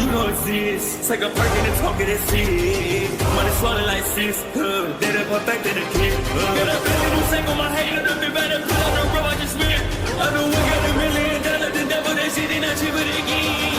You don't exist. Take a perk and a talk of that shit. Money swallowed like sis. Did it perfect in the kid. Got a billion who sang on my head. Look at better put on the road I just spent. I know we got $1 million. The devil that shit ain't not cheap again.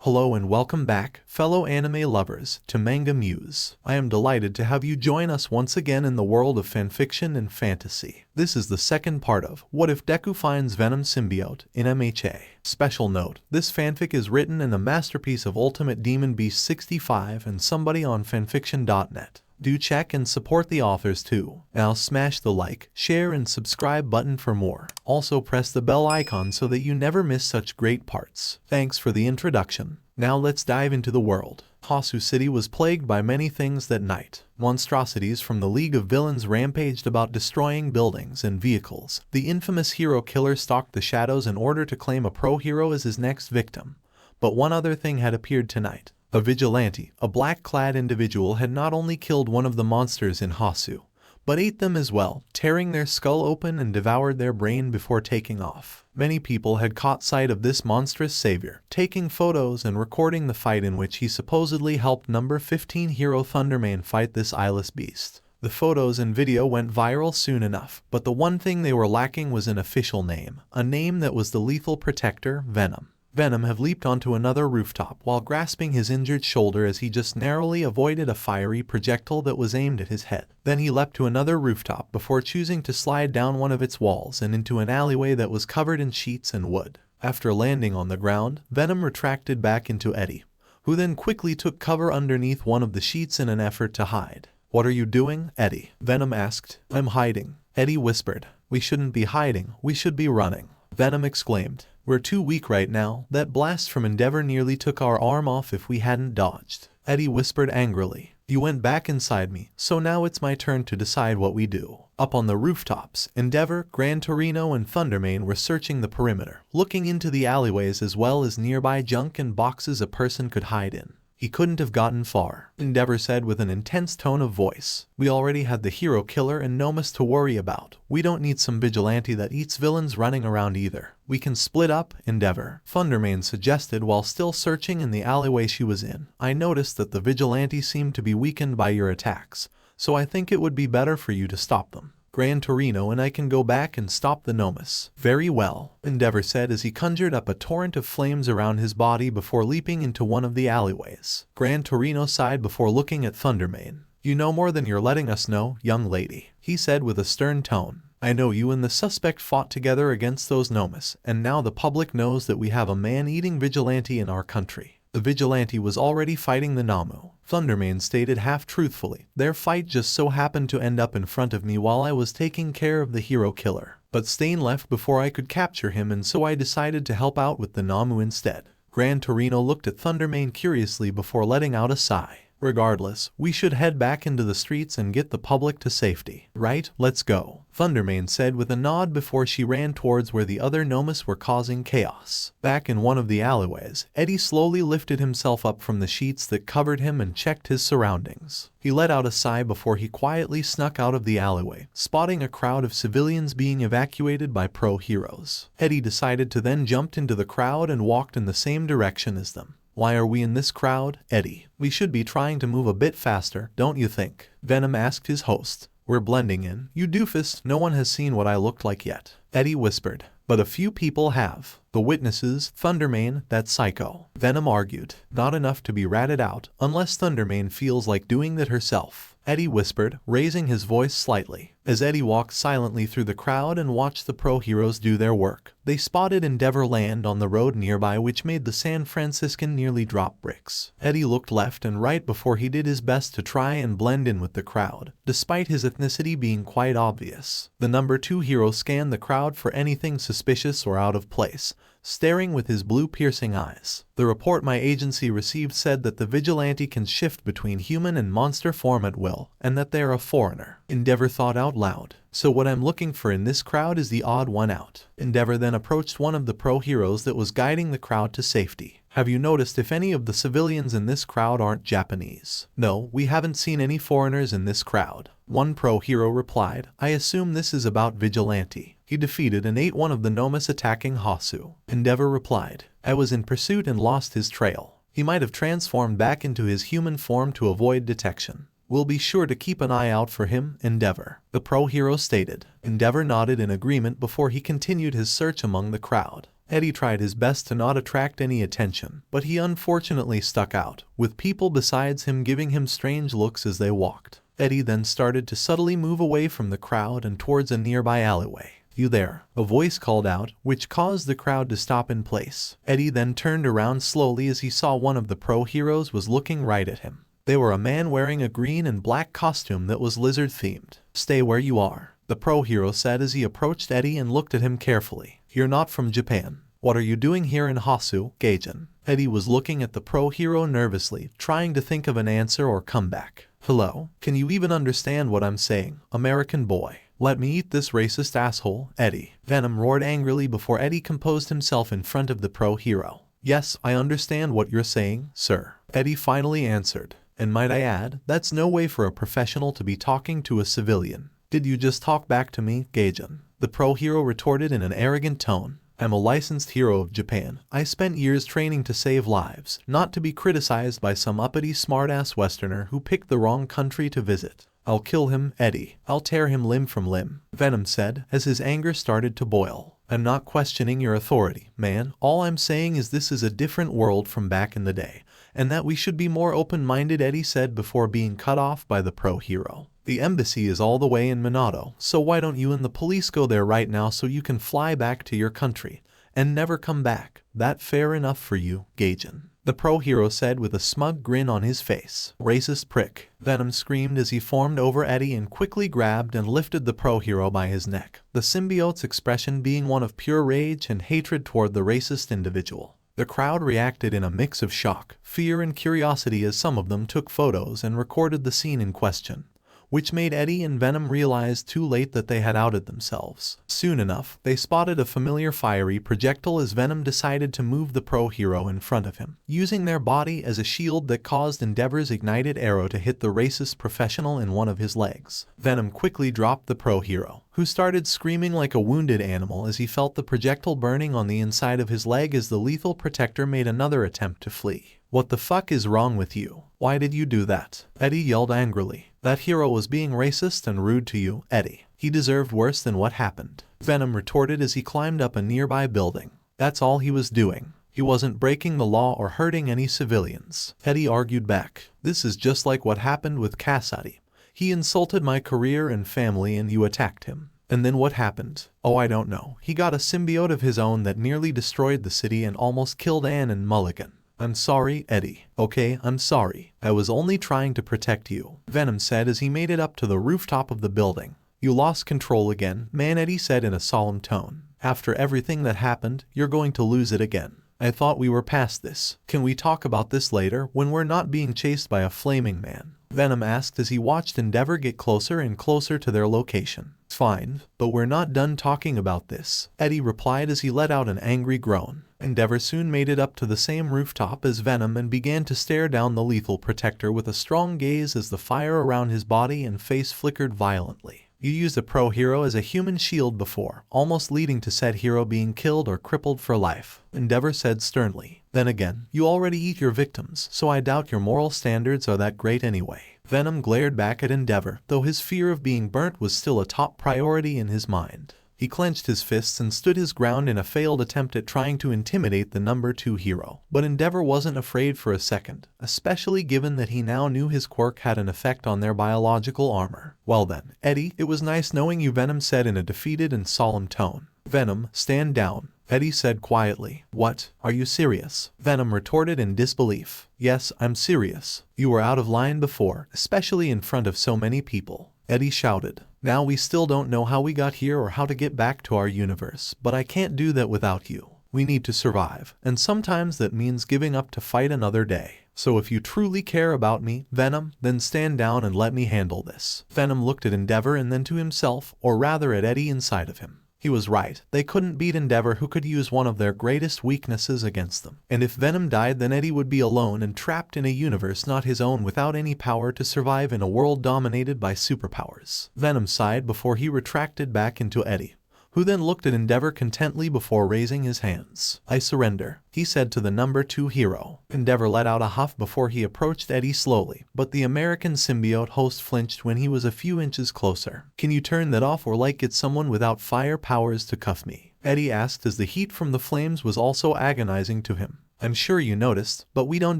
Hello and welcome back, fellow anime lovers, to MangaMuse. I am delighted to have you join us once again in the world of fanfiction and fantasy. This is the second part of What If Deku Finds Venom Symbiote in MHA. Special note, this fanfic is written in a masterpiece of Ultimate Demon Beast 65 and somebody on FANFICTIONnet. Do check and support the authors too. Now smash the like, share and subscribe button for more. Also press the bell icon so that you never miss such great parts. Thanks for the introduction. Now let's dive into the world. Hosu City was plagued by many things that night. Monstrosities from the League of Villains rampaged about destroying buildings and vehicles. The infamous hero killer stalked the shadows in order to claim a pro-hero as his next victim. But one other thing had appeared tonight. A vigilante, a black-clad individual, had not only killed one of the monsters in Hosu, but ate them as well, tearing their skull open and devoured their brain before taking off. Many people had caught sight of this monstrous savior, taking photos and recording the fight in which he supposedly helped number 15 hero Thunderman fight this eyeless beast. The photos and video went viral soon enough, but the one thing they were lacking was an official name, a name that was the lethal protector, Venom. Venom had leaped onto another rooftop while grasping his injured shoulder as he just narrowly avoided a fiery projectile that was aimed at his head. Then he leapt to another rooftop before choosing to slide down one of its walls and into an alleyway that was covered in sheets and wood. After landing on the ground, Venom retracted back into Eddie, who then quickly took cover underneath one of the sheets in an effort to hide. "What are you doing, Eddie?" Venom asked. "I'm hiding," Eddie whispered. "We shouldn't be hiding, we should be running," Venom exclaimed. "We're too weak right now. That blast from Endeavor nearly took our arm off if we hadn't dodged," Eddie whispered angrily. "You went back inside me, so now it's my turn to decide what we do." Up on the rooftops, Endeavor, Gran Torino and Thundermane were searching the perimeter, looking into the alleyways as well as nearby junk and boxes a person could hide in. "He couldn't have gotten far," Endeavor said with an intense tone of voice. "We already had the hero killer and Nomus to worry about. We don't need some vigilante that eats villains running around either. We can split up, Endeavor," Thundermane suggested while still searching in the alleyway she was in. "I noticed that the vigilante seemed to be weakened by your attacks, so I think it would be better for you to stop them. Gran Torino and I can go back and stop the Nomus." "Very well," Endeavor said as he conjured up a torrent of flames around his body before leaping into one of the alleyways. Gran Torino sighed before looking at Thundermane. "You know more than you're letting us know, young lady," he said with a stern tone. "I know you and the suspect fought together against those Nomus, and now the public knows that we have a man-eating vigilante in our country. The vigilante was already fighting the Namu," Thundermane stated half-truthfully. "Their fight just so happened to end up in front of me while I was taking care of the hero killer. But Stain left before I could capture him and so I decided to help out with the Namu instead." Gran Torino looked at Thundermane curiously before letting out a sigh. "Regardless, we should head back into the streets and get the public to safety. Right? Let's go," Thundermane said with a nod before she ran towards where the other Nomus were causing chaos. Back in one of the alleyways, Eddie slowly lifted himself up from the sheets that covered him and checked his surroundings. He let out a sigh before he quietly snuck out of the alleyway, spotting a crowd of civilians being evacuated by pro-heroes. Eddie decided to then jump into the crowd and walked in the same direction as them. "Why are we in this crowd, Eddie? We should be trying to move a bit faster, don't you think?" Venom asked his host. "We're blending in, you doofus. No one has seen what I looked like yet," Eddie whispered. "But a few people have. The witnesses, Thundermane, that psycho," Venom argued. "Not enough to be ratted out, unless Thundermane feels like doing that herself," Eddie whispered, raising his voice slightly. As Eddie walked silently through the crowd and watched the pro-heroes do their work, they spotted Endeavor land on the road nearby, which made the San Franciscan nearly drop bricks. Eddie looked left and right before he did his best to try and blend in with the crowd, despite his ethnicity being quite obvious. The number 2 hero scanned the crowd for anything suspicious or out of place, staring with his blue piercing eyes. "The report my agency received said that the vigilante can shift between human and monster form at will, and that they're a foreigner," Endeavor thought out loud. "So what I'm looking for in this crowd is the odd one out." Endeavor then approached one of the pro-heroes that was guiding the crowd to safety. "Have you noticed if any of the civilians in this crowd aren't Japanese?" "No, we haven't seen any foreigners in this crowd," one pro-hero replied. "I assume this is about Vigilante. He defeated and ate one of the Nomus attacking Hosu," Endeavor replied. I was in pursuit and lost his trail. He might have transformed back into his human form to avoid detection. We'll be sure to keep an eye out for him, Endeavor," the pro-hero stated. Endeavor nodded in agreement before he continued his search among the crowd. Eddie tried his best to not attract any attention, but he unfortunately stuck out, with people besides him giving him strange looks as they walked. Eddie then started to subtly move away from the crowd and towards a nearby alleyway. "You there?" a voice called out, which caused the crowd to stop in place. Eddie then turned around slowly as he saw one of the pro-heroes was looking right at him. They were a man wearing a green and black costume that was lizard-themed. "Stay where you are," the pro-hero said as he approached Eddie and looked at him carefully. "You're not from Japan. What are you doing here in Hosu, Gaijin?" Eddie was looking at the pro-hero nervously, trying to think of an answer or comeback. "Hello? Can you even understand what I'm saying, American boy? Let me eat this racist asshole, Eddie." Venom roared angrily before Eddie composed himself in front of the pro-hero. "Yes, I understand what you're saying, sir," Eddie finally answered. "And might I add, that's no way for a professional to be talking to a civilian." "Did you just talk back to me, Gaijin?" the pro-hero retorted in an arrogant tone. "I'm a licensed hero of Japan. I spent years training to save lives, not to be criticized by some uppity smartass Westerner who picked the wrong country to visit." "I'll kill him, Eddie. I'll tear him limb from limb," Venom said as his anger started to boil. "I'm not questioning your authority, man. All I'm saying is this is a different world from back in the day, and that we should be more open-minded," Eddie said before being cut off by the pro-hero. "The embassy is all the way in Minato, so why don't you and the police go there right now so you can fly back to your country and never come back? That fair enough for you, Gaijin?" the pro-hero said with a smug grin on his face. "Racist prick," Venom screamed as he formed over Eddie and quickly grabbed and lifted the pro-hero by his neck, the symbiote's expression being one of pure rage and hatred toward the racist individual. The crowd reacted in a mix of shock, fear and curiosity as some of them took photos and recorded the scene in question, which made Eddie and Venom realize too late that they had outed themselves. Soon enough, they spotted a familiar fiery projectile as Venom decided to move the pro-hero in front of him, using their body as a shield that caused Endeavor's ignited arrow to hit the racist professional in one of his legs. Venom quickly dropped the pro-hero, who started screaming like a wounded animal as he felt the projectile burning on the inside of his leg as the lethal protector made another attempt to flee. "What the fuck is wrong with you? Why did you do that?" Eddie yelled angrily. "That hero was being racist and rude to you, Eddie. He deserved worse than what happened," Venom retorted as he climbed up a nearby building. "That's all he was doing. He wasn't breaking the law or hurting any civilians," Eddie argued back. "This is just like what happened with Kasadi. He insulted my career and family and you attacked him. And then what happened? Oh, I don't know. He got a symbiote of his own that nearly destroyed the city and almost killed Anne and Mulligan." "I'm sorry, Eddie. Okay, I'm sorry. I was only trying to protect you," Venom said as he made it up to the rooftop of the building. "You lost control again, man," Eddie said in a solemn tone. "After everything that happened, you're going to lose it again. I thought we were past this. Can we talk about this later when we're not being chased by a flaming man?" Venom asked as he watched Endeavor get closer and closer to their location. "Fine, but we're not done talking about this," Eddie replied as he let out an angry groan. Endeavor soon made it up to the same rooftop as Venom and began to stare down the lethal protector with a strong gaze as the fire around his body and face flickered violently. "You used a pro-hero as a human shield before, almost leading to said hero being killed or crippled for life," Endeavor said sternly. "Then again, you already eat your victims, so I doubt your moral standards are that great anyway." Venom glared back at Endeavor, though his fear of being burnt was still a top priority in his mind. He clenched his fists and stood his ground in a failed attempt at trying to intimidate the number 2 hero. But Endeavor wasn't afraid for a second, especially given that he now knew his quirk had an effect on their biological armor. "Well then, Eddie, it was nice knowing you," Venom said in a defeated and solemn tone. "Venom, stand down," Eddie said quietly. "What? Are you serious?" Venom retorted in disbelief. "Yes, I'm serious. You were out of line before, especially in front of so many people," Eddie shouted. "Now we still don't know how we got here or how to get back to our universe, but I can't do that without you. We need to survive, and sometimes that means giving up to fight another day. So if you truly care about me, Venom, then stand down and let me handle this." Venom looked at Endeavor and then to himself, or rather at Eddie inside of him. He was right. They couldn't beat Endeavor, who could use one of their greatest weaknesses against them. And if Venom died, then Eddie would be alone and trapped in a universe not his own without any power to survive in a world dominated by superpowers. Venom sighed before he retracted back into Eddie. who then looked at Endeavor contently before raising his hands. "I surrender," he said to the number 2 hero. Endeavor let out a huff before he approached Eddie slowly, but the American symbiote host flinched when he was a few inches closer. "Can you turn that off or like get someone without fire powers to cuff me?" Eddie asked as the heat from the flames was also agonizing to him. "I'm sure you noticed, but we don't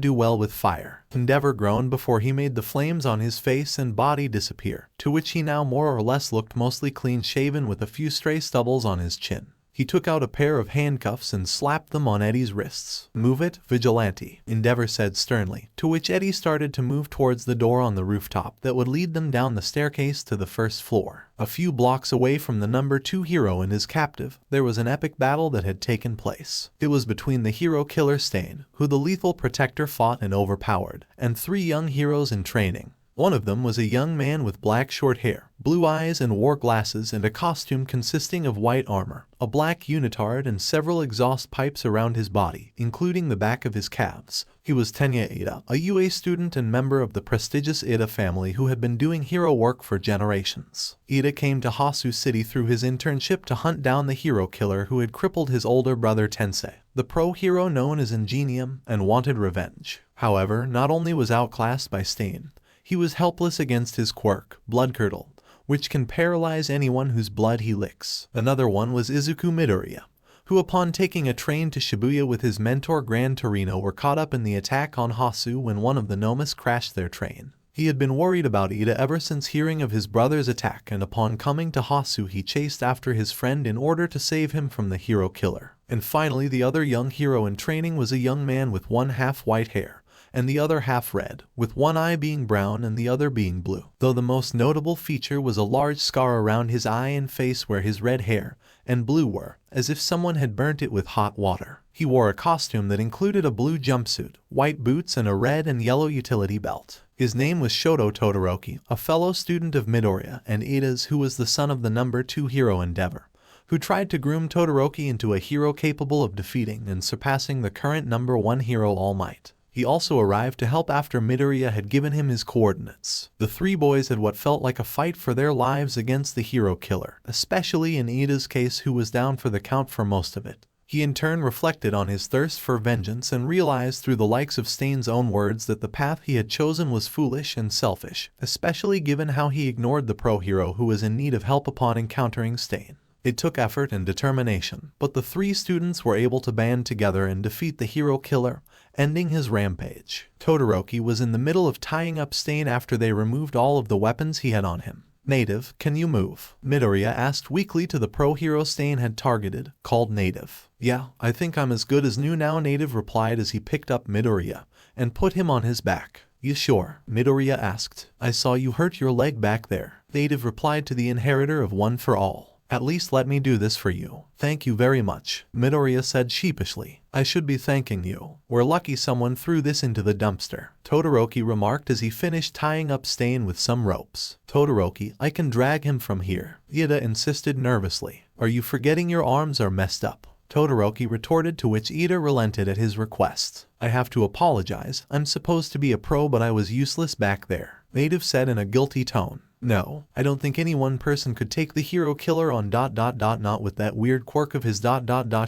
do well with fire." Endeavor groaned before he made the flames on his face and body disappear, to which he now more or less looked mostly clean-shaven with a few stray stubbles on his chin. He took out a pair of handcuffs and slapped them on Eddie's wrists. "Move it, vigilante," Endeavor said sternly, to which Eddie started to move towards the door on the rooftop that would lead them down the staircase to the first floor. A few blocks away from the number 2 hero and his captive, there was an epic battle that had taken place. It was between the hero killer Stain, who the lethal protector fought and overpowered, and 3 young heroes in training. One of them was a young man with black short hair, blue eyes and wore glasses and a costume consisting of white armor, a black unitard and several exhaust pipes around his body, including the back of his calves. He was Tenya Ida, a UA student and member of the prestigious Ida family who had been doing hero work for generations. Ida came to Hosu City through his internship to hunt down the hero killer who had crippled his older brother Tensei, the pro-hero known as Ingenium, and wanted revenge. However, not only was outclassed by Stain, he was helpless against his quirk, Blood Curdle, which can paralyze anyone whose blood he licks. Another one was izukumidoriya, who upon taking a train to Shibuya with his mentor Gran Torino were caught up in the attack on Hosu when one of the Nomas crashed their train. He had been worried about Ida ever since hearing of his brother's attack, and upon coming to Hosu he chased after his friend in order to save him from the hero killer. And finally, the other young hero in training was a young man with one half white hair and the other half red, with one eye being brown and the other being blue, though the most notable feature was a large scar around his eye and face where his red hair and blue were, as if someone had burnt it with hot water. He wore a costume that included a blue jumpsuit, white boots and a red and yellow utility belt. His name was Shoto Todoroki, a fellow student of Midoriya and Ida's, who was the son of the number 2 hero Endeavor, who tried to groom Todoroki into a hero capable of defeating and surpassing the current number 1 hero All Might. He also arrived to help after Midoriya had given him his coordinates. The 3 boys had what felt like a fight for their lives against the hero killer, especially in Ida's case, who was down for the count for most of it. He in turn reflected on his thirst for vengeance and realized through the likes of Stain's own words that the path he had chosen was foolish and selfish, especially given how he ignored the pro-hero who was in need of help upon encountering Stain. It took effort and determination, but the 3 students were able to band together and defeat the hero killer, ending his rampage. Todoroki was in the middle of tying up Stain after they removed all of the weapons he had on him. "Native, can you move?" Midoriya asked weakly to the pro-hero Stain had targeted, called Native. "Yeah, I think I'm as good as new now," Native replied as he picked up Midoriya and put him on his back. "You sure?" Midoriya asked. "I saw you hurt your leg back there." Native replied to the inheritor of One for All. "At least let me do this for you." "Thank you very much," Midoriya said sheepishly. "I should be thanking you. We're lucky someone threw this into the dumpster," Todoroki remarked as he finished tying up Stain with some ropes. "Todoroki, I can drag him from here," Ida insisted nervously. "Are you forgetting your arms are messed up?" Todoroki retorted, to which Ida relented at his request. "I have to apologize. I'm supposed to be a pro, but I was useless back there," Native said in a guilty tone. "No, I don't think any one person could take the hero killer on ... not with that weird quirk of his ...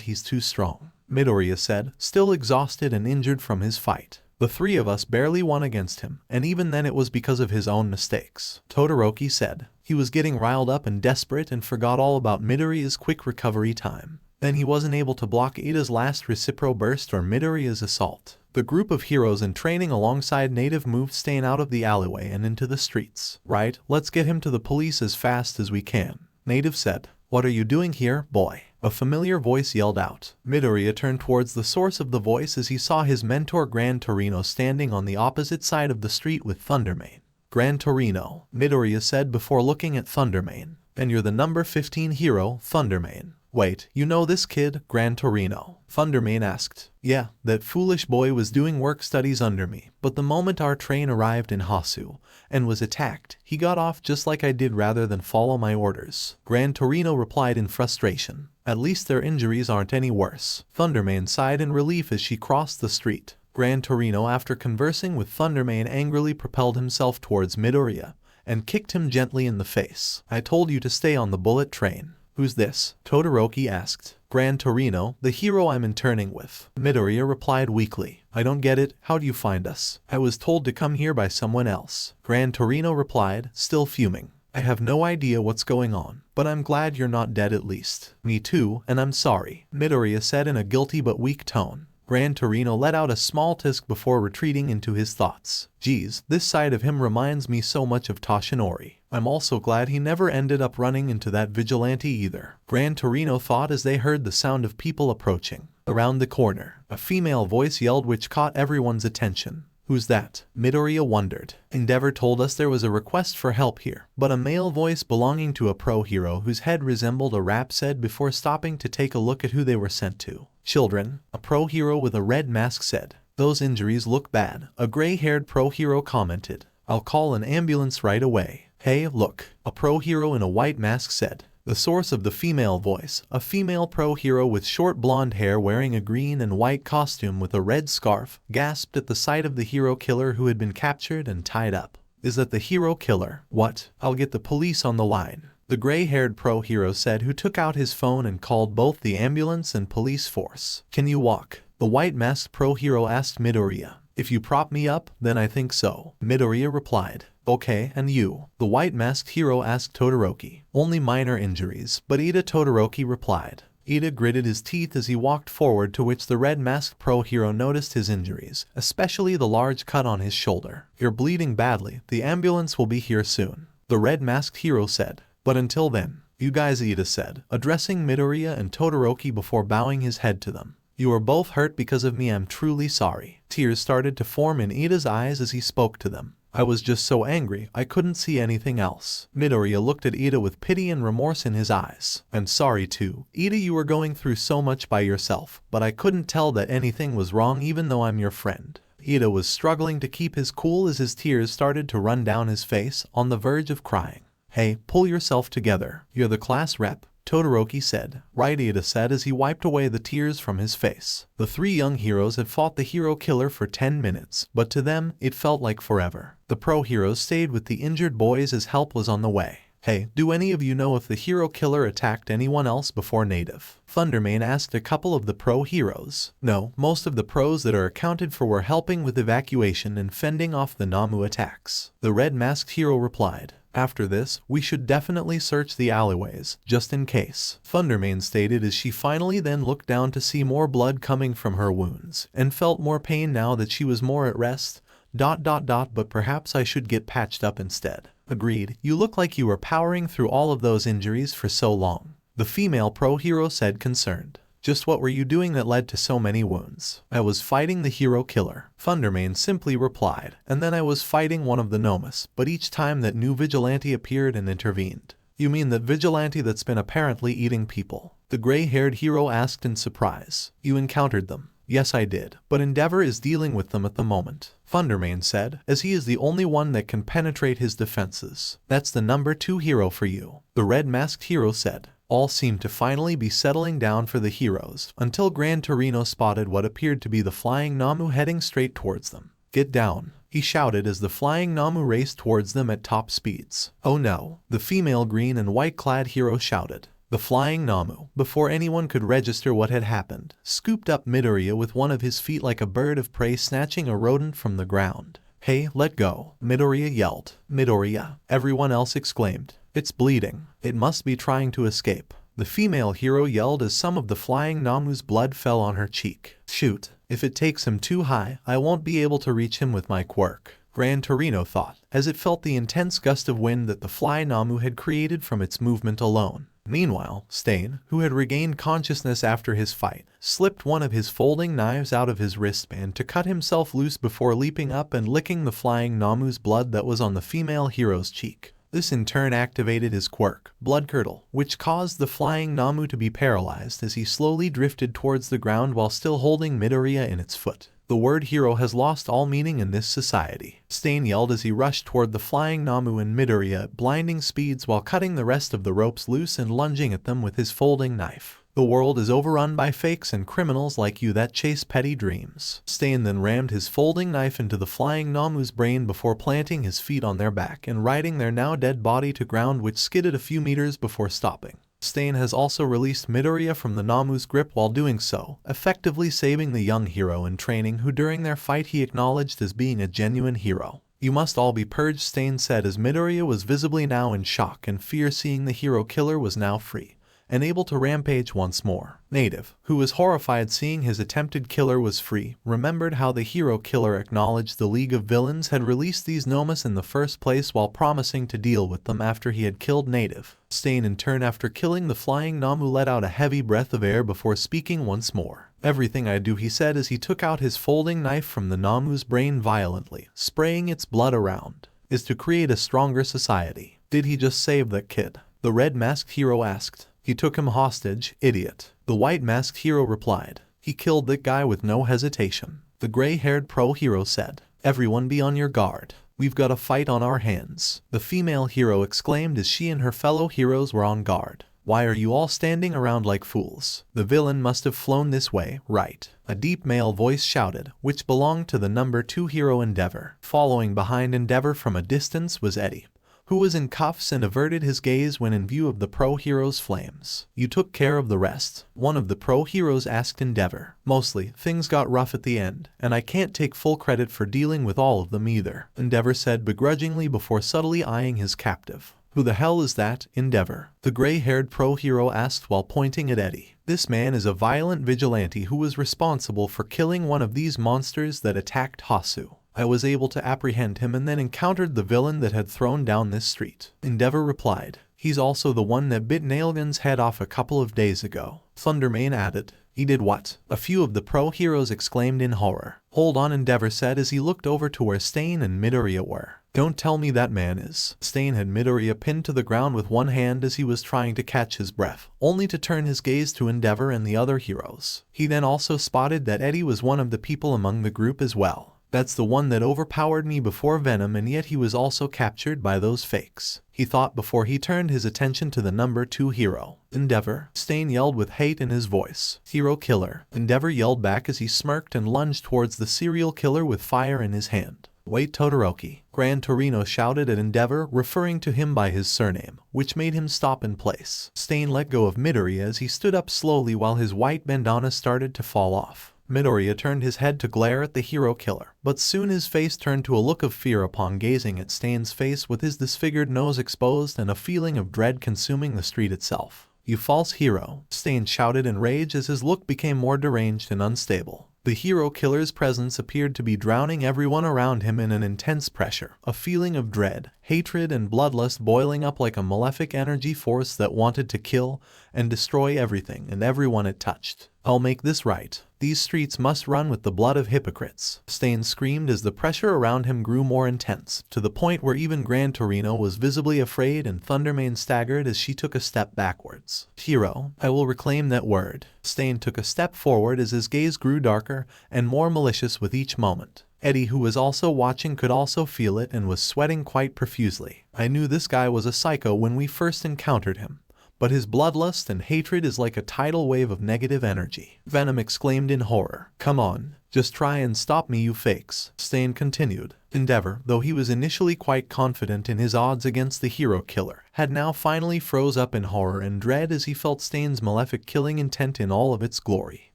he's too strong," Midoriya said, still exhausted and injured from his fight. "The 3 of us barely won against him, and even then it was because of his own mistakes," Todoroki said. He was getting riled up and desperate and forgot all about Midoriya's quick recovery time. Then he wasn't able to block Ida's last recipro burst or Midoriya's assault. The group of heroes in training alongside Native moved Stain out of the alleyway and into the streets. "Right, let's get him to the police as fast as we can," Native said. "What are you doing here, boy?" a familiar voice yelled out. Midoriya turned towards the source of the voice as he saw his mentor Gran Torino standing on the opposite side of the street with Thundermane. "Gran Torino," Midoriya said before looking at Thundermane. "And you're the number 15 hero, Thundermane. Wait, you know this kid, Gran Torino?" Thundermane asked. "Yeah, that foolish boy was doing work studies under me, but the moment our train arrived in Hosu and was attacked, he got off just like I did rather than follow my orders," Gran Torino replied in frustration. "At least their injuries aren't any worse." Thundermane sighed in relief as she crossed the street. Gran Torino, after conversing with Thundermane, angrily propelled himself towards Midoriya and kicked him gently in the face. "I told you to stay on the bullet train." Who's this? Todoroki asked. Gran Torino, the hero I'm interning with. Midoriya replied weakly. I don't get it, how do you find us? I was told to come here by someone else. Gran Torino replied, still fuming. I have no idea what's going on, but I'm glad you're not dead at least. Me too, and I'm sorry, Midoriya said in a guilty but weak tone. Gran Torino let out a small tisk before retreating into his thoughts. Geez, this side of him reminds me so much of Toshinori. I'm also glad he never ended up running into that vigilante either. Gran Torino thought as they heard the sound of people approaching. Around the corner, a female voice yelled which caught everyone's attention. Who's that? Midoriya wondered. Endeavor told us there was a request for help here, but a male voice belonging to a pro hero whose head resembled a rap said before stopping to take a look at who they were sent to. Children, a pro hero with a red mask said. Those injuries look bad, a gray-haired pro hero commented. I'll call an ambulance right away. Hey, look, a pro hero in a white mask said. The source of the female voice, a female pro hero with short blonde hair wearing a green and white costume with a red scarf, gasped at the sight of the hero killer who had been captured and tied up. Is that the hero killer? What? I'll get the police on the line. The gray-haired pro hero said, who took out his phone and called both the ambulance and police force. Can you walk? The white-masked pro hero asked Midoriya. If you prop me up, then I think so. Midoriya replied. Okay, and you? The white-masked hero asked Todoroki. Only minor injuries, but Ida Todoroki replied. Ida gritted his teeth as he walked forward, to which the red-masked pro hero noticed his injuries, especially the large cut on his shoulder. You're bleeding badly, the ambulance will be here soon. The red-masked hero said. But until then, you guys, Ida said, addressing Midoriya and Todoroki before bowing his head to them. You are both hurt because of me, I'm truly sorry. Tears started to form in Ida's eyes as he spoke to them. I was just so angry, I couldn't see anything else. Midoriya looked at Ida with pity and remorse in his eyes. I'm sorry too. Ida, you were going through so much by yourself, but I couldn't tell that anything was wrong even though I'm your friend. Ida was struggling to keep his cool as his tears started to run down his face, on the verge of crying. Hey, pull yourself together. You're the class rep, Todoroki said. Right, Ida said as he wiped away the tears from his face. The three young heroes had fought the hero killer for 10 minutes, but to them, it felt like forever. The pro heroes stayed with the injured boys as help was on the way. Hey, do any of you know if the hero killer attacked anyone else before Native? Thundermane asked a couple of the pro heroes. No, most of the pros that are accounted for were helping with evacuation and fending off the Namu attacks. The red-masked hero replied. After this, we should definitely search the alleyways, just in case. Thundermane stated as she finally then looked down to see more blood coming from her wounds, and felt more pain now that she was more at rest. But perhaps I should get patched up instead. Agreed, you look like you were powering through all of those injuries for so long. The female pro hero said, concerned. Just what were you doing that led to so many wounds? I was fighting the hero killer, Thundermane simply replied, and then I was fighting one of the Nomus, but each time that new vigilante appeared and intervened. You mean that vigilante that's been apparently eating people? The gray-haired hero asked in surprise. You encountered them? Yes, I did, but Endeavor is dealing with them at the moment, Thundermane said, as he is the only one that can penetrate his defenses. That's the number 2 hero for you, the red-masked hero said. All seemed to finally be settling down for the heroes, until Gran Torino spotted what appeared to be the flying Namu heading straight towards them. Get down, he shouted as the flying Namu raced towards them at top speeds. Oh no, the female green and white-clad hero shouted. The flying Namu, before anyone could register what had happened, scooped up Midoriya with one of his feet like a bird of prey snatching a rodent from the ground. Hey, let go, Midoriya yelled. Midoriya, everyone else exclaimed. It's bleeding. It must be trying to escape. The female hero yelled as some of the flying Namu's blood fell on her cheek. Shoot, if it takes him too high, I won't be able to reach him with my quirk, Gran Torino thought, as it felt the intense gust of wind that the fly Namu had created from its movement alone. Meanwhile, Stain, who had regained consciousness after his fight, slipped one of his folding knives out of his wristband to cut himself loose before leaping up and licking the flying Namu's blood that was on the female hero's cheek. This in turn activated his quirk, Blood Curdle, which caused the flying Namu to be paralyzed as he slowly drifted towards the ground while still holding Midoriya in its foot. The word hero has lost all meaning in this society, Stain yelled as he rushed toward the flying Namu and Midoriya at blinding speeds while cutting the rest of the ropes loose and lunging at them with his folding knife. The world is overrun by fakes and criminals like you that chase petty dreams. Stain then rammed his folding knife into the flying Namu's brain before planting his feet on their back and riding their now dead body to ground, which skidded a few meters before stopping. Stain has also released Midoriya from the Namu's grip while doing so, effectively saving the young hero in training who during their fight he acknowledged as being a genuine hero. You must all be purged, Stain said as Midoriya was visibly now in shock and fear seeing the hero killer was now free and able to rampage once more. Native, who was horrified seeing his attempted killer was free, remembered how the hero killer acknowledged the League of Villains had released these Nomas in the first place while promising to deal with them after he had killed Native. Stain in turn after killing the flying Namu let out a heavy breath of air before speaking once more. Everything I do, he said as he took out his folding knife from the Namu's brain violently, spraying its blood around, is to create a stronger society. Did he just save that kid? The red-masked hero asked. He took him hostage, idiot. The white-masked hero replied. He killed that guy with no hesitation. The gray-haired pro-hero said. Everyone be on your guard. We've got a fight on our hands. The female hero exclaimed as she and her fellow heroes were on guard. Why are you all standing around like fools? The villain must have flown this way, right? A deep male voice shouted, which belonged to the number 2 hero Endeavor. Following behind Endeavor from a distance was Eddie, who was in cuffs and averted his gaze when in view of the pro-hero's flames. You took care of the rest? One of the pro-heroes asked Endeavor. Mostly, things got rough at the end, and I can't take full credit for dealing with all of them either, Endeavor said begrudgingly before subtly eyeing his captive. Who the hell is that, Endeavor? The gray-haired pro-hero asked while pointing at Eddie. This man is a violent vigilante who was responsible for killing one of these monsters that attacked Hosu. I was able to apprehend him and then encountered the villain that had thrown down this street. Endeavor replied. He's also the one that bit Nailgun's head off a couple of days ago. Thundermane added. He did what? A few of the pro-heroes exclaimed in horror. Hold on, Endeavor said as he looked over to where Stain and Midoriya were. Don't tell me that man is. Stain had Midoriya pinned to the ground with one hand as he was trying to catch his breath, only to turn his gaze to Endeavor and the other heroes. He then also spotted that Eddie was one of the people among the group as well. That's the one that overpowered me before Venom, and yet he was also captured by those fakes, he thought before he turned his attention to the number 2 hero. Endeavor, Stain yelled with hate in his voice. Hero killer, Endeavor yelled back as he smirked and lunged towards the serial killer with fire in his hand. Wait, Todoroki, Gran Torino shouted at Endeavor, referring to him by his surname, which made him stop in place. Stain let go of Midoriya as he stood up slowly while his white bandana started to fall off. Midoriya turned his head to glare at the hero killer, but soon his face turned to a look of fear upon gazing at Stain's face with his disfigured nose exposed and a feeling of dread consuming the street itself. You false hero, Stain shouted in rage as his look became more deranged and unstable. The hero killer's presence appeared to be drowning everyone around him in an intense pressure, a feeling of dread, hatred and bloodlust boiling up like a malefic energy force that wanted to kill and destroy everything and everyone it touched. I'll make this right. These streets must run with the blood of hypocrites. Stain screamed as the pressure around him grew more intense, to the point where even Gran Torino was visibly afraid and Thundermane staggered as she took a step backwards. Hero, I will reclaim that word. Stain took a step forward as his gaze grew darker and more malicious with each moment. Eddie, who was also watching, could also feel it and was sweating quite profusely. I knew this guy was a psycho when we first encountered him, but his bloodlust and hatred is like a tidal wave of negative energy. Venom exclaimed in horror. Come on, just try and stop me, you fakes. Stain continued. Endeavor, though he was initially quite confident in his odds against the hero killer, had now finally froze up in horror and dread as he felt Stain's malefic killing intent in all of its glory.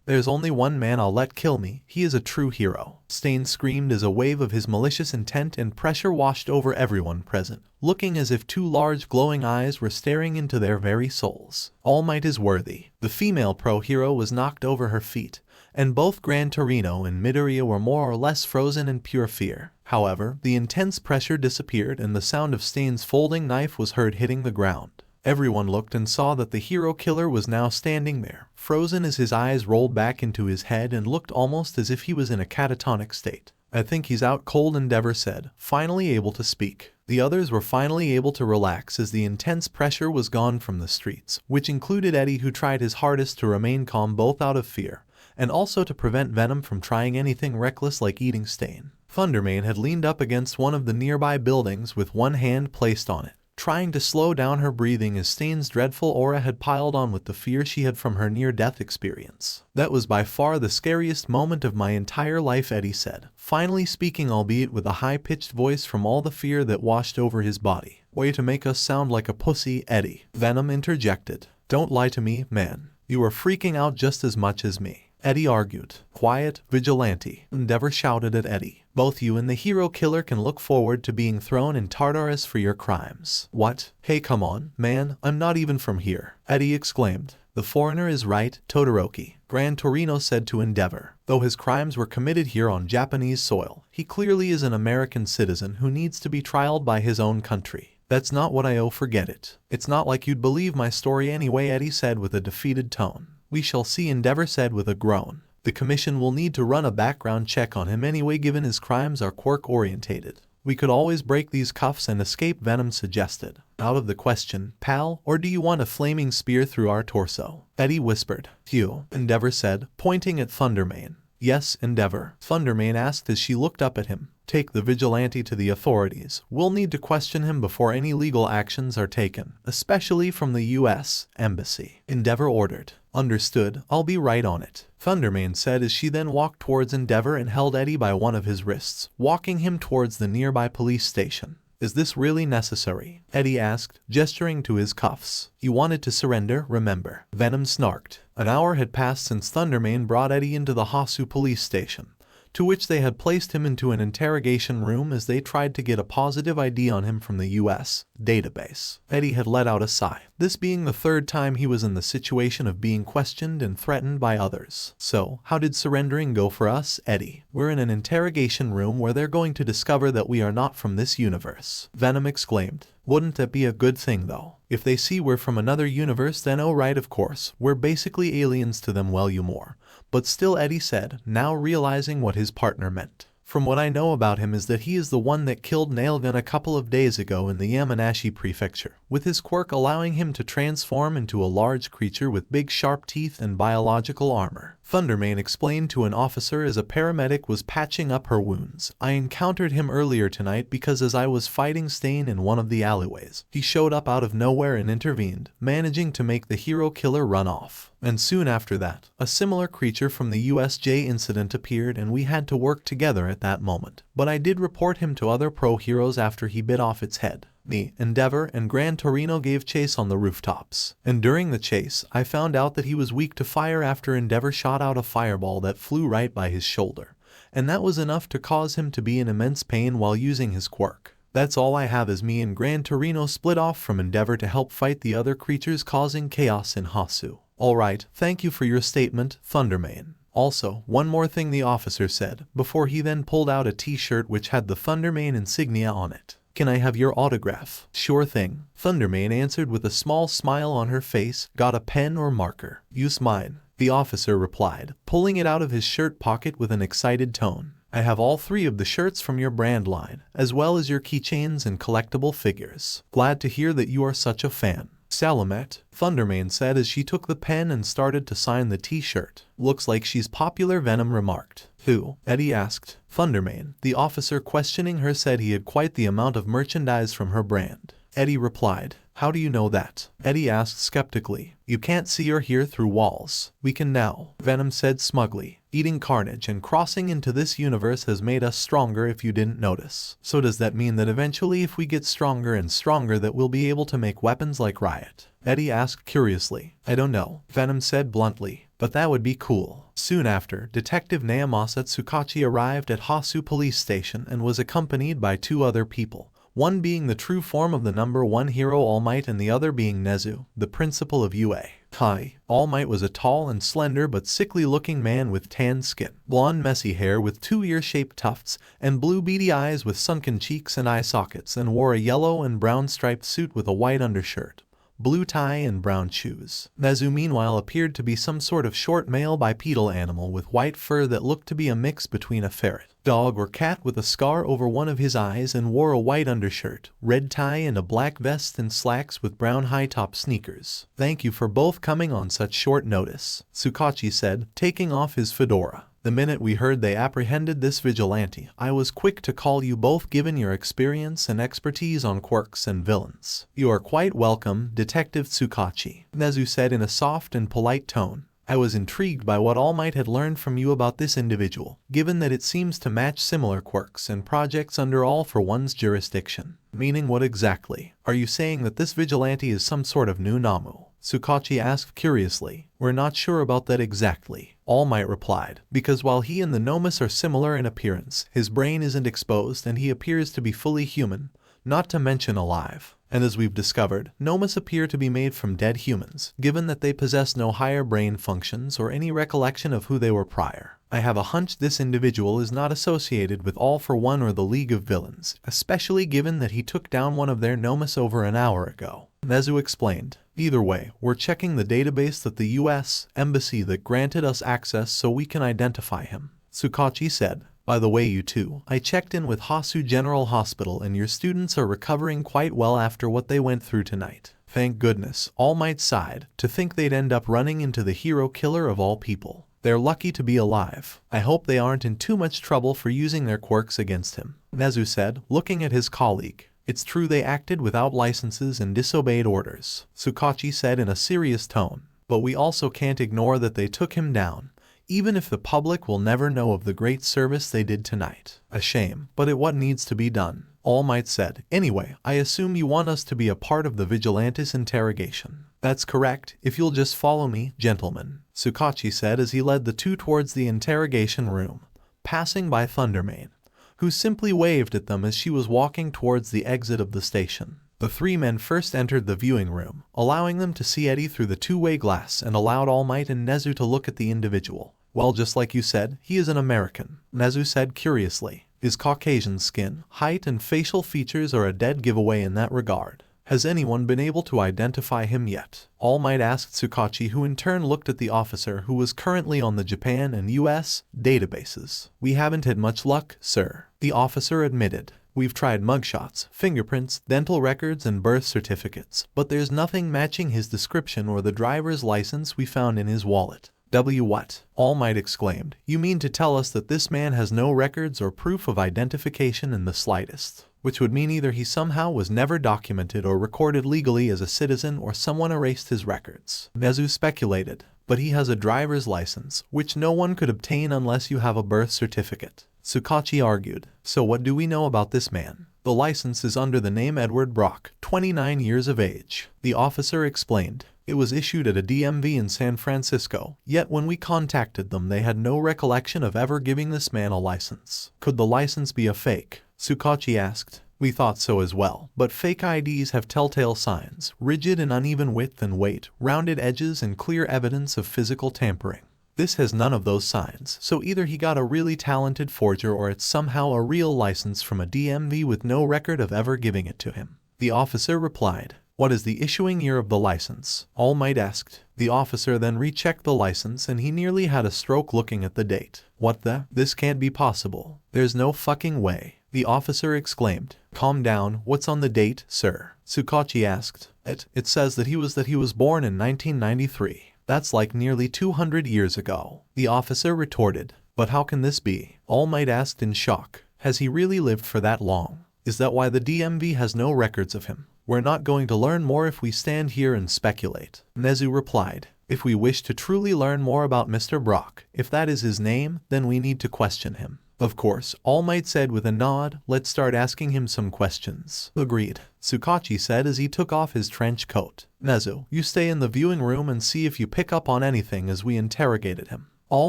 There's only one man I'll let kill me. He is a true hero. Stain screamed as a wave of his malicious intent and pressure washed over everyone present, looking as if 2 large glowing eyes were staring into their very souls. All might is worthy. The female pro-hero was knocked over her feet, and both Gran Torino and Midoriya were more or less frozen in pure fear. However, the intense pressure disappeared and the sound of Stain's folding knife was heard hitting the ground. Everyone looked and saw that the hero killer was now standing there, frozen as his eyes rolled back into his head and looked almost as if he was in a catatonic state. I think he's out cold, Endeavor said, finally able to speak. The others were finally able to relax as the intense pressure was gone from the streets, which included Eddie, who tried his hardest to remain calm both out of fear and also to prevent Venom from trying anything reckless like eating Stain. Thundermane had leaned up against one of the nearby buildings with one hand placed on it, trying to slow down her breathing as Stain's dreadful aura had piled on with the fear she had from her near-death experience. That was by far the scariest moment of my entire life, Eddie said, finally speaking, albeit with a high-pitched voice from all the fear that washed over his body. Way to make us sound like a pussy, Eddie. Venom interjected. Don't lie to me, man. You are freaking out just as much as me. Eddie argued. Quiet, vigilante. Endeavor shouted at Eddie. Both you and the hero killer can look forward to being thrown in Tartarus for your crimes. What? Hey, come on, man, I'm not even from here. Eddie exclaimed. The foreigner is right, Todoroki, Gran Torino said to Endeavor. Though his crimes were committed here on Japanese soil, he clearly is an American citizen who needs to be trialed by his own country. That's not what I owe, forget it. It's not like you'd believe my story anyway, Eddie said with a defeated tone. We shall see, Endeavor said with a groan. The commission will need to run a background check on him anyway given his crimes are quirk-orientated. We could always break these cuffs and escape, Venom suggested. Out of the question, pal, or do you want a flaming spear through our torso? Eddie whispered. Phew, Endeavor said, pointing at Thundermane. Yes, Endeavor, Thundermane asked as she looked up at him. Take the vigilante to the authorities. We'll need to question him before any legal actions are taken, especially from the U.S. Embassy. Endeavor ordered. Understood, I'll be right on it, Thundermane said as she then walked towards Endeavor and held Eddie by one of his wrists, walking him towards the nearby police station. Is this really necessary? Eddie asked, gesturing to his cuffs. You wanted to surrender, remember? Venom snarked. An hour had passed since Thundermane brought Eddie into the Hosu police station, to which they had placed him into an interrogation room as they tried to get a positive ID on him from the U.S. database. Eddie had let out a sigh, this being the third time he was in the situation of being questioned and threatened by others. So, how did surrendering go for us, Eddie? We're in an interrogation room where they're going to discover that we are not from this universe, Venom exclaimed. Wouldn't that be a good thing though? If they see we're from another universe, then oh right, of course, we're basically aliens to them, well you more. But still, Eddie said, now realizing what his partner meant. From what I know about him is that he is the one that killed Nailgun a couple of days ago in the Yamanashi prefecture, with his quirk allowing him to transform into a large creature with big sharp teeth and biological armor. Thundermane explained to an officer as a paramedic was patching up her wounds. I encountered him earlier tonight because as I was fighting Stain in one of the alleyways, he showed up out of nowhere and intervened, managing to make the hero killer run off. And soon after that, a similar creature from the USJ incident appeared and we had to work together at that moment. But I did report him to other pro heroes after he bit off its head. Me, Endeavor, and Gran Torino gave chase on the rooftops. And during the chase, I found out that he was weak to fire after Endeavor shot out a fireball that flew right by his shoulder. And that was enough to cause him to be in immense pain while using his quirk. That's all I have as me and Gran Torino split off from Endeavor to help fight the other creatures causing chaos in Hosu. Alright, thank you for your statement, Thundermane. Also, one more thing, the officer said, before he then pulled out a t-shirt which had the Thundermane insignia on it. Can I have your autograph? Sure thing, Thundermane answered with a small smile on her face. Got a pen or marker? Use mine, the officer replied, pulling it out of his shirt pocket with an excited tone. I have all 3 of the shirts from your brand line, as well as your keychains and collectible figures. Glad to hear that you are such a fan. Salamet, Thundermane said as she took the pen and started to sign the t-shirt. Looks like she's popular, Venom remarked. Who? Eddie asked. Thundermane, the officer questioning her said he had quite the amount of merchandise from her brand. Eddie replied. How do you know that? Eddie asked skeptically. You can't see or hear through walls. We can now, Venom said smugly. Eating Carnage and crossing into this universe has made us stronger if you didn't notice. So does that mean that eventually if we get stronger and stronger that we'll be able to make weapons like Riot? Eddie asked curiously. I don't know, Venom said bluntly, but that would be cool. Soon after, Detective Naomasa Tsukachi arrived at Hosu police station and was accompanied by 2 other people. One being the true form of the #1 hero All Might and the other being Nezu, the principal of UA. Hi. All Might was a tall and slender but sickly looking man with tan skin, blonde messy hair with 2 ear-shaped tufts, and blue beady eyes with sunken cheeks and eye sockets, and wore a yellow and brown striped suit with a white undershirt, blue tie and brown shoes. Nezu meanwhile appeared to be some sort of short male bipedal animal with white fur that looked to be a mix between a ferret, dog or cat with a scar over one of his eyes, and wore a white undershirt, red tie and a black vest and slacks with brown high-top sneakers. Thank you for both coming on such short notice, Tsukachi said, taking off his fedora. The minute we heard they apprehended this vigilante, I was quick to call you both given your experience and expertise on quirks and villains. You are quite welcome, Detective Tsukachi, Nezu said in a soft and polite tone. I was intrigued by what All Might had learned from you about this individual, given that it seems to match similar quirks and projects under All for One's jurisdiction. Meaning what exactly? Are you saying that this vigilante is some sort of new Namu? Tsukachi asked curiously. We're not sure about that exactly, All Might replied, because while he and the Nomus are similar in appearance, his brain isn't exposed and he appears to be fully human, not to mention alive. And as we've discovered, Nomus appear to be made from dead humans, given that they possess no higher brain functions or any recollection of who they were prior. I have a hunch this individual is not associated with All for One or the League of Villains, especially given that he took down one of their Nomus over an hour ago. Nezu explained. Either way, we're checking the database that the US Embassy that granted us access so we can identify him. Tsukachi said. By the way, you two, I checked in with Hosu General Hospital and your students are recovering quite well after what they went through tonight. Thank goodness, All Might sighed, to think they'd end up running into the hero killer of all people. They're lucky to be alive. I hope they aren't in too much trouble for using their quirks against him. Nezu said, looking at his colleague. It's true they acted without licenses and disobeyed orders, Tsukachi said in a serious tone. But we also can't ignore that they took him down. Even if the public will never know of the great service they did tonight. A shame, but it what needs to be done, All Might said. Anyway, I assume you want us to be a part of the Vigilante's interrogation. That's correct, if you'll just follow me, gentlemen, Tsukachi said as he led the two towards the interrogation room, passing by Thundermane, who simply waved at them as she was walking towards the exit of the station. The three men first entered the viewing room, allowing them to see Eddie through the two-way glass and allowed All Might and Nezu to look at the individual. Well, just like you said, he is an American, Nezu said curiously. His Caucasian skin, height and facial features are a dead giveaway in that regard. Has anyone been able to identify him yet? All Might asked Tsukachi, who in turn looked at the officer who was currently on the Japan and US databases. We haven't had much luck, sir, the officer admitted. We've tried mugshots, fingerprints, dental records, and birth certificates, but there's nothing matching his description or the driver's license we found in his wallet. What? All Might exclaimed. You mean to tell us that this man has no records or proof of identification in the slightest? Which would mean either he somehow was never documented or recorded legally as a citizen or someone erased his records. Nezu speculated. But he has a driver's license, which no one could obtain unless you have a birth certificate. Tsukachi argued. So what do we know about this man? The license is under the name Edward Brock, 29 years of age. The officer explained. It was issued at a DMV in San Francisco, yet when we contacted them they had no recollection of ever giving this man a license. Could the license be a fake? Tsukachi asked. We thought so as well, but fake IDs have telltale signs, rigid and uneven width and weight, rounded edges and clear evidence of physical tampering. This has none of those signs, so either he got a really talented forger or it's somehow a real license from a DMV with no record of ever giving it to him. The officer replied. What is the issuing year of the license? All Might asked. The officer then rechecked the license and he nearly had a stroke looking at the date. What the? This can't be possible. There's no fucking way. The officer exclaimed. Calm down, what's on the date, sir? Tsukachi asked. It says that he was born in 1993. That's like nearly 200 years ago. The officer retorted. But how can this be? All Might asked in shock. Has he really lived for that long? Is that why the DMV has no records of him? We're not going to learn more if we stand here and speculate. Nezu replied. If we wish to truly learn more about Mr. Brock, if that is his name, then we need to question him. Of course, All Might said with a nod. Let's start asking him some questions. Agreed, Tsukachi said as he took off his trench coat. Nezu, you stay in the viewing room and see if you pick up on anything as we interrogated him. All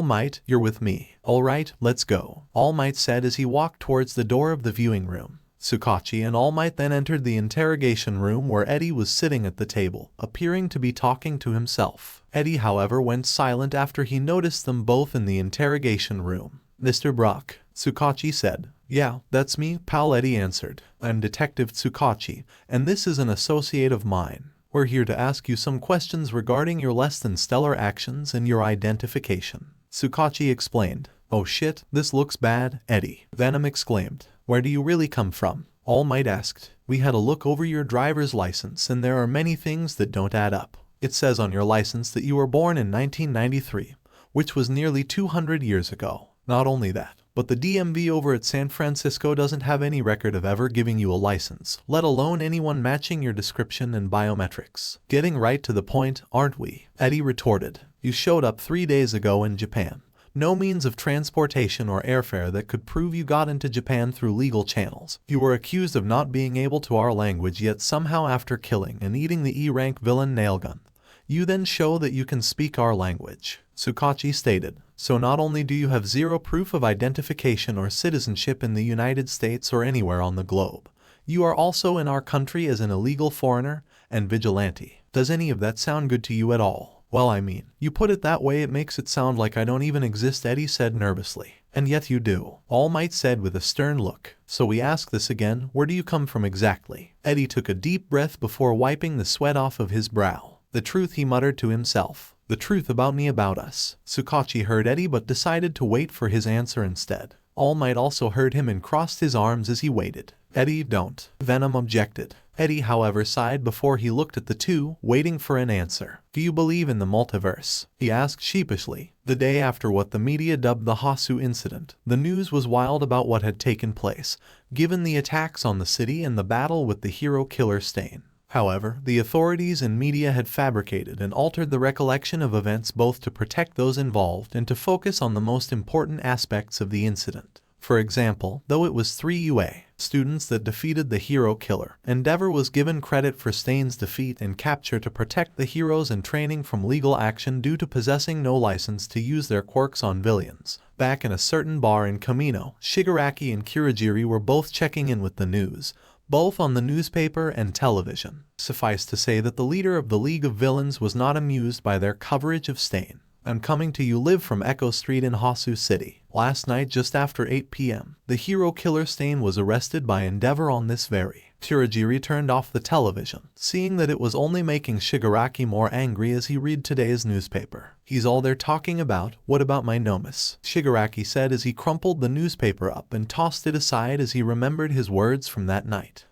Might, you're with me. All right, let's go, All Might said as he walked towards the door of the viewing room. Tsukachi and All Might then entered the interrogation room where Eddie was sitting at the table, appearing to be talking to himself. Eddie, however, went silent after he noticed them both in the interrogation room. Mr. Brock, Tsukachi said. Yeah, that's me, pal, Eddie answered. I'm Detective Tsukachi, and this is an associate of mine. We're here to ask you some questions regarding your less than stellar actions and your identification. Tsukachi explained. Oh shit, this looks bad, Eddie. Venom exclaimed. Where do you really come from? All Might asked. We had a look over your driver's license and there are many things that don't add up. It says on your license that you were born in 1993, which was nearly 200 years ago. Not only that, but the DMV over at San Francisco doesn't have any record of ever giving you a license, let alone anyone matching your description and biometrics. Getting right to the point, aren't we? Eddie retorted. You showed up 3 days ago in Japan. No means of transportation or airfare that could prove you got into Japan through legal channels. You were accused of not being able to our language, yet somehow after killing and eating the E-rank villain Nailgun, You then show that you can speak our language, Tsukachi stated. So not only do you have zero proof of identification or citizenship in the United States or anywhere on the globe, you are also in our country as an illegal foreigner and vigilante. Does any of that sound good to you at all? Well, I mean, you put it that way, it makes it sound like I don't even exist, Eddie said nervously. And yet you do, All Might said with a stern look. So we ask this again, where do you come from exactly? Eddie took a deep breath before wiping the sweat off of his brow. The truth, he muttered to himself. The truth about me, about us. Tsukachi heard Eddie but decided to wait for his answer instead. All Might also heard him and crossed his arms as he waited. Eddie, don't. Venom objected. Eddie, however, sighed before he looked at the two, waiting for an answer. Do you believe in the multiverse? He asked sheepishly. The day after what the media dubbed the Hosu incident, the news was wild about what had taken place, given the attacks on the city and the battle with the hero killer Stain. However, the authorities and media had fabricated and altered the recollection of events both to protect those involved and to focus on the most important aspects of the incident. For example, though it was 3 UA students that defeated the hero killer, Endeavor was given credit for Stain's defeat and capture to protect the heroes and training from legal action due to possessing no license to use their quirks on villains. Back in a certain bar in Kamino, Shigaraki and Kurogiri were both checking in with the news, both on the newspaper and television. Suffice to say that the leader of the League of Villains was not amused by their coverage of Stain. I'm coming to you live from Echo Street in Hosu City. Last night just after 8 p.m., the hero killer Stain was arrested by Endeavor on this very. Kurogiri turned off the television, seeing that it was only making Shigaraki more angry as he read today's newspaper. He's all they're talking about, what about my nomus? Shigaraki said as he crumpled the newspaper up and tossed it aside as he remembered his words from that night.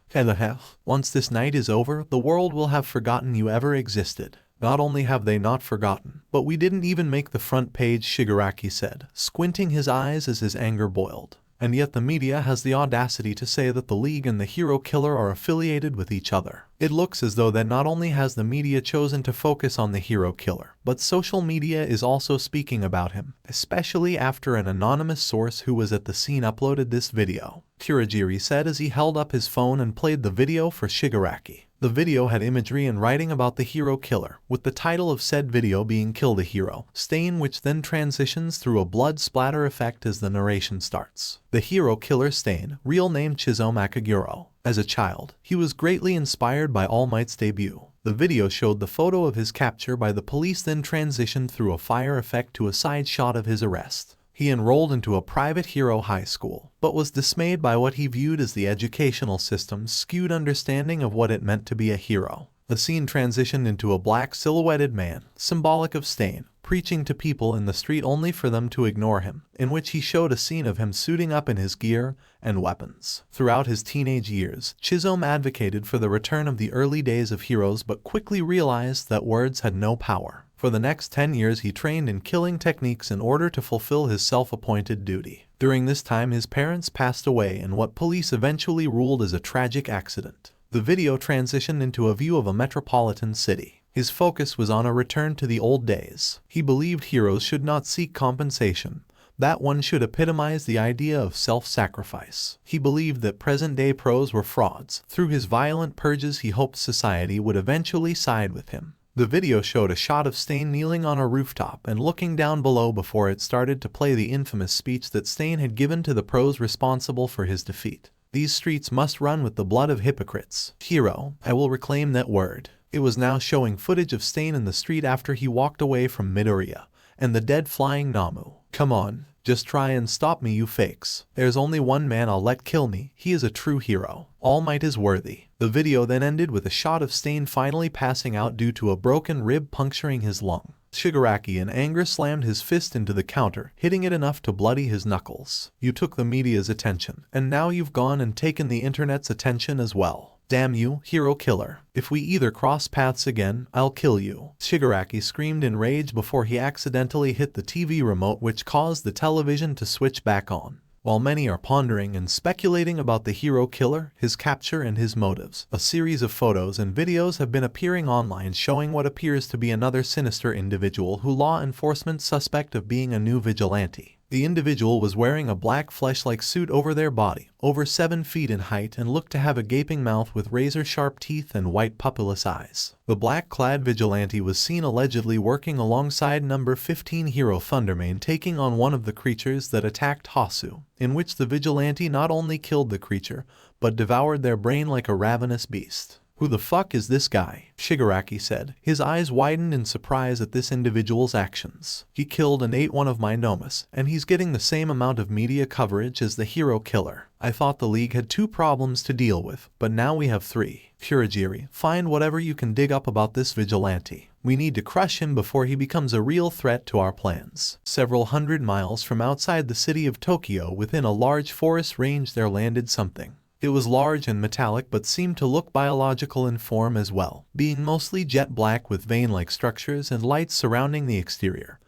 Once this night is over, the world will have forgotten you ever existed. Not only have they not forgotten, but we didn't even make the front page, Shigaraki said, squinting his eyes as his anger boiled. And yet the media has the audacity to say that the League and the hero killer are affiliated with each other. It looks as though that not only has the media chosen to focus on the hero killer, but social media is also speaking about him, especially after an anonymous source who was at the scene uploaded this video. Kurogiri said as he held up his phone and played the video for Shigaraki. The video had imagery and writing about the hero killer, with the title of said video being Kill the Hero, Stain, which then transitions through a blood splatter effect as the narration starts. The hero killer Stain, real name Chizo Makaguro. As a child, he was greatly inspired by All Might's debut. The video showed the photo of his capture by the police, then transitioned through a fire effect to a side shot of his arrest. He enrolled into a private hero high school, but was dismayed by what he viewed as the educational system's skewed understanding of what it meant to be a hero. The scene transitioned into a black silhouetted man, symbolic of Stain, preaching to people in the street only for them to ignore him, in which he showed a scene of him suiting up in his gear and weapons. Throughout his teenage years, Chisholm advocated for the return of the early days of heroes but quickly realized that words had no power. For the next 10 years he trained in killing techniques in order to fulfill his self-appointed duty. During this time his parents passed away in what police eventually ruled as a tragic accident. The video transitioned into a view of a metropolitan city. His focus was on a return to the old days. He believed heroes should not seek compensation, that one should epitomize the idea of self-sacrifice. He believed that present-day pros were frauds. Through his violent purges he hoped society would eventually side with him. The video showed a shot of Stain kneeling on a rooftop and looking down below before it started to play the infamous speech that Stain had given to the pros responsible for his defeat. These streets must run with the blood of hypocrites. Hero, I will reclaim that word. It was now showing footage of Stain in the street after he walked away from Midoriya and the dead flying Namu. Come on, just try and stop me, you fakes. There's only one man I'll let kill me. He is a true hero. All Might is worthy. The video then ended with a shot of Stain finally passing out due to a broken rib puncturing his lung. Shigaraki in anger slammed his fist into the counter, hitting it enough to bloody his knuckles. You took the media's attention, and now you've gone and taken the internet's attention as well. Damn you, hero killer. If we either cross paths again, I'll kill you. Shigaraki screamed in rage before he accidentally hit the TV remote, which caused the television to switch back on. While many are pondering and speculating about the hero killer, his capture and his motives, a series of photos and videos have been appearing online showing what appears to be another sinister individual who law enforcement suspect of being a new vigilante. The individual was wearing a black flesh-like suit over their body, over 7 feet in height, and looked to have a gaping mouth with razor-sharp teeth and white pupilless eyes. The black-clad vigilante was seen allegedly working alongside number 15 hero Thundermane, taking on one of the creatures that attacked Hosu, in which the vigilante not only killed the creature, but devoured their brain like a ravenous beast. "Who the fuck is this guy?" Shigaraki said. His eyes widened in surprise at this individual's actions. "He killed and ate one of my nomas, and he's getting the same amount of media coverage as the hero killer. I thought the League had 2 problems to deal with, but now we have 3. Kurogiri, find whatever you can dig up about this vigilante. We need to crush him before he becomes a real threat to our plans." Several hundred miles from outside the city of Tokyo, within a large forest range, there landed something. It was large and metallic but seemed to look biological in form as well, being mostly jet black with vein-like structures and lights surrounding the exterior,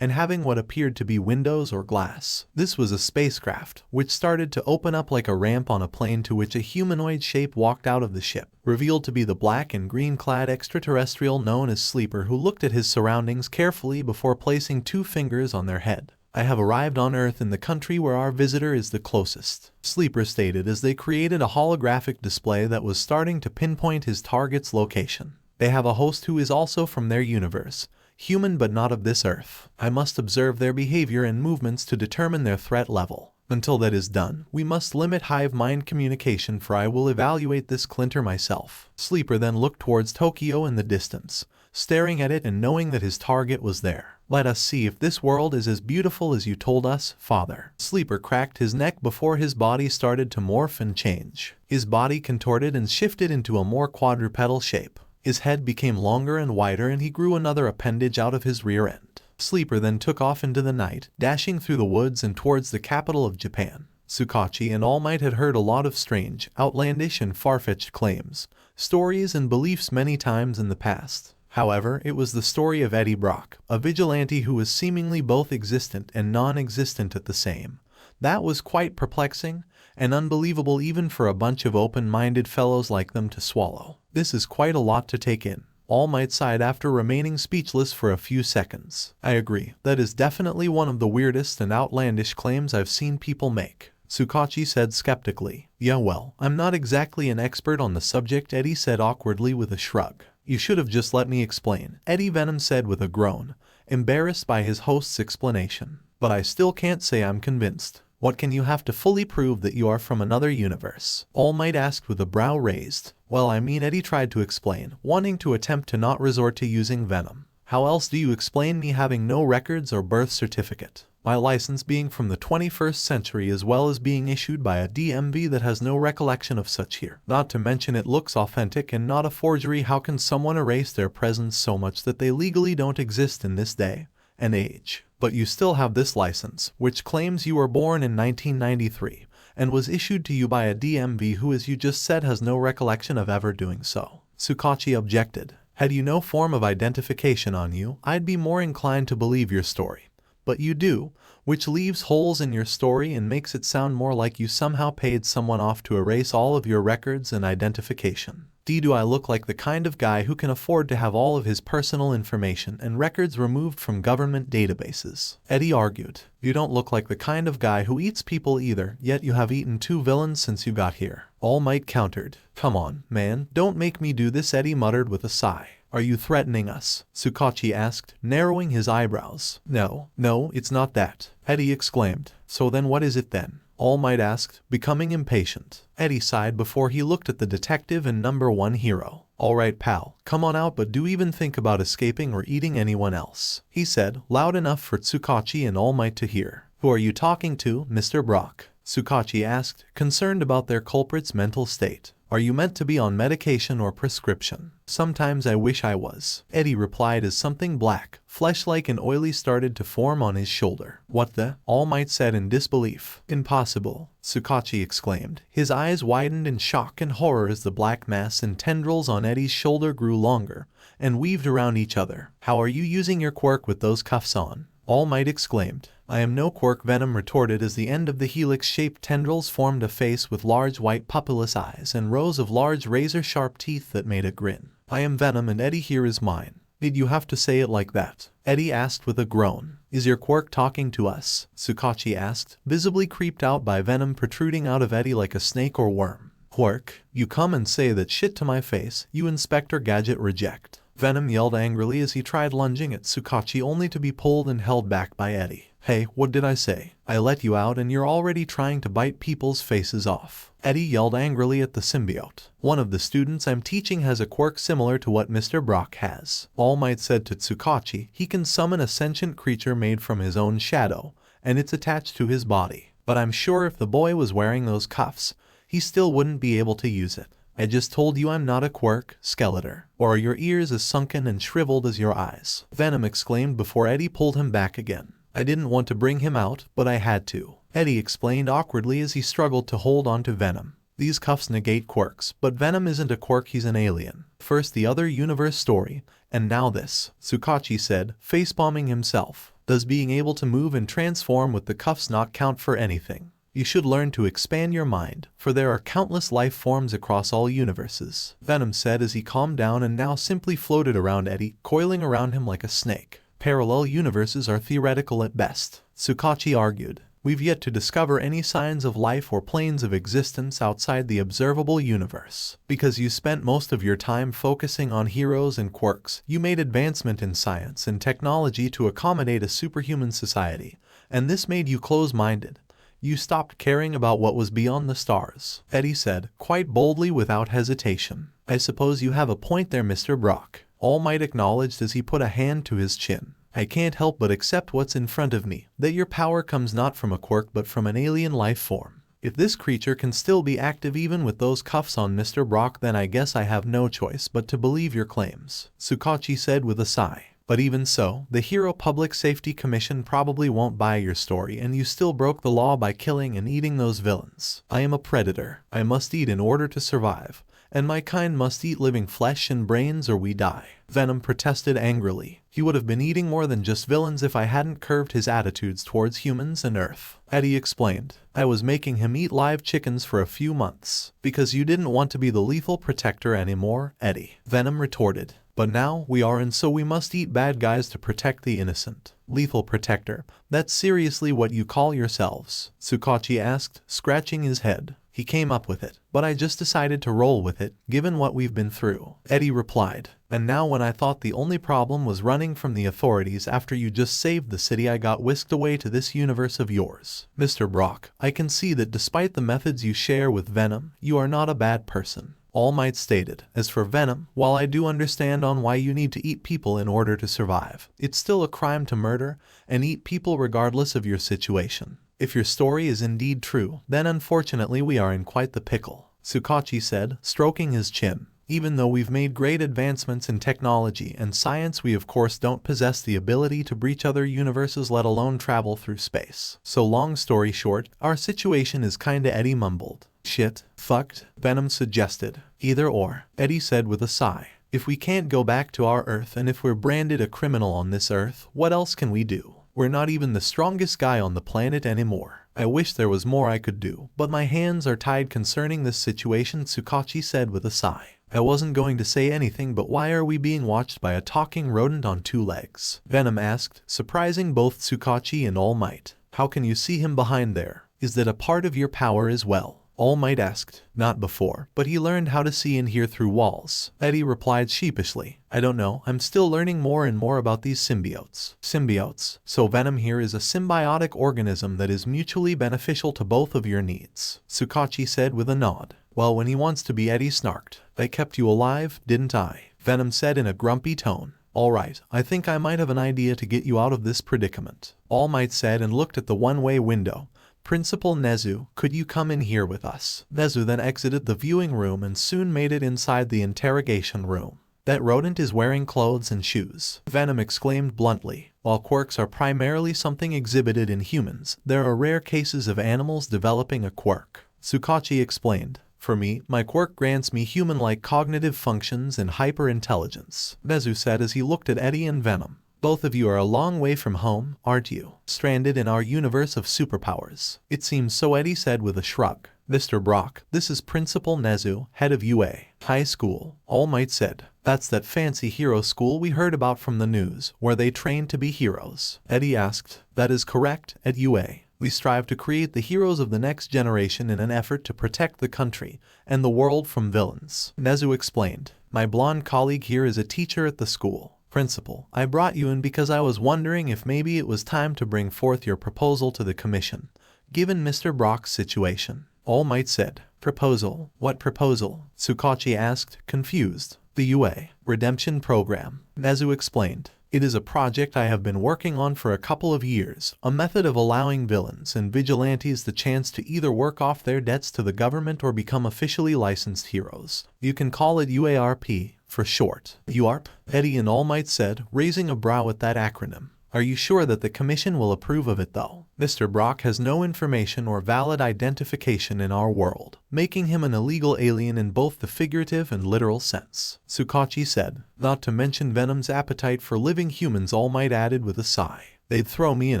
and having what appeared to be windows or glass. This was a spacecraft, which started to open up like a ramp on a plane, to which a humanoid shape walked out of the ship, revealed to be the black and green-clad extraterrestrial known as Sleeper, who looked at his surroundings carefully before placing 2 fingers on their head. "I have arrived on Earth in the country where our visitor is the closest," Sleeper stated as they created a holographic display that was starting to pinpoint his target's location. "They have a host who is also from their universe, human but not of this Earth. I must observe their behavior and movements to determine their threat level. Until that is done, we must limit hive mind communication, for I will evaluate this Clinter myself." Sleeper then looked towards Tokyo in the distance, staring at it and knowing that his target was there. "Let us see if this world is as beautiful as you told us, Father." Sleeper cracked his neck before his body started to morph and change. His body contorted and shifted into a more quadrupedal shape. His head became longer and wider, and he grew another appendage out of his rear end. Sleeper then took off into the night, dashing through the woods and towards the capital of Japan. Tsukachi and All Might had heard a lot of strange, outlandish and far-fetched claims, stories and beliefs many times in the past. However, it was the story of Eddie Brock, a vigilante who was seemingly both existent and non-existent at the same. That was quite perplexing and unbelievable even for a bunch of open-minded fellows like them to swallow. "This is quite a lot to take in," All Might sighed after remaining speechless for a few seconds. "I agree, that is definitely one of the weirdest and outlandish claims I've seen people make," Tsukachi said skeptically. "Yeah, well, I'm not exactly an expert on the subject," Eddie said awkwardly with a shrug. "You should have just let me explain," Eddie Venom said with a groan, embarrassed by his host's explanation. "But I still can't say I'm convinced. What can you have to fully prove that you are from another universe?" All Might asked with a brow raised. "Well, I mean," Eddie tried to explain, wanting to attempt to not resort to using venom. "How else do you explain me having no records or birth certificate? My license being from the 21st century, as well as being issued by a DMV that has no recollection of such here. Not to mention it looks authentic and not a forgery. How can someone erase their presence so much that they legally don't exist in this day and age? But you still have this license, which claims you were born in 1993, and was issued to you by a DMV who, as you just said, has no recollection of ever doing so." Tsukachi objected. "Had you no form of identification on you, I'd be more inclined to believe your story. But you do, which leaves holes in your story and makes it sound more like you somehow paid someone off to erase all of your records and identification. Do I look like the kind of guy who can afford to have all of his personal information and records removed from government databases?" Eddie argued. "You don't look like the kind of guy who eats people either, yet you have eaten 2 villains since you got here." All Might countered. "Come on, man, don't make me do this," Eddie muttered with a sigh. "Are you threatening us?" Tsukachi asked, narrowing his eyebrows. No, it's not that," Eddie exclaimed. "So then what is it then?" All Might asked, becoming impatient. Eddie sighed before he looked at the detective and number 1 hero. "All right, pal, come on out, but do even think about escaping or eating anyone else," he said, loud enough for Tsukachi and All Might to hear. "Who are you talking to, Mr. Brock?" Tsukachi asked, concerned about their culprit's mental state. "Are you meant to be on medication or prescription?" "Sometimes I wish I was," Eddie replied as something black, flesh-like and oily started to form on his shoulder. "What the?" All Might said in disbelief. "Impossible," Tsukachi exclaimed. His eyes widened in shock and horror as the black mass and tendrils on Eddie's shoulder grew longer and weaved around each other. "How are you using your quirk with those cuffs on?" All Might exclaimed. "I am no quirk," Venom retorted as the end of the helix-shaped tendrils formed a face with large white pupilless eyes and rows of large razor-sharp teeth that made a grin. "I am Venom and Eddie here is mine." "Did you have to say it like that?" Eddie asked with a groan. Is your quirk talking to us? Tsukachi asked, visibly creeped out by venom protruding out of Eddie like a snake or worm. Quirk, you come and say that shit to my face, you Inspector Gadget reject. Venom yelled angrily as he tried lunging at Tsukachi only to be pulled and held back by Eddie. Hey, what did I say? I let you out and you're already trying to bite people's faces off. Eddie yelled angrily at the symbiote. One of the students I'm teaching has a quirk similar to what Mr. Brock has. All Might said to Tsukachi, he can summon a sentient creature made from his own shadow, and it's attached to his body. But I'm sure if the boy was wearing those cuffs, he still wouldn't be able to use it. I just told you I'm not a quirk, Skeletor. Or are your ears as sunken and shriveled as your eyes? Venom exclaimed before Eddie pulled him back again. I didn't want to bring him out, but I had to. Eddie explained awkwardly as he struggled to hold on to Venom. These cuffs negate quirks, but Venom isn't a quirk, he's an alien. First the other universe story, and now this, Tsukachi said, facepalming himself. Does being able to move and transform with the cuffs not count for anything? You should learn to expand your mind, for there are countless life forms across all universes, Venom said as he calmed down and now simply floated around Eddie, coiling around him like a snake. Parallel universes are theoretical at best, Tsukachi argued. We've yet to discover any signs of life or planes of existence outside the observable universe. Because you spent most of your time focusing on heroes and quirks, you made advancement in science and technology to accommodate a superhuman society, and this made you close-minded. You stopped caring about what was beyond the stars, Eddie said, quite boldly without hesitation. I suppose you have a point there, Mr. Brock. All Might acknowledged as he put a hand to his chin. I can't help but accept what's in front of me, that your power comes not from a quirk but from an alien life form. If this creature can still be active even with those cuffs on, Mr. Brock, then I guess I have no choice but to believe your claims, Tsukachi said with a sigh. But even so, the Hero Public Safety Commission probably won't buy your story, and you still broke the law by killing and eating those villains. I am a predator. I must eat in order to survive, and my kind must eat living flesh and brains or we die. Venom protested angrily. He would have been eating more than just villains if I hadn't curved his attitudes towards humans and Earth. Eddie explained. I was making him eat live chickens for a few months, because you didn't want to be the lethal protector anymore, Eddie. Venom retorted. But now we are, and so we must eat bad guys to protect the innocent. Lethal protector, that's seriously what you call yourselves? Tsukachi asked, scratching his head. He came up with it, but I just decided to roll with it, given what we've been through, Eddie replied. And now when I thought the only problem was running from the authorities after you just saved the city, I got whisked away to this universe of yours. Mr. Brock, I can see that despite the methods you share with Venom, you are not a bad person. All Might stated. As for Venom, while I do understand on why you need to eat people in order to survive, it's still a crime to murder and eat people regardless of your situation. If your story is indeed true, then unfortunately we are in quite the pickle, Tsukachi said, stroking his chin. Even though we've made great advancements in technology and science, we of course don't possess the ability to breach other universes, let alone travel through space. So long story short, our situation is kinda, Eddie mumbled. Shit, fucked, Venom suggested. Either or, Eddie said with a sigh. If we can't go back to our Earth, and if we're branded a criminal on this Earth, what else can we do? We're not even the strongest guy on the planet anymore. I wish there was more I could do, but my hands are tied concerning this situation, Tsukachi said with a sigh. I wasn't going to say anything, but why are we being watched by a talking rodent on 2 legs? Venom asked, surprising both Tsukachi and All Might. How can you see him behind there? Is that a part of your power as well? All Might asked. Not before, but he learned how to see and hear through walls, Eddie replied sheepishly. I don't know, I'm still learning more and more about these symbiotes. Symbiotes. So Venom here is a symbiotic organism that is mutually beneficial to both of your needs, Tsukachi said with a nod. Well, when he wants to be, Eddie snarked. I kept you alive, didn't I? Venom said in a grumpy tone. Alright, I think I might have an idea to get you out of this predicament, All Might said and looked at the one-way window. Principal Nezu, could you come in here with us? Nezu then exited the viewing room and soon made it inside the interrogation room. That rodent is wearing clothes and shoes, Venom exclaimed bluntly. While quirks are primarily something exhibited in humans, there are rare cases of animals developing a quirk, Tsukachi explained. For me, my quirk grants me human-like cognitive functions and hyper-intelligence, Nezu said as he looked at Eddie and Venom. Both of you are a long way from home, aren't you? Stranded in our universe of superpowers. It seems so, Eddie said with a shrug. Mr. Brock, this is Principal Nezu, head of UA High School, All Might said. That's that fancy hero school we heard about from the news, where they train to be heroes. Eddie asked. That is correct, at UA. We strive to create the heroes of the next generation in an effort to protect the country and the world from villains. Nezu explained. My blonde colleague here is a teacher at the school. Principal, I brought you in because I was wondering if maybe it was time to bring forth your proposal to the commission, given Mr. Brock's situation. All Might said. Proposal? What proposal? Tsukachi asked, confused. The UA Redemption Program. Nezu explained. It is a project I have been working on for a couple of years, a method of allowing villains and vigilantes the chance to either work off their debts to the government or become officially licensed heroes. You can call it UARP, for short. UARP? Eddie and All Might said, raising a brow at that acronym. Are you sure that the commission will approve of it though? Mr. Brock has no information or valid identification in our world, making him an illegal alien in both the figurative and literal sense. Tsukachi said, not to mention Venom's appetite for living humans. All Might added with a sigh. They'd throw me in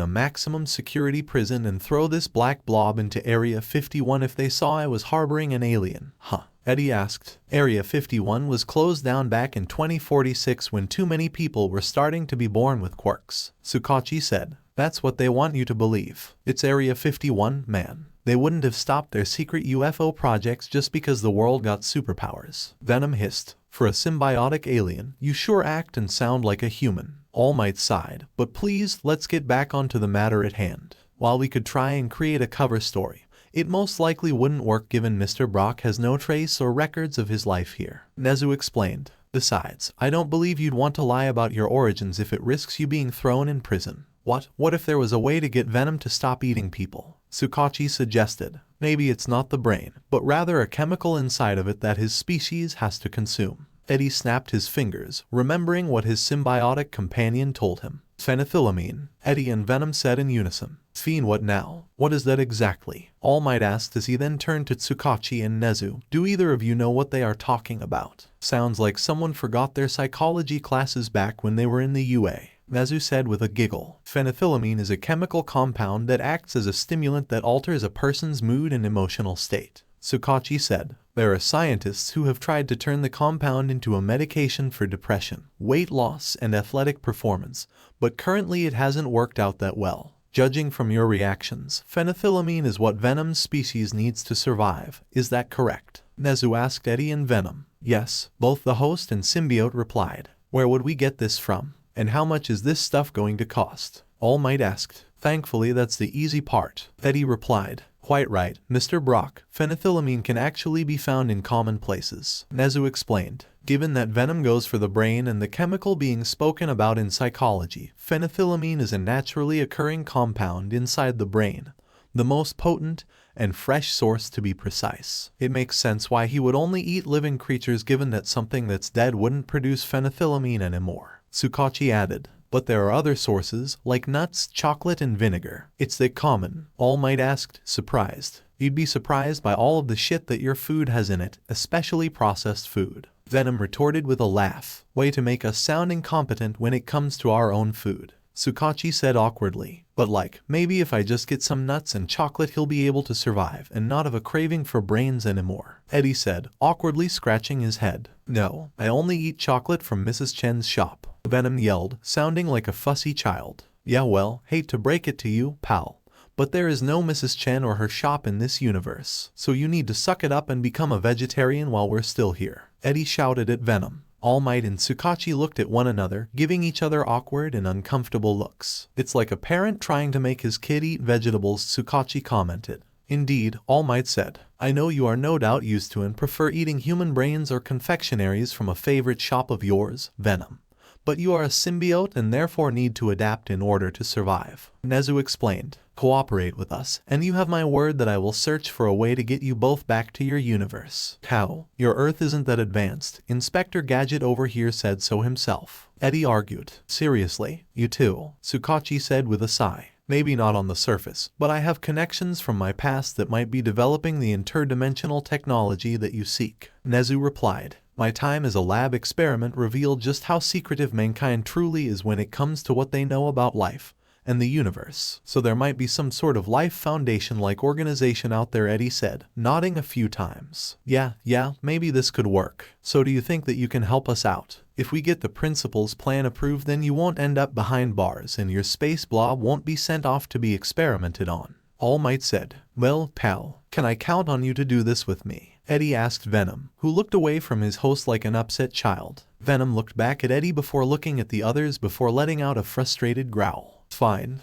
a maximum security prison and throw this black blob into Area 51 if they saw I was harboring an alien. Huh? Eddie asked. Area 51 was closed down back in 2046 when too many people were starting to be born with quirks. Tsukachi said. That's what they want you to believe. It's Area 51, man. They wouldn't have stopped their secret UFO projects just because the world got superpowers. Venom hissed. For a symbiotic alien, you sure act and sound like a human. All Might sighed. But please, let's get back onto the matter at hand. While we could try and create a cover story, it most likely wouldn't work given Mr. Brock has no trace or records of his life here. Nezu explained. Besides, I don't believe you'd want to lie about your origins if it risks you being thrown in prison. What if there was a way to get Venom to stop eating people? Tsukachi suggested. Maybe it's not the brain, but rather a chemical inside of it that his species has to consume. Eddie snapped his fingers, remembering what his symbiotic companion told him. Phenethylamine, Eddie and Venom said in unison. Fiend, what now? What is that exactly? All Might asked as he then turned to Tsukachi and Nezu. Do either of you know what they are talking about? Sounds like someone forgot their psychology classes back when they were in the UA. Nezu said with a giggle. Phenethylamine is a chemical compound that acts as a stimulant that alters a person's mood and emotional state. Tsukachi said. There are scientists who have tried to turn the compound into a medication for depression, weight loss, and athletic performance, but currently it hasn't worked out that well. Judging from your reactions, phenethylamine is what Venom's species needs to survive. Is that correct? Nezu asked Eddie and Venom. Yes, both the host and symbiote replied. Where would we get this from? And how much is this stuff going to cost? All Might asked. Thankfully, that's the easy part. Eddie replied. Quite right, Mr. Brock. Phenethylamine can actually be found in common places. Nezu explained. Given that Venom goes for the brain and the chemical being spoken about in psychology, phenethylamine is a naturally occurring compound inside the brain, the most potent and fresh source to be precise. It makes sense why he would only eat living creatures given that something that's dead wouldn't produce phenethylamine anymore. Tsukachi added. But there are other sources, like nuts, chocolate, and vinegar. It's that common? All Might asked, surprised. You'd be surprised by all of the shit that your food has in it, especially processed food. Venom retorted with a laugh. Way to make us sound incompetent when it comes to our own food. Tsukachi said awkwardly. But like, maybe if I just get some nuts and chocolate he'll be able to survive and not have a craving for brains anymore. Eddie said, awkwardly scratching his head. No, I only eat chocolate from Mrs. Chen's shop. Venom yelled, sounding like a fussy child. Yeah well, hate to break it to you, pal, but there is no Mrs. Chen or her shop in this universe, so you need to suck it up and become a vegetarian while we're still here. Eddie shouted at Venom. All Might and Tsukachi looked at one another, giving each other awkward and uncomfortable looks. It's like a parent trying to make his kid eat vegetables, Tsukachi commented. Indeed, All Might said. I know you are no doubt used to and prefer eating human brains or confectionaries from a favorite shop of yours, Venom. But you are a symbiote and therefore need to adapt in order to survive. Nezu explained. Cooperate with us, and you have my word that I will search for a way to get you both back to your universe. How? Your Earth isn't that advanced. Inspector Gadget over here said so himself. Eddie argued. Seriously, you too? Tsukachi said with a sigh. Maybe not on the surface, but I have connections from my past that might be developing the interdimensional technology that you seek. Nezu replied. My time as a lab experiment revealed just how secretive mankind truly is when it comes to what they know about life and the universe. So there might be some sort of life foundation-like organization out there, Eddie said, nodding a few times. Yeah, maybe this could work. So do you think that you can help us out? If we get the principal's plan approved, then you won't end up behind bars and your space blob won't be sent off to be experimented on. All Might said. Well, pal, can I count on you to do this with me? Eddie asked Venom, who looked away from his host like an upset child. Venom looked back at Eddie before looking at the others before letting out a frustrated growl. Fine,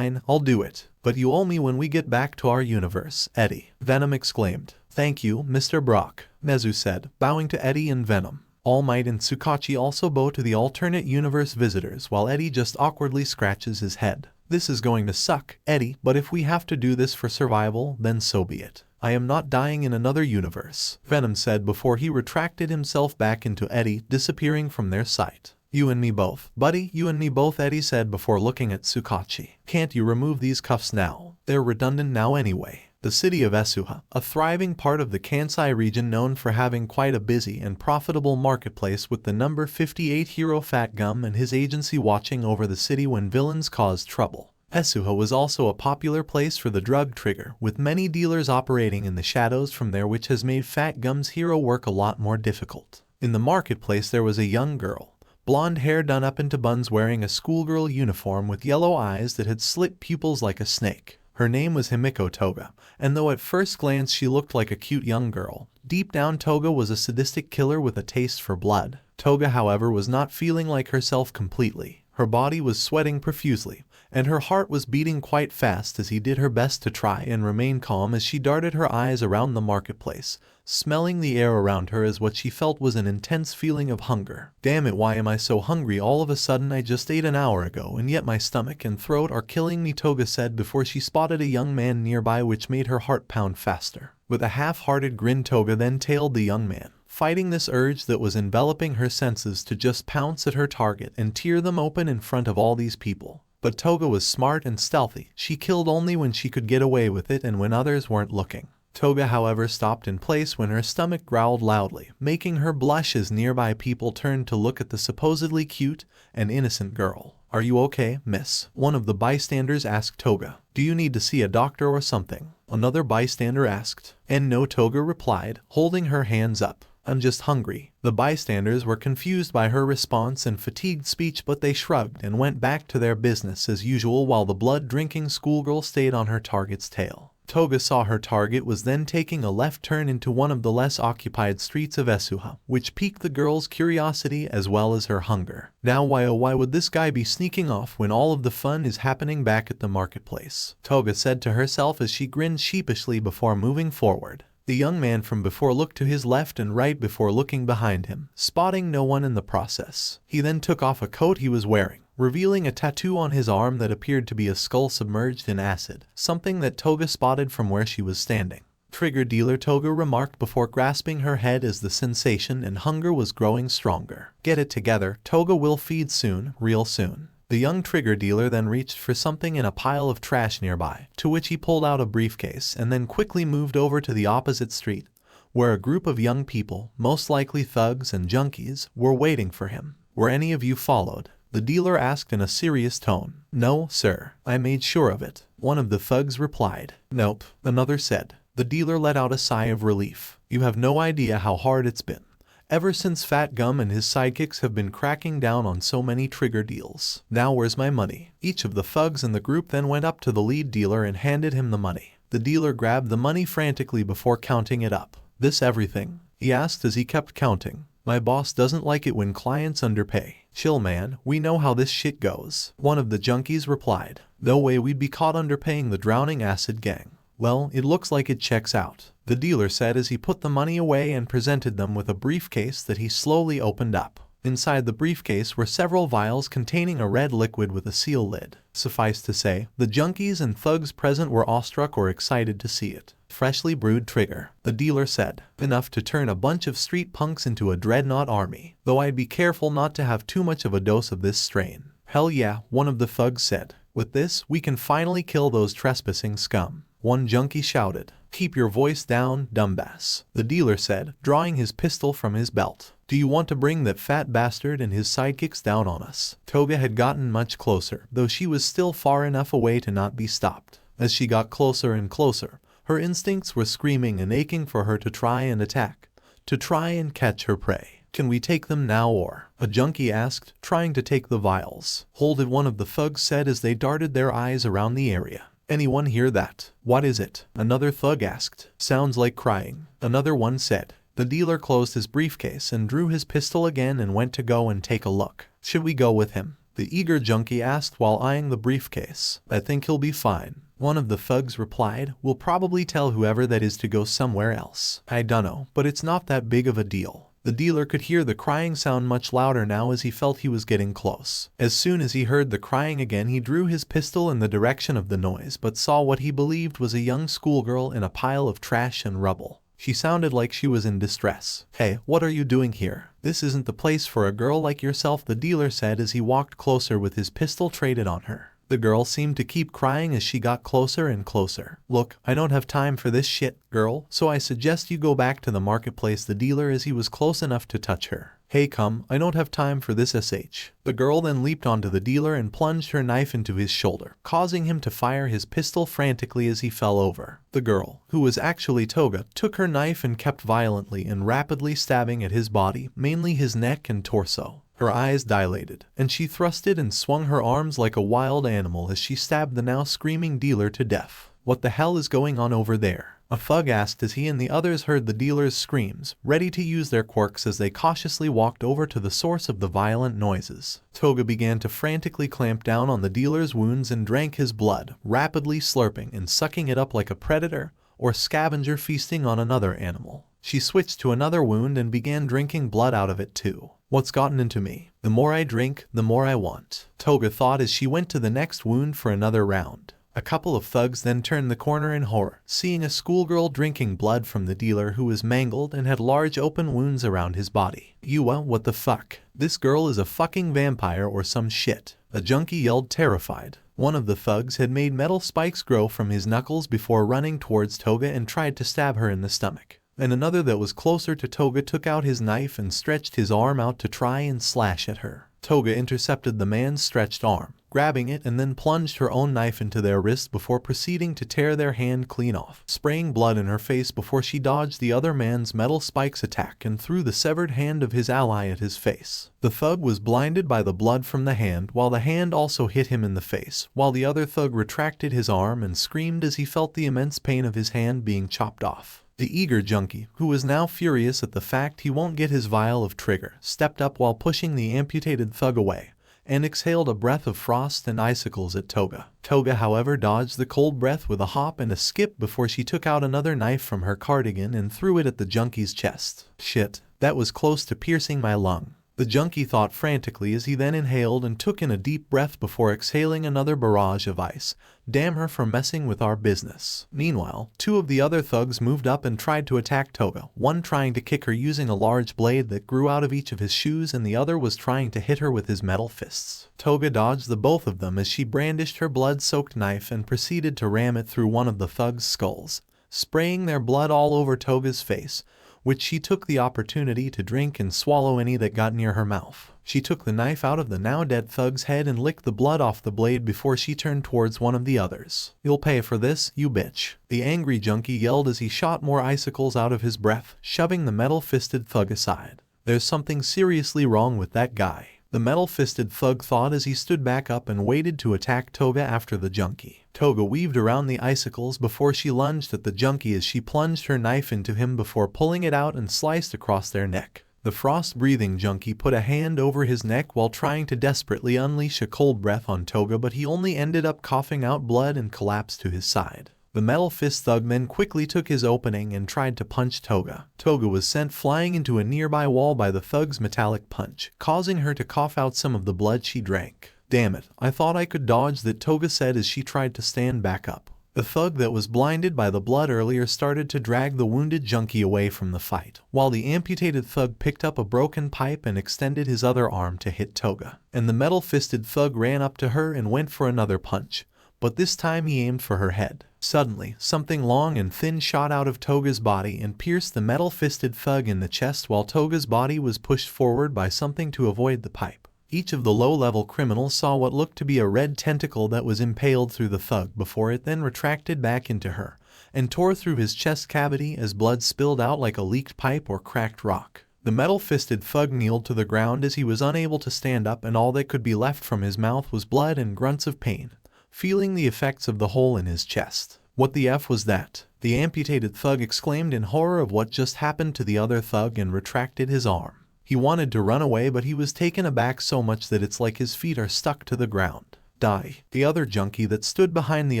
I'll do it. But you owe me when we get back to our universe, Eddie. Venom exclaimed. Thank you, Mr. Brock, Nezu said, bowing to Eddie and Venom. All Might and Tsukachi also bow to the alternate universe visitors while Eddie just awkwardly scratches his head. This is going to suck, Eddie, but if we have to do this for survival, then so be it. I am not dying in another universe, Venom said before he retracted himself back into Eddie, disappearing from their sight. You and me both, buddy, you and me both, Eddie said before looking at Tsukachi. Can't you remove these cuffs now? They're redundant now anyway. The city of Esuha, a thriving part of the Kansai region known for having quite a busy and profitable marketplace with the number 58 hero Fat Gum and his agency watching over the city when villains caused trouble. Esuha was also a popular place for the drug trigger, with many dealers operating in the shadows from there, which has made Fat Gum's hero work a lot more difficult. In the marketplace there was a young girl, blonde hair done up into buns, wearing a schoolgirl uniform with yellow eyes that had slit pupils like a snake. Her name was Himiko Toga, and though at first glance she looked like a cute young girl, deep down Toga was a sadistic killer with a taste for blood. Toga, however, was not feeling like herself completely. Her body was sweating profusely, and her heart was beating quite fast as he did her best to try and remain calm as she darted her eyes around the marketplace, smelling the air around her as what she felt was an intense feeling of hunger. Damn it, why am I so hungry all of a sudden? I just ate an hour ago and yet my stomach and throat are killing me, Toga said before she spotted a young man nearby, which made her heart pound faster. With a half-hearted grin, Toga then tailed the young man, fighting this urge that was enveloping her senses to just pounce at her target and tear them open in front of all these people. But Toga was smart and stealthy. She killed only when she could get away with it and when others weren't looking. Toga, however, stopped in place when her stomach growled loudly, making her blush as nearby people turned to look at the supposedly cute and innocent girl. Are you okay, miss? One of the bystanders asked Toga. Do you need to see a doctor or something? Another bystander asked. And no, Toga replied, holding her hands up. I'm just hungry. The bystanders were confused by her response and fatigued speech, but they shrugged and went back to their business as usual while the blood-drinking schoolgirl stayed on her target's tail. Toga saw her target was then taking a left turn into one of the less occupied streets of Esuha, which piqued the girl's curiosity as well as her hunger. Now why would this guy be sneaking off when all of the fun is happening back at the marketplace? Toga said to herself as she grinned sheepishly before moving forward. The young man from before looked to his left and right before looking behind him, spotting no one in the process. He then took off a coat he was wearing, revealing a tattoo on his arm that appeared to be a skull submerged in acid, something that Toga spotted from where she was standing. Trigger dealer, Toga remarked before grasping her head as the sensation and hunger was growing stronger. Get it together, Toga will feed soon, real soon. The young trigger dealer then reached for something in a pile of trash nearby, to which he pulled out a briefcase and then quickly moved over to the opposite street, where a group of young people, most likely thugs and junkies, were waiting for him. Were any of you followed? The dealer asked in a serious tone. No, sir. I made sure of it. One of the thugs replied. Nope, another said. The dealer let out a sigh of relief. You have no idea how hard it's been. Ever since Fat Gum and his sidekicks have been cracking down on so many trigger deals. Now where's my money? Each of the thugs in the group then went up to the lead dealer and handed him the money. The dealer grabbed the money frantically before counting it up. This everything? He asked as he kept counting. My boss doesn't like it when clients underpay. Chill, man, we know how this shit goes. One of the junkies replied. No way we'd be caught underpaying the drowning acid gang. Well, it looks like it checks out, the dealer said as he put the money away and presented them with a briefcase that he slowly opened up. Inside the briefcase were several vials containing a red liquid with a seal lid. Suffice to say, the junkies and thugs present were awestruck or excited to see it. Freshly brewed trigger, the dealer said. Enough to turn a bunch of street punks into a dreadnought army, though I'd be careful not to have too much of a dose of this strain. Hell yeah, one of the thugs said. With this, we can finally kill those trespassing scum. One junkie shouted. Keep your voice down, dumbass, the dealer said, drawing his pistol from his belt. Do you want to bring that fat bastard and his sidekicks down on us? Toga had gotten much closer, though she was still far enough away to not be stopped. As she got closer and closer, her instincts were screaming and aching for her to try and attack, to try and catch her prey. Can we take them now or? A junkie asked, trying to take the vials. Hold it, one of the thugs said as they darted their eyes around the area. Anyone hear that? What is it? Another thug asked. Sounds like crying. Another one said. The dealer closed his briefcase and drew his pistol again and went to go and take a look. Should we go with him? The eager junkie asked while eyeing the briefcase. I think he'll be fine. One of the thugs replied, we'll probably tell whoever that is to go somewhere else. I dunno, but it's not that big of a deal. The dealer could hear the crying sound much louder now as he felt he was getting close. As soon as he heard the crying again, he drew his pistol in the direction of the noise but saw what he believed was a young schoolgirl in a pile of trash and rubble. She sounded like she was in distress. Hey, what are you doing here? This isn't the place for a girl like yourself, the dealer said as he walked closer with his pistol traded on her. The girl seemed to keep crying as she got closer and closer. Look, I don't have time for this shit, girl, so I suggest you go back to the marketplace, the dealer as he was close enough to touch her. Hey come, I don't have time for this sh. The girl then leaped onto the dealer and plunged her knife into his shoulder, causing him to fire his pistol frantically as he fell over. The girl, who was actually Toga, took her knife and kept violently and rapidly stabbing at his body, mainly his neck and torso. Her eyes dilated, and she thrusted and swung her arms like a wild animal as she stabbed the now screaming dealer to death. What the hell is going on over there? A thug asked as he and the others heard the dealer's screams, ready to use their quirks as they cautiously walked over to the source of the violent noises. Toga began to frantically clamp down on the dealer's wounds and drank his blood, rapidly slurping and sucking it up like a predator or scavenger feasting on another animal. She switched to another wound and began drinking blood out of it too. What's gotten into me? The more I drink, the more I want, Toga thought as she went to the next wound for another round. A couple of thugs then turned the corner in horror, seeing a schoolgirl drinking blood from the dealer who was mangled and had large open wounds around his body. What the fuck? This girl is a fucking vampire or some shit. A junkie yelled terrified. One of the thugs had made metal spikes grow from his knuckles before running towards Toga and tried to stab her in the stomach. And another that was closer to Toga took out his knife and stretched his arm out to try and slash at her. Toga intercepted the man's stretched arm, grabbing it and then plunged her own knife into their wrist before proceeding to tear their hand clean off, spraying blood in her face before she dodged the other man's metal spikes attack and threw the severed hand of his ally at his face. The thug was blinded by the blood from the hand, while the hand also hit him in the face, while the other thug retracted his arm and screamed as he felt the immense pain of his hand being chopped off. The eager junkie, who was now furious at the fact he won't get his vial of trigger, stepped up while pushing the amputated thug away, and exhaled a breath of frost and icicles at Toga. Toga, however, dodged the cold breath with a hop and a skip before she took out another knife from her cardigan and threw it at the junkie's chest. Shit, that was close to piercing my lung. The junkie thought frantically as he then inhaled and took in a deep breath before exhaling another barrage of ice. Damn her for messing with our business. Meanwhile, two of the other thugs moved up and tried to attack Toga, one trying to kick her using a large blade that grew out of each of his shoes and the other was trying to hit her with his metal fists. Toga dodged the both of them as she brandished her blood-soaked knife and proceeded to ram it through one of the thugs' skulls, spraying their blood all over Toga's face, which she took the opportunity to drink and swallow any that got near her mouth. She took the knife out of the now dead thug's head and licked the blood off the blade before she turned towards one of the others. You'll pay for this, you bitch. The angry junkie yelled as he shot more icicles out of his breath, shoving the metal-fisted thug aside. There's something seriously wrong with that guy, the metal-fisted thug thought as he stood back up and waited to attack Toga after the junkie. Toga weaved around the icicles before she lunged at the junkie as she plunged her knife into him before pulling it out and sliced across their neck. The frost-breathing junkie put a hand over his neck while trying to desperately unleash a cold breath on Toga, but he only ended up coughing out blood and collapsed to his side. The metal fist thug then quickly took his opening and tried to punch Toga. Toga was sent flying into a nearby wall by the thug's metallic punch, causing her to cough out some of the blood she drank. Damn it, I thought I could dodge that, Toga said as she tried to stand back up. The thug that was blinded by the blood earlier started to drag the wounded junkie away from the fight, while the amputated thug picked up a broken pipe and extended his other arm to hit Toga. And the metal-fisted thug ran up to her and went for another punch, but this time he aimed for her head. Suddenly, something long and thin shot out of Toga's body and pierced the metal-fisted thug in the chest while Toga's body was pushed forward by something to avoid the pipe. Each of the low-level criminals saw what looked to be a red tentacle that was impaled through the thug before it then retracted back into her and tore through his chest cavity as blood spilled out like a leaked pipe or cracked rock. The metal-fisted thug kneeled to the ground as he was unable to stand up, and all that could be left from his mouth was blood and grunts of pain, feeling the effects of the hole in his chest. What the F was that? The amputated thug exclaimed in horror of what just happened to the other thug and retracted his arm. He wanted to run away, but he was taken aback so much that it's like his feet are stuck to the ground. Die. The other junkie that stood behind the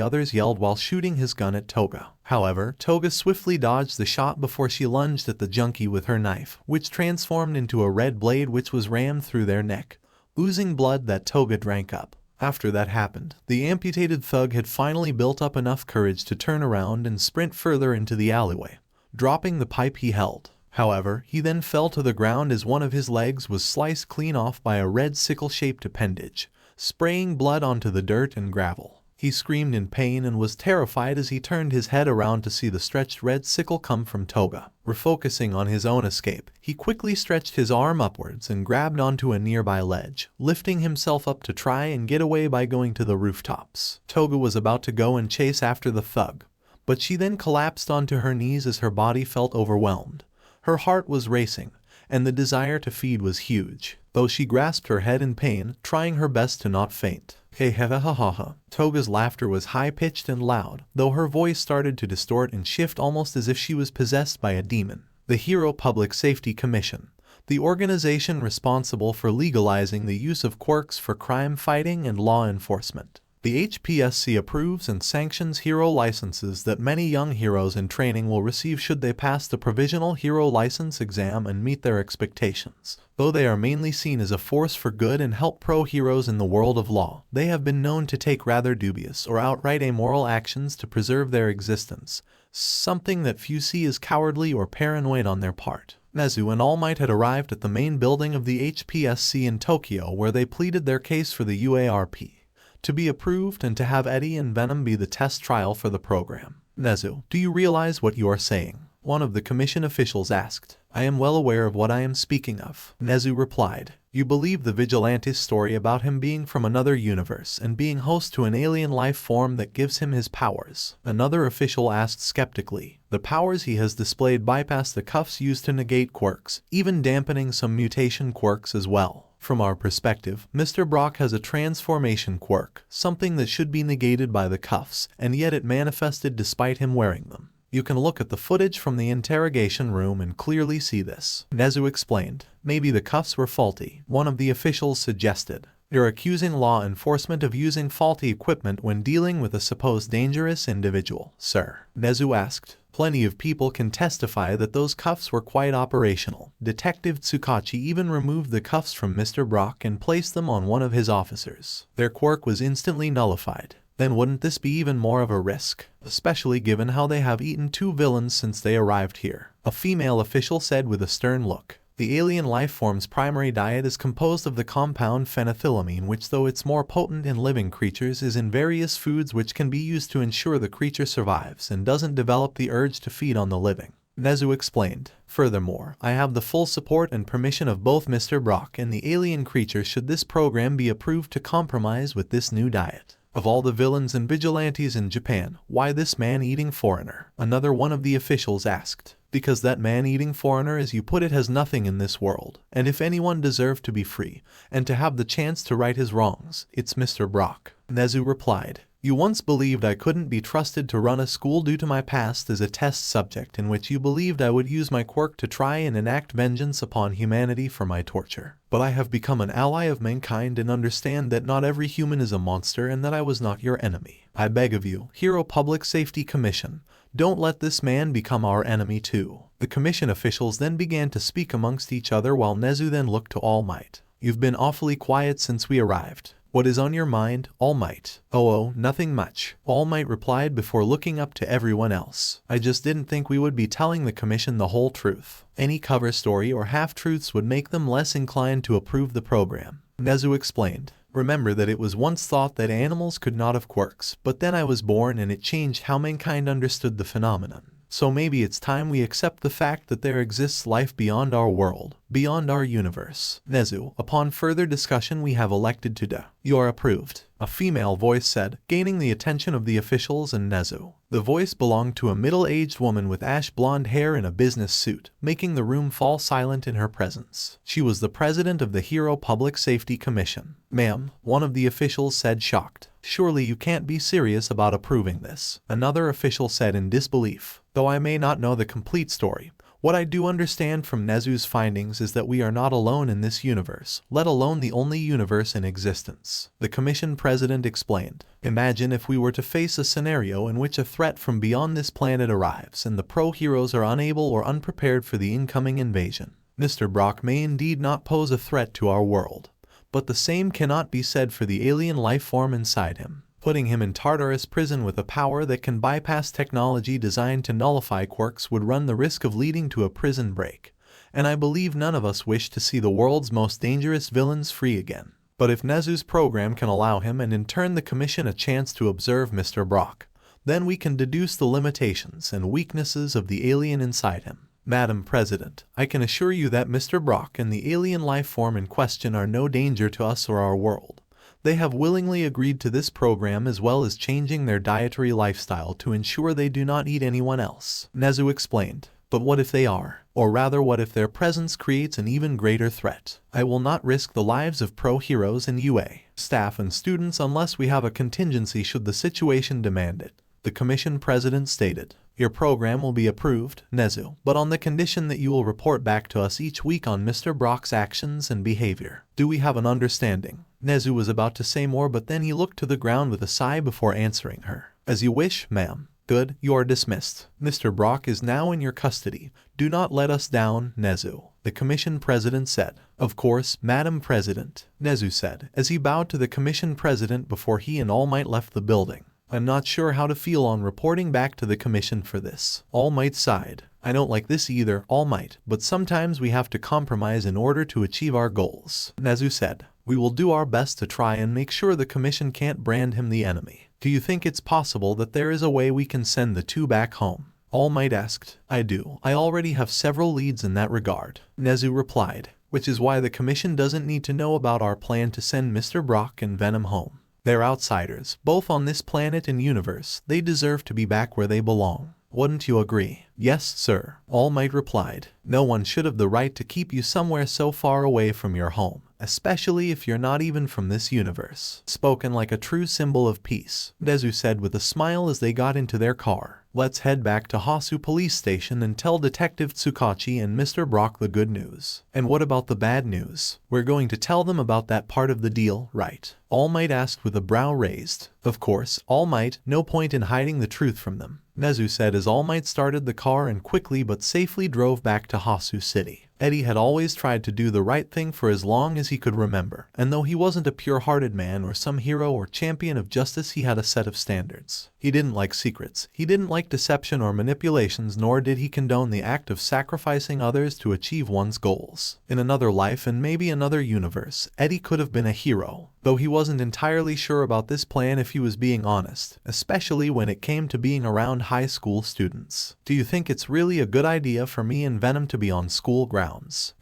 others yelled while shooting his gun at Toga. However, Toga swiftly dodged the shot before she lunged at the junkie with her knife, which transformed into a red blade which was rammed through their neck, oozing blood that Toga drank up. After that happened, the amputated thug had finally built up enough courage to turn around and sprint further into the alleyway, dropping the pipe he held. However, he then fell to the ground as one of his legs was sliced clean off by a red sickle-shaped appendage, spraying blood onto the dirt and gravel. He screamed in pain and was terrified as he turned his head around to see the stretched red sickle come from Toga. Refocusing on his own escape, he quickly stretched his arm upwards and grabbed onto a nearby ledge, lifting himself up to try and get away by going to the rooftops. Toga was about to go and chase after the thug, but she then collapsed onto her knees as her body felt overwhelmed. Her heart was racing, and the desire to feed was huge, though she grasped her head in pain, trying her best to not faint. Hey ha ha ha ha ha. Toga's laughter was high-pitched and loud, though her voice started to distort and shift almost as if she was possessed by a demon. The Hero Public Safety Commission, the organization responsible for legalizing the use of quirks for crime fighting and law enforcement. The HPSC approves and sanctions hero licenses that many young heroes in training will receive should they pass the Provisional Hero License exam and meet their expectations. Though they are mainly seen as a force for good and help pro-heroes in the world of law, they have been known to take rather dubious or outright amoral actions to preserve their existence, something that few see as cowardly or paranoid on their part. Nezu and All Might had arrived at the main building of the HPSC in Tokyo, where they pleaded their case for the UARP to be approved and to have Eddie and Venom be the test trial for the program. Nezu, do you realize what you are saying? One of the commission officials asked. I am well aware of what I am speaking of. Nezu replied. You believe the vigilante's story about him being from another universe and being host to an alien life form that gives him his powers. Another official asked skeptically. The powers he has displayed bypass the cuffs used to negate quirks, even dampening some mutation quirks as well. From our perspective, Mr. Brock has a transformation quirk, something that should be negated by the cuffs, and yet it manifested despite him wearing them. You can look at the footage from the interrogation room and clearly see this. Nezu explained. Maybe the cuffs were faulty, one of the officials suggested. You're accusing law enforcement of using faulty equipment when dealing with a supposed dangerous individual, sir. Nezu asked. Plenty of people can testify that those cuffs were quite operational. Detective Tsukachi even removed the cuffs from Mr. Brock and placed them on one of his officers. Their quirk was instantly nullified. Then wouldn't this be even more of a risk? Especially given how they have eaten 2 villains since they arrived here. A female official said with a stern look. The alien life form's primary diet is composed of the compound phenethylamine, which, though it's more potent in living creatures, is in various foods which can be used to ensure the creature survives and doesn't develop the urge to feed on the living. Nezu explained. Furthermore, I have the full support and permission of both Mr. Brock and the alien creature should this program be approved to compromise with this new diet. Of all the villains and vigilantes in Japan, why this man-eating foreigner? Another one of the officials asked. Because that man-eating foreigner, as you put it, has nothing in this world, and if anyone deserved to be free, and to have the chance to right his wrongs, it's Mr. Brock. Nezu replied. You once believed I couldn't be trusted to run a school due to my past as a test subject in which you believed I would use my quirk to try and enact vengeance upon humanity for my torture. But I have become an ally of mankind and understand that not every human is a monster and that I was not your enemy. I beg of you, Hero Public Safety Commission, don't let this man become our enemy too. The commission officials then began to speak amongst each other while Nezu then looked to All Might. You've been awfully quiet since we arrived. What is on your mind, All Might? Oh, nothing much. All Might replied before looking up to everyone else. I just didn't think we would be telling the commission the whole truth. Any cover story or half-truths would make them less inclined to approve the program. Nezu explained. Remember that it was once thought that animals could not have quirks, but then I was born and it changed how mankind understood the phenomenon. So maybe it's time we accept the fact that there exists life beyond our world, beyond our universe. Nezu, upon further discussion we have elected to do. You're approved, a female voice said, gaining the attention of the officials and Nezu. The voice belonged to a middle-aged woman with ash blonde hair in a business suit, making the room fall silent in her presence. She was the president of the Hero Public Safety Commission. Ma'am, one of the officials said, shocked. Surely you can't be serious about approving this, another official said in disbelief. Though I may not know the complete story, what I do understand from Nezu's findings is that we are not alone in this universe, let alone the only universe in existence. The commission president explained. Imagine if we were to face a scenario in which a threat from beyond this planet arrives and the pro-heroes are unable or unprepared for the incoming invasion. Mr. Brock may indeed not pose a threat to our world, but the same cannot be said for the alien life form inside him. Putting him in Tartarus prison with a power that can bypass technology designed to nullify quirks would run the risk of leading to a prison break, and I believe none of us wish to see the world's most dangerous villains free again. But if Nezu's program can allow him and in turn the commission a chance to observe Mr. Brock, then we can deduce the limitations and weaknesses of the alien inside him. Madam President, I can assure you that Mr. Brock and the alien life form in question are no danger to us or our world. They have willingly agreed to this program as well as changing their dietary lifestyle to ensure they do not eat anyone else. Nezu explained. But what if they are? Or rather, what if their presence creates an even greater threat? I will not risk the lives of pro-heroes and UA staff and students unless we have a contingency should the situation demand it, the commission president stated. Your program will be approved, Nezu, but on the condition that you will report back to us each week on Mr. Brock's actions and behavior. Do we have an understanding? Nezu was about to say more, but then he looked to the ground with a sigh before answering her. As you wish, ma'am. Good, you are dismissed. Mr. Brock is now in your custody. Do not let us down, Nezu, the commission president said. Of course, Madam President, Nezu said, as he bowed to the commission president before he and All Might left the building. I'm not sure how to feel on reporting back to the commission for this. All Might sighed. I don't like this either, All Might, but sometimes we have to compromise in order to achieve our goals. Nezu said, we will do our best to try and make sure the commission can't brand him the enemy. Do you think it's possible that there is a way we can send the two back home? All Might asked. I do. I already have several leads in that regard. Nezu replied, which is why the commission doesn't need to know about our plan to send Mr. Brock and Venom home. They're outsiders, both on this planet and universe. They deserve to be back where they belong. Wouldn't you agree? Yes, sir, All Might replied. No one should have the right to keep you somewhere so far away from your home, especially if you're not even from this universe. Spoken like a true symbol of peace, Nezu said with a smile as they got into their car. Let's head back to Hosu police station and tell Detective Tsukachi and Mr. Brock the good news. And what about the bad news? We're going to tell them about that part of the deal, right? All Might asked with a brow raised. Of course, All Might, no point in hiding the truth from them, Nezu said as All Might started the car and quickly but safely drove back to Hosu City. Eddie had always tried to do the right thing for as long as he could remember, and though he wasn't a pure-hearted man or some hero or champion of justice, he had a set of standards. He didn't like secrets, he didn't like deception or manipulations, nor did he condone the act of sacrificing others to achieve one's goals. In another life and maybe another universe, Eddie could have been a hero, though he wasn't entirely sure about this plan if he was being honest, especially when it came to being around high school students. Do you think it's really a good idea for me and Venom to be on school grounds?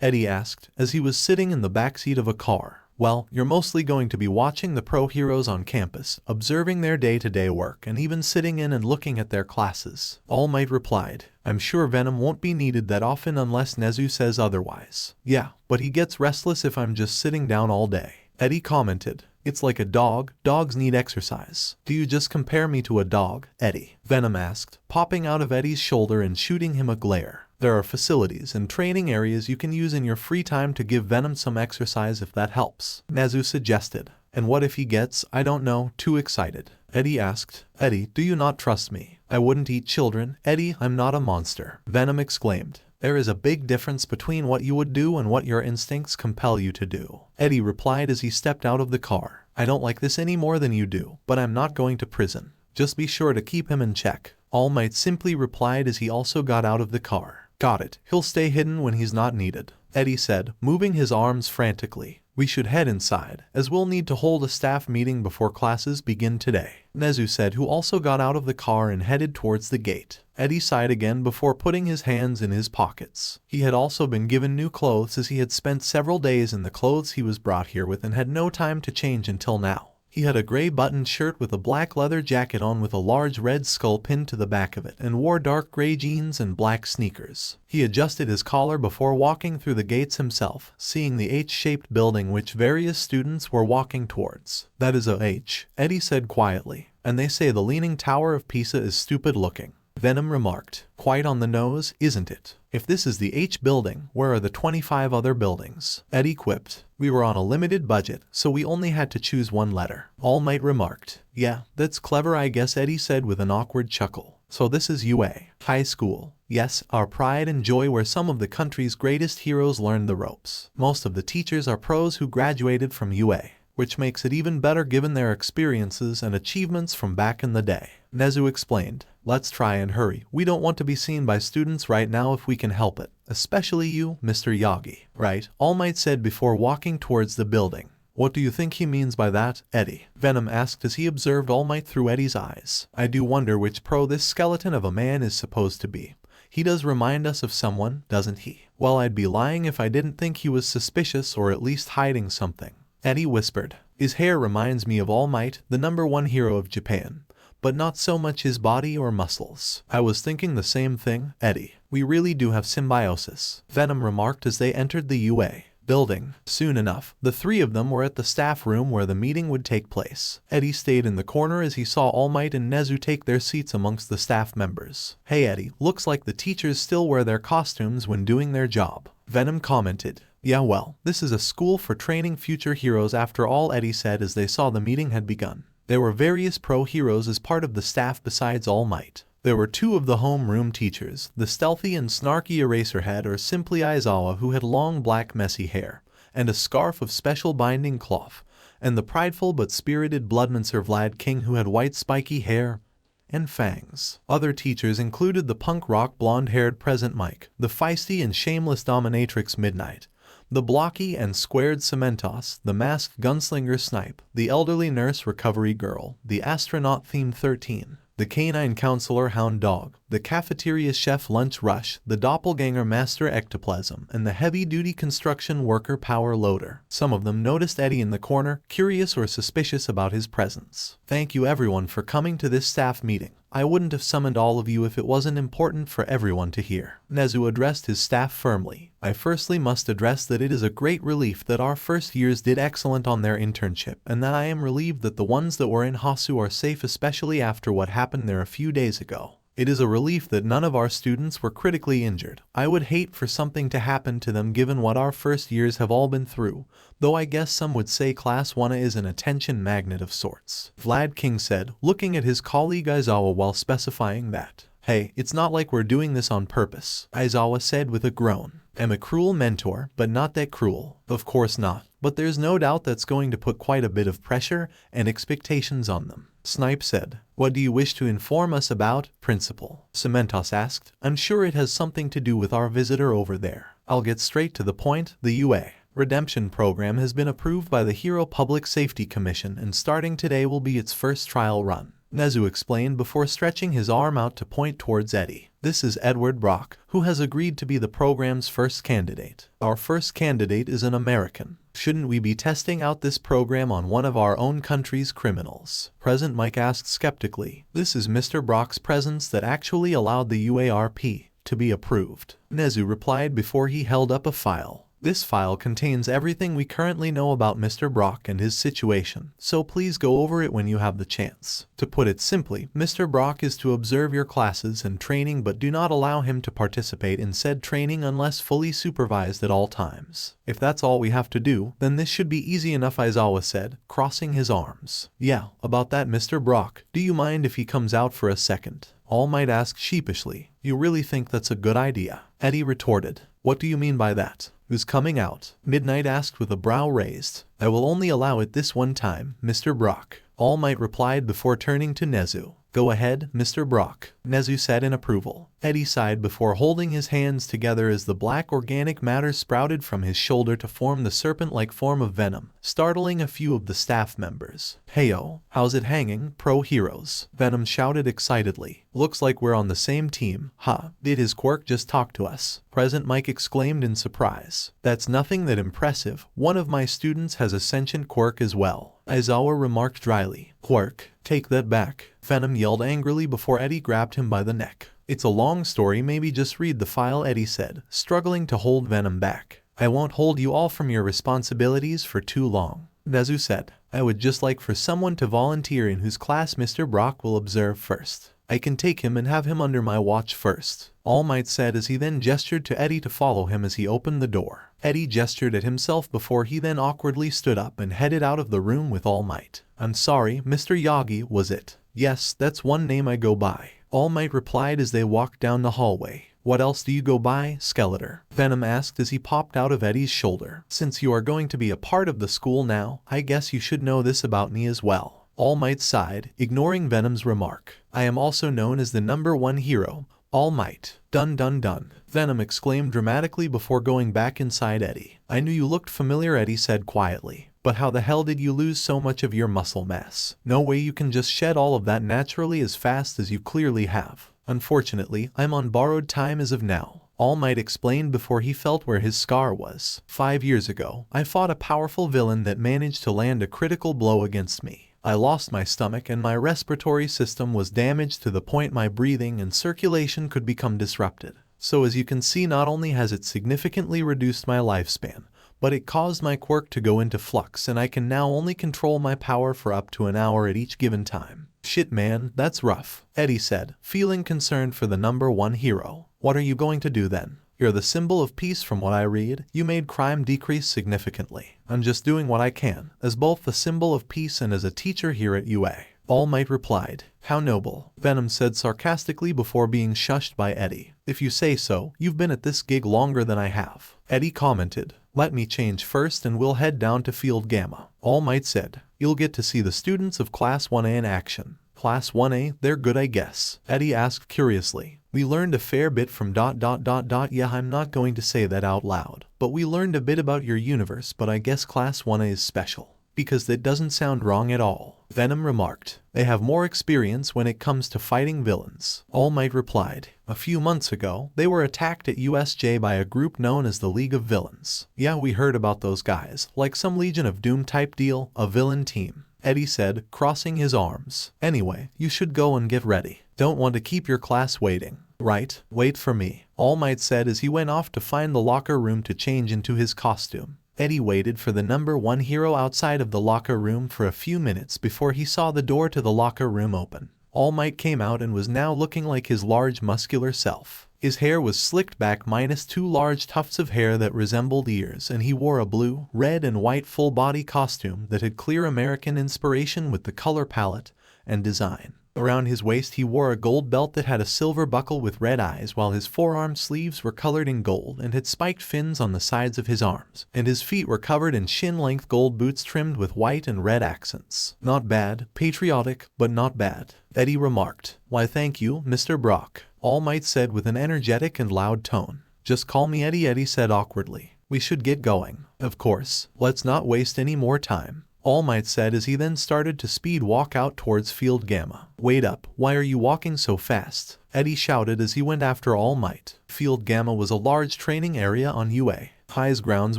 Eddie asked, as he was sitting in the backseat of a car. Well, you're mostly going to be watching the pro heroes on campus, observing their day-to-day work, and even sitting in and looking at their classes. All Might replied. I'm sure Venom won't be needed that often unless Nezu says otherwise. Yeah, but he gets restless if I'm just sitting down all day. Eddie commented. It's like a dog. Dogs need exercise. Do you just compare me to a dog, Eddie? Venom asked, popping out of Eddie's shoulder and shooting him a glare. There are facilities and training areas you can use in your free time to give Venom some exercise if that helps, Nezu suggested. And what if he gets, I don't know, too excited? Eddie asked. Eddie, do you not trust me? I wouldn't eat children. Eddie, I'm not a monster, Venom exclaimed. There is a big difference between what you would do and what your instincts compel you to do, Eddie replied as he stepped out of the car. I don't like this any more than you do, but I'm not going to prison. Just be sure to keep him in check, All Might simply replied as he also got out of the car. Got it. He'll stay hidden when he's not needed, Eddie said, moving his arms frantically. We should head inside, as we'll need to hold a staff meeting before classes begin today, Nezu said, who also got out of the car and headed towards the gate. Eddie sighed again before putting his hands in his pockets. He had also been given new clothes, as he had spent several days in the clothes he was brought here with and had no time to change until now. He had a gray buttoned shirt with a black leather jacket on with a large red skull pinned to the back of it, and wore dark gray jeans and black sneakers. He adjusted his collar before walking through the gates himself, seeing the H-shaped building which various students were walking towards. That is a H, Eddie said quietly, and they say the Leaning Tower of Pisa is stupid looking. Venom remarked. Quite on the nose, isn't it? If this is the H building, where are the 25 other buildings? Eddie quipped. We were on a limited budget, so we only had to choose one letter. All Might remarked. Yeah, that's clever I guess, Eddie said with an awkward chuckle. So this is UA High School. Yes, our pride and joy, where some of the country's greatest heroes learned the ropes. Most of the teachers are pros who graduated from UA, which makes it even better given their experiences and achievements from back in the day. Nezu explained. Let's try and hurry. We don't want to be seen by students right now if we can help it. Especially you, Mr. Yagi. Right? All Might said before walking towards the building. What do you think he means by that, Eddie? Venom asked as he observed All Might through Eddie's eyes. I do wonder which pro this skeleton of a man is supposed to be. He does remind us of someone, doesn't he? Well, I'd be lying if I didn't think he was suspicious or at least hiding something. Eddie whispered. His hair reminds me of All Might, the #1 hero of Japan, but not so much his body or muscles. I was thinking the same thing, Eddie. We really do have symbiosis, Venom remarked as they entered the UA building. Soon enough, the three of them were at the staff room where the meeting would take place. Eddie stayed in the corner as he saw All Might and Nezu take their seats amongst the staff members. Hey Eddie, looks like the teachers still wear their costumes when doing their job, Venom commented. Yeah, well, this is a school for training future heroes after all, Eddie said as they saw the meeting had begun. There were various pro heroes as part of the staff besides All Might. There were two of the homeroom teachers, the stealthy and snarky Eraserhead or simply Aizawa, who had long black messy hair, and a scarf of special binding cloth, and the prideful but spirited Bloodmancer Vlad King, who had white spiky hair and fangs. Other teachers included the punk rock blonde-haired Present Mike, the feisty and shameless dominatrix Midnight, the blocky and squared Cementos, the masked gunslinger Snipe, the elderly nurse Recovery Girl, the astronaut-themed 13, the canine counselor Hound Dog, the cafeteria chef Lunch Rush, the doppelganger master Ectoplasm, and the heavy-duty construction worker Power Loader. Some of them noticed Eddie in the corner, curious or suspicious about his presence. Thank you everyone for coming to this staff meeting. I wouldn't have summoned all of you if it wasn't important for everyone to hear. Nezu addressed his staff firmly. I firstly must address that it is a great relief that our first years did excellent on their internship, and that I am relieved that the ones that were in Hosu are safe, especially after what happened there a few days ago. It is a relief that none of our students were critically injured. I would hate for something to happen to them given what our first years have all been through, though I guess some would say Class 1 is an attention magnet of sorts, Vlad King said, looking at his colleague Aizawa while specifying that. Hey, it's not like we're doing this on purpose, Aizawa said with a groan. I'm a cruel mentor, but not that cruel. Of course not, but there's no doubt that's going to put quite a bit of pressure and expectations on them. Snipe said. What do you wish to inform us about, Principal? Cementos asked. I'm sure it has something to do with our visitor over there. I'll get straight to the point. The UA Redemption program has been approved by the Hero Public Safety Commission, and starting today will be its first trial run, Nezu explained before stretching his arm out to point towards Eddie. This is Edward Brock, who has agreed to be the program's first candidate. Our first candidate is an American. Shouldn't we be testing out this program on one of our own country's criminals? Present Mike asked skeptically. This is Mr. Brock's presence that actually allowed the UARP to be approved, Nezu replied before he held up a file. This file contains everything we currently know about Mr. Brock and his situation, so please go over it when you have the chance. To put it simply, Mr. Brock is to observe your classes and training, but do not allow him to participate in said training unless fully supervised at all times. If that's all we have to do, then this should be easy enough, Aizawa said, crossing his arms. Yeah, about that Mr. Brock, do you mind if he comes out for a second? All Might ask sheepishly. You really think that's a good idea? Eddie retorted. What do you mean by that? Who's coming out? Midnight asked with a brow raised. I will only allow it this one time, Mr. Brock, All Might replied before turning to Nezu. Go ahead, Mr. Brock, Nezu said in approval. Eddie sighed before holding his hands together as the black organic matter sprouted from his shoulder to form the serpent-like form of venom, startling a few of the staff members. Heyo, how's it hanging, pro heroes? Venom shouted excitedly. Looks like we're on the same team. Huh, did his quirk just talk to us? Present Mike exclaimed in surprise. That's nothing that impressive. One of my students has a sentient quirk as well, Aizawa remarked dryly. Quirk? Take that back, Venom yelled angrily before Eddie grabbed him by the neck. It's a long story, maybe just read the file, Eddie said, struggling to hold Venom back. I won't hold you all from your responsibilities for too long, Nezu said. I would just like for someone to volunteer in whose class Mr. Brock will observe first. I can take him and have him under my watch first, All Might said as he then gestured to Eddie to follow him as he opened the door. Eddie gestured at himself before he then awkwardly stood up and headed out of the room with All Might. I'm sorry, Mr. Yagi, was it? Yes, that's one name I go by, All Might replied as they walked down the hallway. What else do you go by, Skeletor? Venom asked as he popped out of Eddie's shoulder. Since you are going to be a part of the school now, I guess you should know this about me as well. All Might sighed, ignoring Venom's remark. I am also known as the #1 hero, All Might. Dun dun dun, Venom exclaimed dramatically before going back inside Eddie. I knew you looked familiar, Eddie said quietly. But how the hell did you lose so much of your muscle mass? No way you can just shed all of that naturally as fast as you clearly have. Unfortunately, I'm on borrowed time as of now, All Might explained before he felt where his scar was. 5 years ago, I fought a powerful villain that managed to land a critical blow against me. I lost my stomach and my respiratory system was damaged to the point my breathing and circulation could become disrupted. So as you can see, not only has it significantly reduced my lifespan, but it caused my quirk to go into flux and I can now only control my power for up to an hour at each given time. Shit man, that's rough, Eddie said, feeling concerned for the #1 hero. What are you going to do then? You're the symbol of peace from what I read. You made crime decrease significantly. I'm just doing what I can, as both the symbol of peace and as a teacher here at UA. All Might replied. How noble, Venom said sarcastically before being shushed by Eddie. If you say so, you've been at this gig longer than I have, Eddie commented. Let me change first and we'll head down to Field Gamma, All Might said. You'll get to see the students of Class 1A in action. Class 1A, they're good I guess, Eddie asked curiously. We learned a fair bit from ... Yeah, I'm not going to say that out loud, but we learned a bit about your universe, but I guess Class 1A is special. Because that doesn't sound wrong at all, Venom remarked. They have more experience when it comes to fighting villains, All Might replied. A few months ago, they were attacked at USJ by a group known as the League of Villains. Yeah, we heard about those guys, like some Legion of Doom type deal, a villain team, Eddie said, crossing his arms. Anyway, you should go and get ready. Don't want to keep your class waiting. Right, wait for me, All Might said as he went off to find the locker room to change into his costume. Eddie waited for the #1 hero outside of the locker room for a few minutes before he saw the door to the locker room open. All Might came out and was now looking like his large muscular self. His hair was slicked back minus 2 large tufts of hair that resembled ears, and he wore a blue, red and white full-body costume that had clear American inspiration with the color palette and design. Around his waist he wore a gold belt that had a silver buckle with red eyes, while his forearm sleeves were colored in gold and had spiked fins on the sides of his arms, and his feet were covered in shin-length gold boots trimmed with white and red accents. Not bad, patriotic, but not bad, Eddie remarked. Why thank you, Mr. Brock, All Might said with an energetic and loud tone. Just call me Eddie, Eddie said awkwardly. We should get going. Of course, let's not waste any more time, All Might said as he then started to speed walk out towards Field Gamma. Wait up, why are you walking so fast? Eddie shouted as he went after All Might. Field Gamma was a large training area on UA High's grounds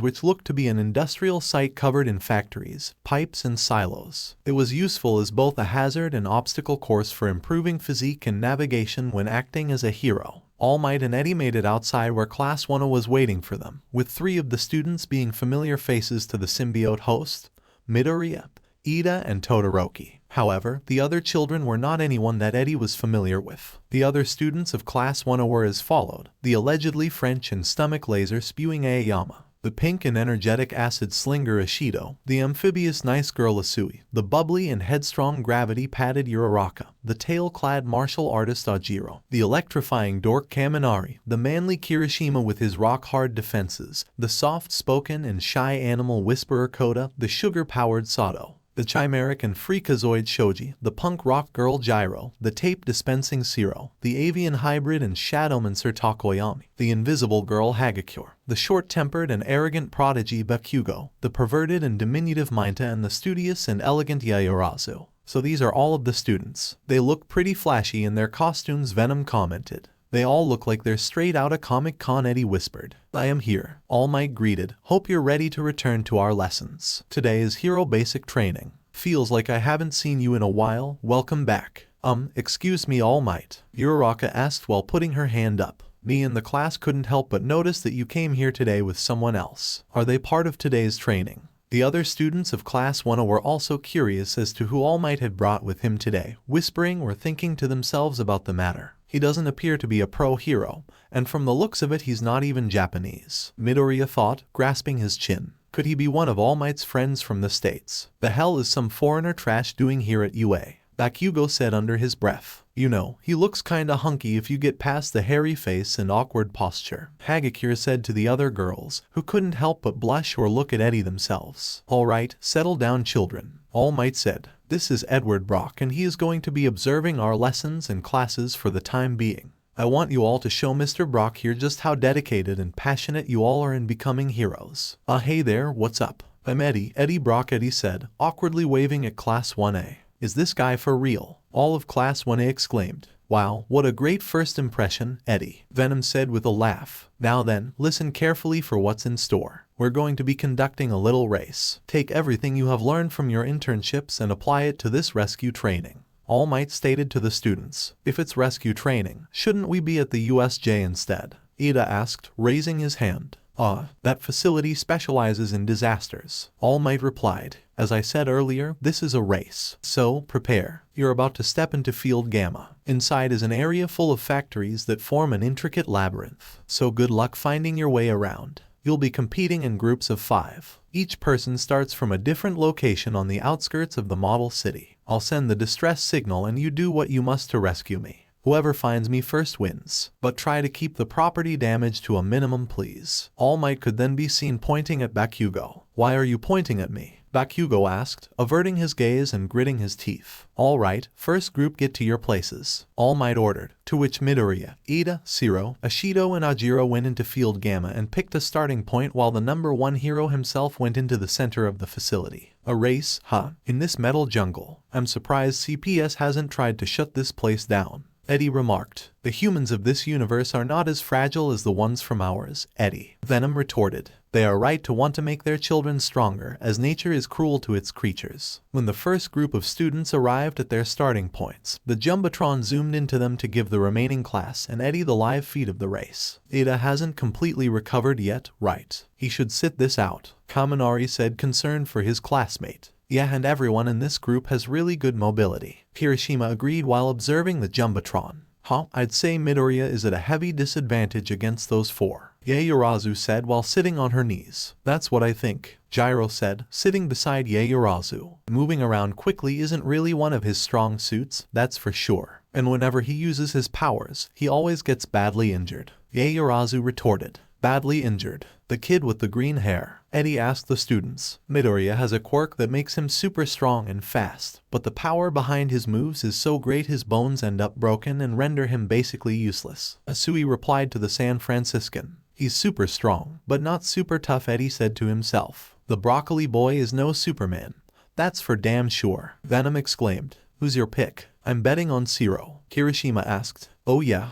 which looked to be an industrial site covered in factories, pipes and silos. It was useful as both a hazard and obstacle course for improving physique and navigation when acting as a hero. All Might and Eddie made it outside where Class 1 was waiting for them, with 3 of the students being familiar faces to the symbiote host, Midoriya, Ida and Todoroki. However, the other children were not anyone that Eddie was familiar with. The other students of Class 1 were as followed: the allegedly French and stomach laser spewing Aizawa, the pink and energetic acid slinger Ishido, the amphibious nice girl Asui, the bubbly and headstrong gravity-padded Uraraka, the tail-clad martial artist Ajiro, the electrifying dork Kaminari, the manly Kirishima with his rock-hard defenses, the soft-spoken and shy animal whisperer Koda, the sugar-powered Sato, the chimeric and freakazoid Shoji, the punk rock girl Gyro, the tape-dispensing Zero, the avian hybrid and shadowmancer Takoyami, the invisible girl Hagakure, the short-tempered and arrogant prodigy Bakugou, the perverted and diminutive Mainta, and the studious and elegant Yaoyorozu. So these are all of the students. They look pretty flashy in their costumes, Venom commented. They all look like they're straight out of Comic-Con, Eddie whispered. I am here, All Might greeted. Hope you're ready to return to our lessons. Today is hero basic training. Feels like I haven't seen you in a while. Welcome back. Excuse me, All Might, Uraraka asked while putting her hand up. Me and the class couldn't help but notice that you came here today with someone else. Are they part of today's training? The other students of Class 1 were also curious as to who All Might had brought with him today, whispering or thinking to themselves about the matter. He doesn't appear to be a pro hero, and from the looks of it he's not even Japanese, Midoriya thought, grasping his chin. Could he be one of All Might's friends from the States? The hell is some foreigner trash doing here at UA? Bakugou said under his breath. You know, he looks kinda hunky if you get past the hairy face and awkward posture, Hagakure said to the other girls, who couldn't help but blush or look at Eddie themselves. Alright, settle down children, All Might said. This is Edward Brock and he is going to be observing our lessons and classes for the time being. I want you all to show Mr. Brock here just how dedicated and passionate you all are in becoming heroes. Hey there, what's up? I'm Eddie, Eddie Brock, Eddie said, awkwardly waving at Class 1A. Is this guy for real? All of Class 1A exclaimed. Wow, what a great first impression, Eddie, Venom said with a laugh. Now then, listen carefully for what's in store. We're going to be conducting a little race. Take everything you have learned from your internships and apply it to this rescue training. All Might stated to the students. If it's rescue training, shouldn't we be at the USJ instead? Ida asked, raising his hand. That facility specializes in disasters, All Might replied. As I said earlier, this is a race. So, prepare. You're about to step into Field Gamma. Inside is an area full of factories that form an intricate labyrinth. So good luck finding your way around. You'll be competing in groups of 5. Each person starts from a different location on the outskirts of the model city. I'll send the distress signal and you do what you must to rescue me. Whoever finds me first wins, but try to keep the property damage to a minimum, please. All Might could then be seen pointing at Bakugou. Why are you pointing at me? Bakugou asked, averting his gaze and gritting his teeth. All right, first group get to your places, All Might ordered, to which Midoriya, Ida, Zero, Ashido and Ajiro went into Field Gamma and picked a starting point while the number 1 hero himself went into the center of the facility. A race, huh? In this metal jungle. I'm surprised CPS hasn't tried to shut this place down, Eddie remarked. The humans of this universe are not as fragile as the ones from ours, Eddie, Venom retorted. They are right to want to make their children stronger, as nature is cruel to its creatures. When the first group of students arrived at their starting points, the Jumbotron zoomed into them to give the remaining class and Eddie the live feed of the race. Ida hasn't completely recovered yet, right? He should sit this out, Kaminari said, concerned for his classmate. Yeah, and everyone in this group has really good mobility, Kirishima agreed while observing the Jumbotron. I'd say Midoriya is at a heavy disadvantage against those 4. Yaoyorozu said while sitting on her knees. That's what I think, Gyro said, sitting beside Yaoyorozu. Moving around quickly isn't really one of his strong suits, that's for sure. And whenever he uses his powers, he always gets badly injured, Yaoyorozu retorted. Badly injured? The kid with the green hair, Eddie asked the students. Midoriya has a quirk that makes him super strong and fast, but the power behind his moves is so great his bones end up broken and render him basically useless, Asui replied to the San Franciscan. He's super strong, but not super tough, Eddie said to himself. The broccoli boy is no Superman. That's for damn sure, Venom exclaimed. Who's your pick? I'm betting on Zero, Kirishima asked. Oh yeah,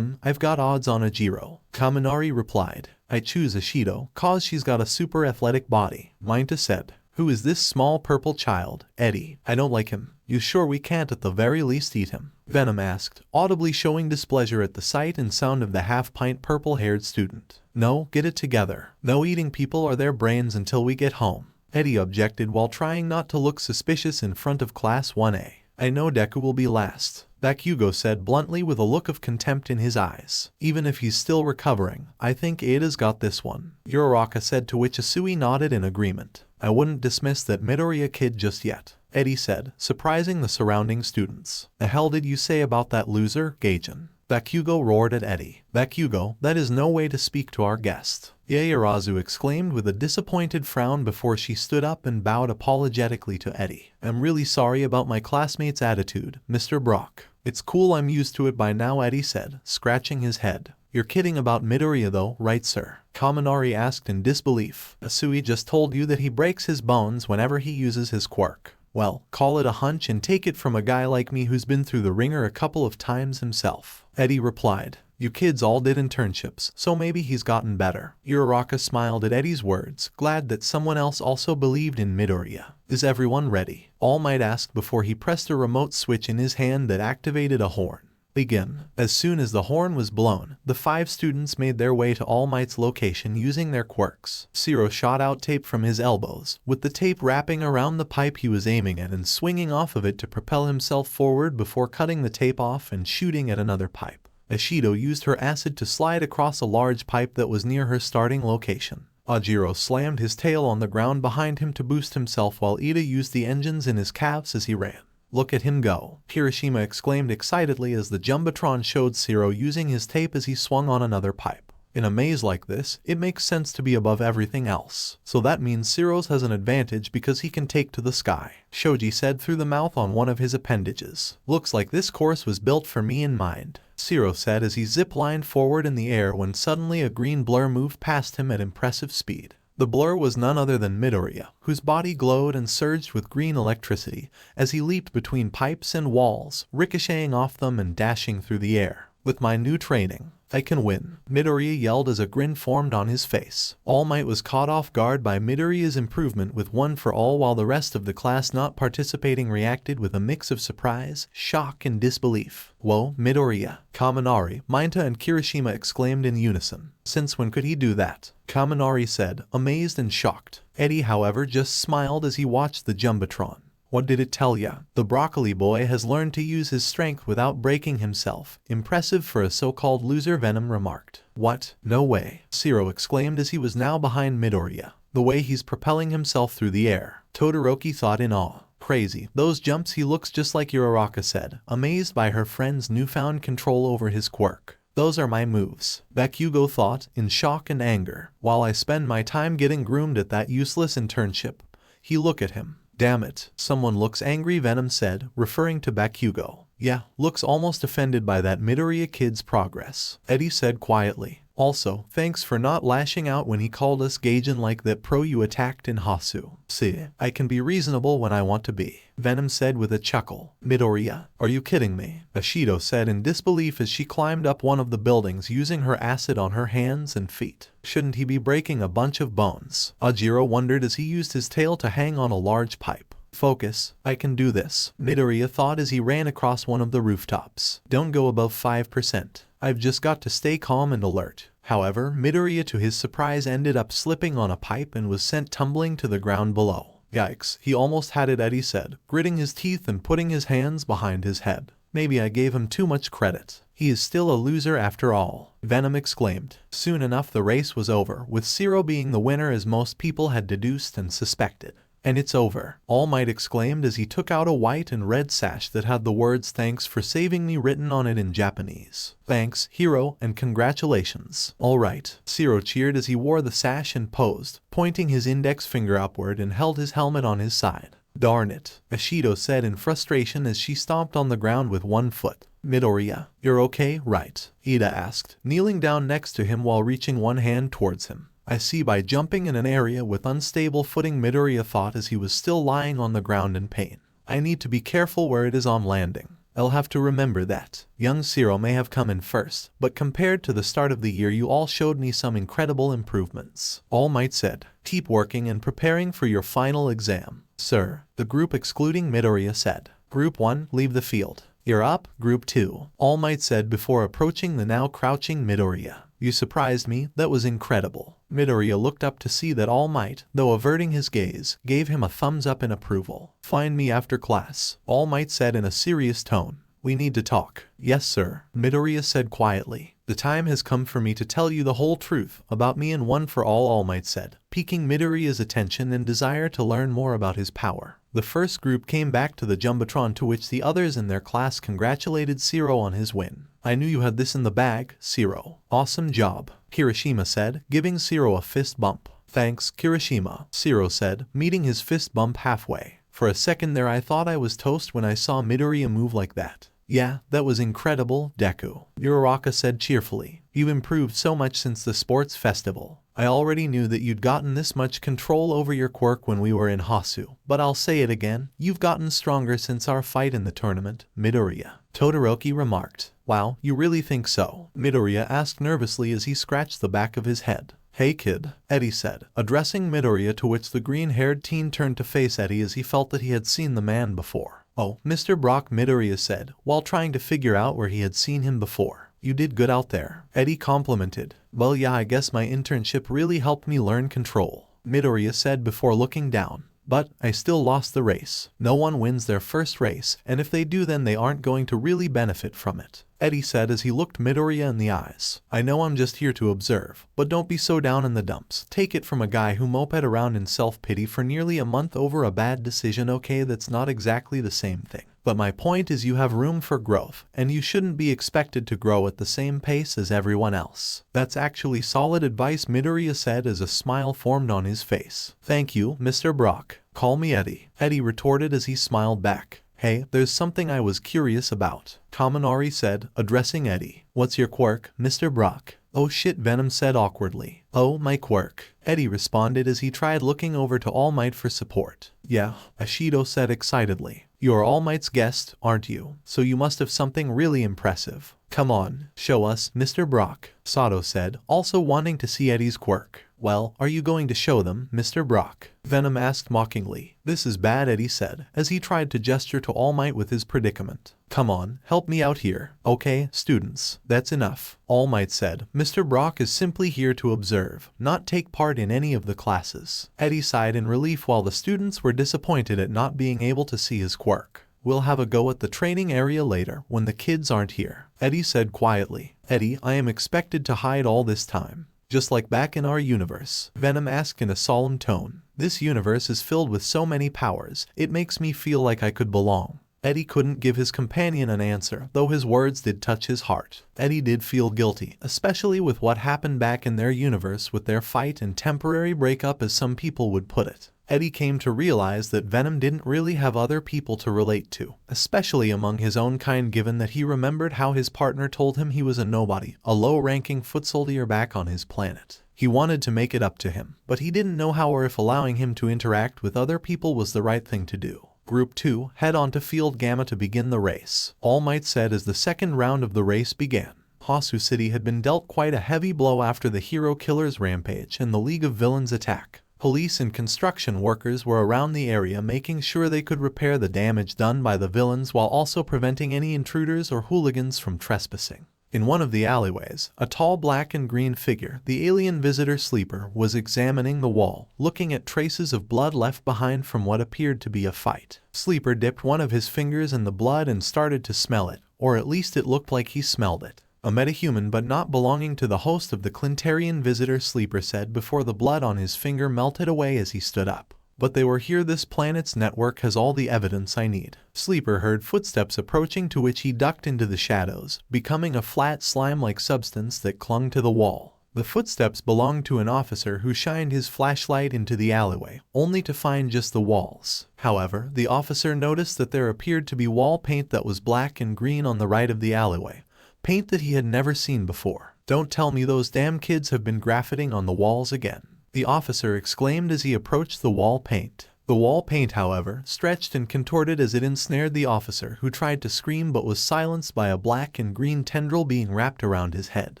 I've got odds on Ajiro, Kaminari replied. I choose Ashido, cause she's got a super athletic body, Mainta said. Who is this small purple child? Eddie. I don't like him. You sure we can't at the very least eat him? Venom asked, audibly showing displeasure at the sight and sound of the half-pint purple-haired student. No, get it together. No eating people or their brains until we get home, Eddie objected while trying not to look suspicious in front of Class 1A. I know Deku will be last, Bakugou said bluntly with a look of contempt in his eyes. Even if he's still recovering, I think Ada's got this one, Uraraka said, to which Asui nodded in agreement. I wouldn't dismiss that Midoriya kid just yet, Eddie said, surprising the surrounding students. The hell did you say about that loser, Gaijin? Bakugou roared at Eddie. Bakugou, that is no way to speak to our guest. Yaoyorozu exclaimed with a disappointed frown before she stood up and bowed apologetically to Eddie. I'm really sorry about my classmate's attitude, Mr. Brock. It's cool, I'm used to it by now, Eddie said, scratching his head. You're kidding about Midoriya though, right sir? Kaminari asked in disbelief. Asui just told you that he breaks his bones whenever he uses his quirk. Well, call it a hunch and take it from a guy like me who's been through the ringer a couple of times himself. Eddie replied. You kids all did internships, so maybe he's gotten better. Uraraka smiled at Eddie's words, glad that someone else also believed in Midoriya. Is everyone ready? All Might asked before he pressed a remote switch in his hand that activated a horn. Begin. As soon as the horn was blown, the 5 students made their way to All Might's location using their quirks. Zero shot out tape from his elbows, with the tape wrapping around the pipe he was aiming at and swinging off of it to propel himself forward before cutting the tape off and shooting at another pipe. Ashido used her acid to slide across a large pipe that was near her starting location. Ajiro slammed his tail on the ground behind him to boost himself while Ida used the engines in his calves as he ran. Look at him go, Kirishima exclaimed excitedly as the Jumbotron showed Zero using his tape as he swung on another pipe. In a maze like this, it makes sense to be above everything else. So that means Zero's has an advantage because he can take to the sky, Shoji said through the mouth on one of his appendages. Looks like this course was built for me in mind, Zero said as he zip-lined forward in the air when suddenly a green blur moved past him at impressive speed. The blur was none other than Midoriya, whose body glowed and surged with green electricity as he leaped between pipes and walls, ricocheting off them and dashing through the air. With my new training, I can win, Midoriya yelled as a grin formed on his face. All Might was caught off guard by Midoriya's improvement with one for all while the rest of the class not participating reacted with a mix of surprise, shock, and disbelief. Whoa, Midoriya, Kaminari, Mainta and Kirishima exclaimed in unison. Since when could he do that? Kaminari said, amazed and shocked. Eddie, however, just smiled as he watched the Jumbotron. What did it tell ya? The broccoli boy has learned to use his strength without breaking himself. Impressive for a so-called loser, Venom remarked. What? No way, Zero exclaimed as he was now behind Midoriya. The way he's propelling himself through the air. Todoroki thought in awe. Crazy. Those jumps, he looks just like Uraraka said, amazed by her friend's newfound control over his quirk. Those are my moves, Bakugou thought, in shock and anger. While I spend my time getting groomed at that useless internship. He looked at him. Damn it, someone looks angry, Venom said, referring to Bakugou. Yeah, looks almost offended by that Midoriya kid's progress, Eddie said quietly. Also, thanks for not lashing out when he called us Gaijin like that pro you attacked in Hosu. See, I can be reasonable when I want to be, Venom said with a chuckle. Midoriya, are you kidding me? Ashido said in disbelief as she climbed up one of the buildings using her acid on her hands and feet. Shouldn't he be breaking a bunch of bones? Ajiro wondered as he used his tail to hang on a large pipe. Focus, I can do this, Midoriya thought as he ran across one of the rooftops. Don't go above 5%. I've just got to stay calm and alert. However, Midoriya to his surprise ended up slipping on a pipe and was sent tumbling to the ground below. Yikes, he almost had it, Eddie said, gritting his teeth and putting his hands behind his head. Maybe I gave him too much credit. He is still a loser after all, Venom exclaimed. Soon enough the race was over, with Zero being the winner as most people had deduced and suspected. And it's over, All Might exclaimed as he took out a white and red sash that had the words "Thanks for saving me" written on it in Japanese. Thanks, hero, and congratulations. Alright, Zero cheered as he wore the sash and posed, pointing his index finger upward and held his helmet on his side. Darn it, Ashido said in frustration as she stomped on the ground with one foot. Midoriya, you're okay, right? Ida asked, kneeling down next to him while reaching one hand towards him. I see by jumping in an area with unstable footing, Midoriya thought as he was still lying on the ground in pain. I need to be careful where it is on landing. I'll have to remember that. Young Zero may have come in first, but compared to the start of the year you all showed me some incredible improvements. All Might said, keep working and preparing for your final exam. Sir, the group excluding Midoriya said. Group 1, leave the field. You're up, Group 2, All Might said before approaching the now crouching Midoriya. You surprised me, that was incredible. Midoriya looked up to see that All Might, though averting his gaze, gave him a thumbs up in approval. Find me after class, All Might said in a serious tone. We need to talk. Yes sir, Midoriya said quietly. The time has come for me to tell you the whole truth about me and one for all Might said, piquing Midoriya's attention and desire to learn more about his power. The first group came back to the Jumbotron, to which the others in their class congratulated Zero on his win. I knew you had this in the bag, Zero. Awesome job, Kirishima said, giving Zero a fist bump. Thanks, Kirishima, Zero said, meeting his fist bump halfway. For a second there I thought I was toast when I saw Midoriya move like that. Yeah, that was incredible, Deku, Uraraka said cheerfully. You improved so much since the sports festival. I already knew that you'd gotten this much control over your quirk when we were in Hosu, but I'll say it again, you've gotten stronger since our fight in the tournament, Midoriya. Todoroki remarked. Wow, you really think so? Midoriya asked nervously as he scratched the back of his head. Hey kid, Eddie said, addressing Midoriya, to which the green-haired teen turned to face Eddie as he felt that he had seen the man before. Oh, Mr. Brock, Midoriya said, while trying to figure out where he had seen him before. You did good out there, Eddie complimented. Well yeah, I guess my internship really helped me learn control, Midoriya said before looking down. But I still lost the race. No one wins their first race, and if they do then they aren't going to really benefit from it, Eddie said as he looked Midoriya in the eyes. I know I'm just here to observe, but don't be so down in the dumps. Take it from a guy who moped around in self-pity for nearly a month over a bad decision. Okay, that's not exactly the same thing. But my point is you have room for growth, and you shouldn't be expected to grow at the same pace as everyone else. That's actually solid advice, Midoriya said as a smile formed on his face. Thank you, Mr. Brock. Call me Eddie, Eddie retorted as he smiled back. Hey, there's something I was curious about, Kaminari said, addressing Eddie. What's your quirk, Mr. Brock? Oh shit, Venom said awkwardly. Oh, my quirk, Eddie responded as he tried looking over to All Might for support. Yeah, Ashido said excitedly. You're All Might's guest, aren't you? So you must have something really impressive. Come on, show us, Mr. Brock, Sato said, also wanting to see Eddie's quirk. Well, are you going to show them, Mr. Brock? Venom asked mockingly. This is bad, Eddie said, as he tried to gesture to All Might with his predicament. Come on, help me out here. Okay, students, that's enough, All Might said. Mr. Brock is simply here to observe, not take part in any of the classes. Eddie sighed in relief while the students were disappointed at not being able to see his quirk. We'll have a go at the training area later when the kids aren't here, Eddie said quietly. Eddie, I am expected to hide all this time. Just like back in our universe, Venom asked in a solemn tone. This universe is filled with so many powers, it makes me feel like I could belong. Eddie couldn't give his companion an answer, though his words did touch his heart. Eddie did feel guilty, especially with what happened back in their universe with their fight and temporary breakup, as some people would put it. Eddie came to realize that Venom didn't really have other people to relate to, especially among his own kind, given that he remembered how his partner told him he was a nobody, a low-ranking foot soldier back on his planet. He wanted to make it up to him, but he didn't know how or if allowing him to interact with other people was the right thing to do. Group 2, head on to Field Gamma to begin the race, All Might said as the second round of the race began. Hosu City had been dealt quite a heavy blow after the Hero Killer's rampage and the League of Villains attack. Police and construction workers were around the area making sure they could repair the damage done by the villains while also preventing any intruders or hooligans from trespassing. In one of the alleyways, a tall black and green figure, the alien visitor Sleeper, was examining the wall, looking at traces of blood left behind from what appeared to be a fight. Sleeper dipped one of his fingers in the blood and started to smell it, or at least it looked like he smelled it. A metahuman but not belonging to the host of the Clintarian visitor, Sleeper said before the blood on his finger melted away as he stood up. But they were here. This planet's network has all the evidence I need. Sleeper heard footsteps approaching, to which he ducked into the shadows, becoming a flat slime-like substance that clung to the wall. The footsteps belonged to an officer who shined his flashlight into the alleyway, only to find just the walls. However, the officer noticed that there appeared to be wall paint that was black and green on the right of the alleyway. Paint that he had never seen before. Don't tell me those damn kids have been graffiting on the walls again, the officer exclaimed as he approached the wall paint. The wall paint, however, stretched and contorted as it ensnared the officer, who tried to scream but was silenced by a black and green tendril being wrapped around his head.